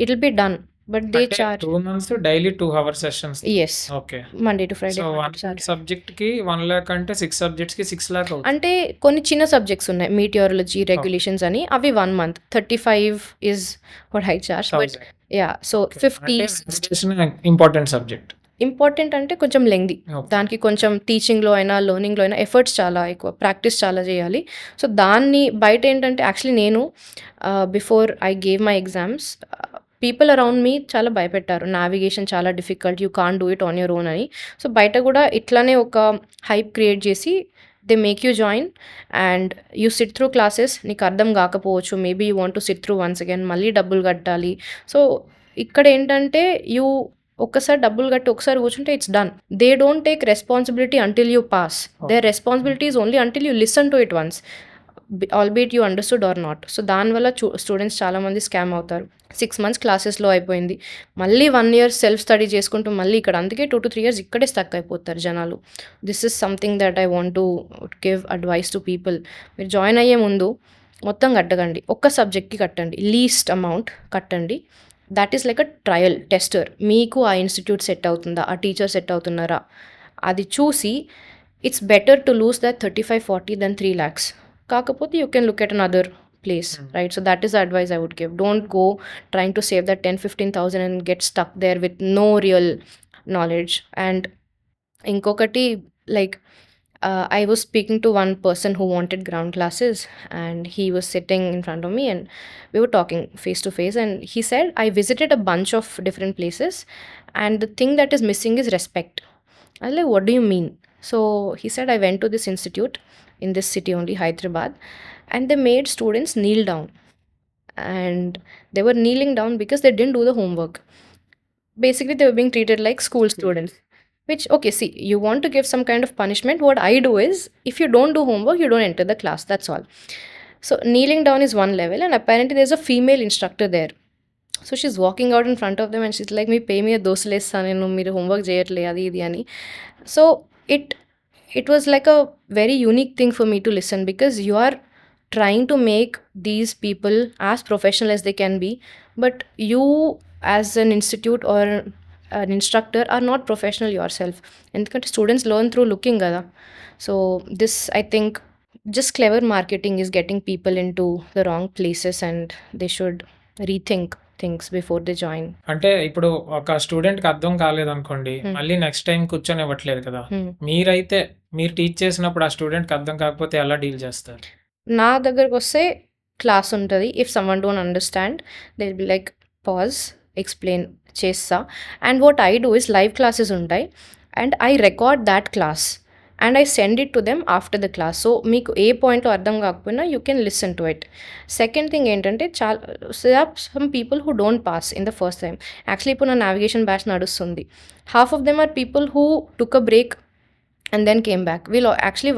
it will be done. But they అంటే charge 2 months daily 2 hour sessions. Yes. Okay. Monday to Friday so, 1 charge. సబ్జెక్ట్‌కి 1,00,000 అంటే 6 సబ్జెక్ట్స్‌కి 6,00,000 అవుతుంది. అంటే కొన్ని చిన్న సబ్జెక్ట్స్ ఉన్నాయి. మీటియారాలజీ, రెగ్యులేషన్స్ అని. అవి 1 month. 35 is what I charge. But 1000. Yeah! So, okay. 50, అంటే 60 నావిగేషన్ ఇంపార్టెంట్ సబ్జెక్ట్. ఇంపార్టెంట్ అంటే కొంచెం లెంగ్తీ. ఓకే. దానికి కొంచెం టీచింగ్‌లో అయినా, లెర్నింగ్‌లో అయినా ఎఫర్ట్స్ చాలా ఎక్కువ. ప్రాక్టీస్ చాలా చేయాలి. సో, దాన్ని బయటేంటంటే యాక్చువల్లీ నేను before I gave my exams people around మీ చాలా భయపెట్టారు. నావిగేషన్ చాలా difficult. You can't do it on your own అని. సో, బయట కూడా ఇట్లానే ఒక హైప్ క్రియేట్ చేసి they make you join and you SIT through classes. నీకు అర్థం కాకపోవచ్చు. Maybe you want to SIT through once again. మళ్ళీ డబ్బులు కట్టాలి. సో, ఇక్కడ ఏంటంటే ఒక్కసారి డబ్బులు కట్టి ఒకసారి కూర్చుంటే it's done. They don't take responsibility until you pass. Their responsibility is only until you listen to it once. Albeit you understood or not. So, దానివల్ల స్టూడెంట్స్ చాలామంది స్కామ్ అవుతారు. 6 మంత్స్ క్లాసెస్‌లో అయిపోయింది. మళ్ళీ 1 ఇయర్ సెల్ఫ్ స్టడీ చేసుకుంటూ మళ్ళీ ఇక్కడ అందుకే 2-3 ఇయర్స్ ఇక్కడే స్టక్ అయిపోతారు జనాలు. This is something that I want to give advice to people. మీరు జాయిన్ అయ్యే ముందు మొత్తం కట్టకండి. ఒక్క సబ్జెక్ట్‌కి కట్టండి. లీస్ట్ అమౌంట్ కట్టండి. That is like a trial tester. మీకు ఆ ఇన్‌స్టిట్యూట్ సెట్ అవుతుందా? ఆ టీచర్ సెట్ అవుతున్నారా? అది చూసి it's better to lose that 35-40 than 3 lakhs. కాకపోతే you can look at another place, right? So, that is the advice I would give. Don't go trying to save that 10,000-15,000 and get stuck there with no real knowledge. And ఇంకొకటి like I was speaking to one person who wanted ground classes, and he was sitting in front of me, and we were talking face to face. And he said, I visited a bunch of different places, and the thing that is missing is respect. I was like, what do you mean? So he said, I went to this institute in this city only, Hyderabad, and they made students kneel down. And they were kneeling down because they didn't do the homework. Basically, they were being treated like school students. Which, okay, see, you want to give some kind of punishment. What I do is, if you don't do homework, you don't enter the class. That's all. So, kneeling down is one level, and apparently there's a female instructor there. So, she's walking out in front of them and she's like, me pay me a dosles sanenu, meer homework cheyatle adi idi ani. So, it was like a very unique thing for me to listen, because you are trying to make these people as professional as they can be, but you as an institute or an instructor are not professional yourself. ఎందుకంటే students learn through looking కదా. So, this I think just clever marketing is getting people into the wrong places, and they should rethink things before they join. అంటే ఇప్పుడు ఒక స్టూడెంట్‌కి అర్థం కాలేదనుకోండి, మళ్ళీ next time కూర్చొనివ్వట్లేదు కదా! మీరైతే మీరు టీచ్ చేసినప్పుడు ఆ స్టూడెంట్‌కి అర్థం కాకపోతే ఎలా డీల్ చేస్తారు? నా దగ్గరకొస్తే క్లాస్ ఉంటది. If someone don't understand they will be like pause, explain చేస్తా. And what I do is live classes ఉంటాయి, and I record that class and I send it to them after the class. So, మీకు ఏ పాయింట్లో అర్థం కాకపోయినా you can listen to it. Second thing ఏంటంటే some people who don't pass in the first time. Actually ఇప్పుడు నా navigation batch నడుస్తుంది. Half of them are people who took a break and then came back. Actually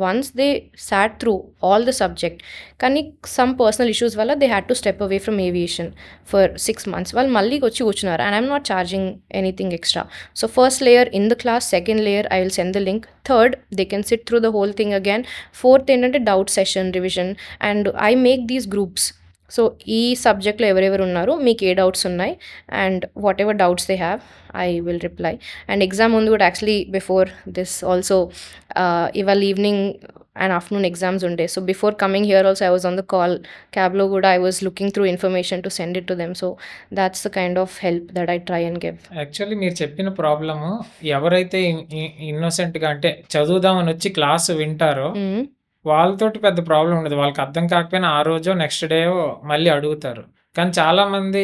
once they sat through all the subject, కానీ some personal issues వల్ల they had to step away from aviation for 6 months. వాళ్ళు మళ్ళీ వచ్చి కూర్చున్నారు, and I'm not charging anything extra. So first layer in the class, second layer I will send the link, third they can sit through the whole thing again, fourth ఏంటంటే doubt session, revision, and I make these groups. So ఈ సబ్జెక్ట్లో ఎవరెవరు ఉన్నారు, మీకు ఏ doubts ఉన్నాయి, and whatever doubts they have I will reply. And exam ముందు కూడా యాక్చువల్లీ బిఫోర్ దిస్ ఆల్సో ఇవాళ ఈవినింగ్ అండ్ ఆఫ్టర్నూన్ ఎగ్జామ్స్ ఉండే. So before coming here also I was on the call, క్యాబ్లో కూడా I was looking through information to send it to them. So that's the kind of help that I try and give. Actually మీరు చెప్పిన problem ఎవరైతే ఇన్నోసెంట్గా అంటే చదువుదామని వచ్చి class వింటారో వాళ్ళతోటి పెద్ద ప్రాబ్లం ఉండదు. వాళ్ళకి అర్థం కాకపోయినా ఆ రోజో నెక్స్ట్ డేయో మళ్ళీ అడుగుతారు. కానీ చాలామంది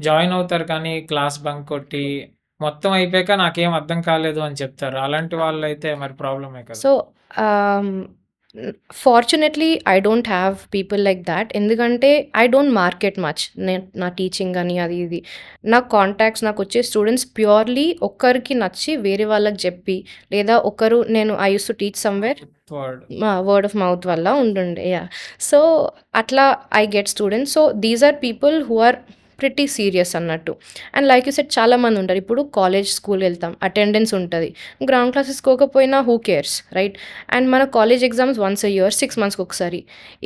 జాయిన్ అవుతారు కానీ క్లాస్ బంక్ కొట్టి మొత్తం అయిపోయాక నాకేం అర్థం కాలేదు అని చెప్తారు. అలాంటి వాళ్ళైతే మరి ప్రాబ్లమే కదా! So fortunately I don't have people like that. ఎందుకంటే ఐ డోంట్ మార్కెట్ మచ్. నా టీచింగ్ అని అది ఇది, నా కాంటాక్ట్స్, నాకు వచ్చే స్టూడెంట్స్ ప్యూర్లీ ఒక్కరికి నచ్చి వేరే వాళ్ళకి చెప్పి, లేదా ఒకరు నేను I used to teach somewhere word. Word of mouth వల్ల ఉంటుండే. సో అట్లా I get students. So these are people who are pretty serious అన్నట్టు. అండ్ లైక్ యూ సెడ్ చాలామంది ఉంటారు. ఇప్పుడు కాలేజ్ స్కూల్ వెళ్తాం, అటెండెన్స్ ఉంటుంది, గ్రౌండ్ క్లాసెస్ కోకపోయినా హూ కేర్స్, రైట్? అండ్ మన college exams once a year, 6 monthsకి ఒకసారి.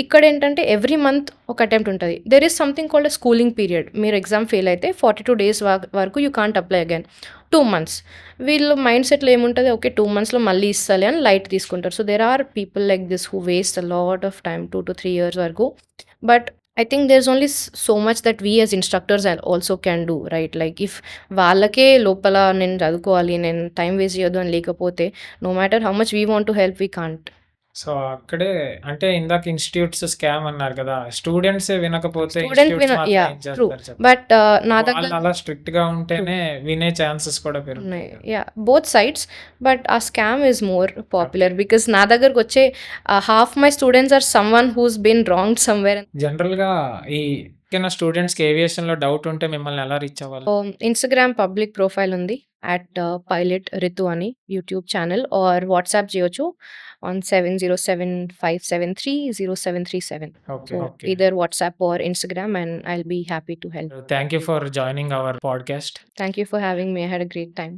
ఇక్కడ ఏంటంటే ఎవ్రీ మంత్ ఒక అటెంప్ట్ ఉంటుంది. There is something called schooling period. మీరు ఎగ్జామ్ ఫెయిల్ అయితే 42 days వరకు you can't apply again. 2 months. వీళ్ళు మైండ్ సెట్లో ఏముంటుంది, ఓకే 2 monthsలో మళ్ళీ ఇస్తాలి అని లైట్ తీసుకుంటారు. So there are people like this who waste a lot of time, 2 to 3 years వరకు. But I think there's only so much that we as instructors also can do, right? Like if వాళ్ళకే లోపల నేను చదువుకోవాలి, నేను time waste చేయొద్దు అని లేకపోతే, no matter how much we want to help, we can't. So అక్కడే అంటే ఇందాక ఇన్‌స్టిట్యూట్స్ స్కామ్ అన్నారు కదా! స్టూడెంట్సే వినకపోతే స్టూడెంట్ ఇన్‌స్టిట్యూట్స్ మాత్రం యా ఏం ట్రూ. చేస్తారు చెప్పండి? బట్ నా దగ్గర వాళ్ళు అలా స్ట్రిక్ట్‌గా ఉంటేనే వినే ఛాన్సెస్ కూడా పెరుగుతాయి. Yeah both sides. బట్ ఆ scam is more popular because నా దగ్గరకు వచ్చే half my students are someone who's been wrong somewhere. జనరల్‌గా ఈ ఎవరికైనా స్టూడెంట్స్‌కి ఏవియేషన్‌లో డౌట్ ఉంటే మిమ్మల్ని ఎలా రీచ్ అవ్వాలి? ఇన్స్టాగ్రామ్ పబ్లిక్ ప్రొఫైల్ ఉంది @pilot ritu అని, యూట్యూబ్ ఛానల్, ఆర్ వాట్సాప్ చేయొచ్చు on 7075730737. Okay. So okay. either WhatsApp or Instagram, and I'll be happy to help. Thank you for joining our podcast. Thank you for having me. I had a great time.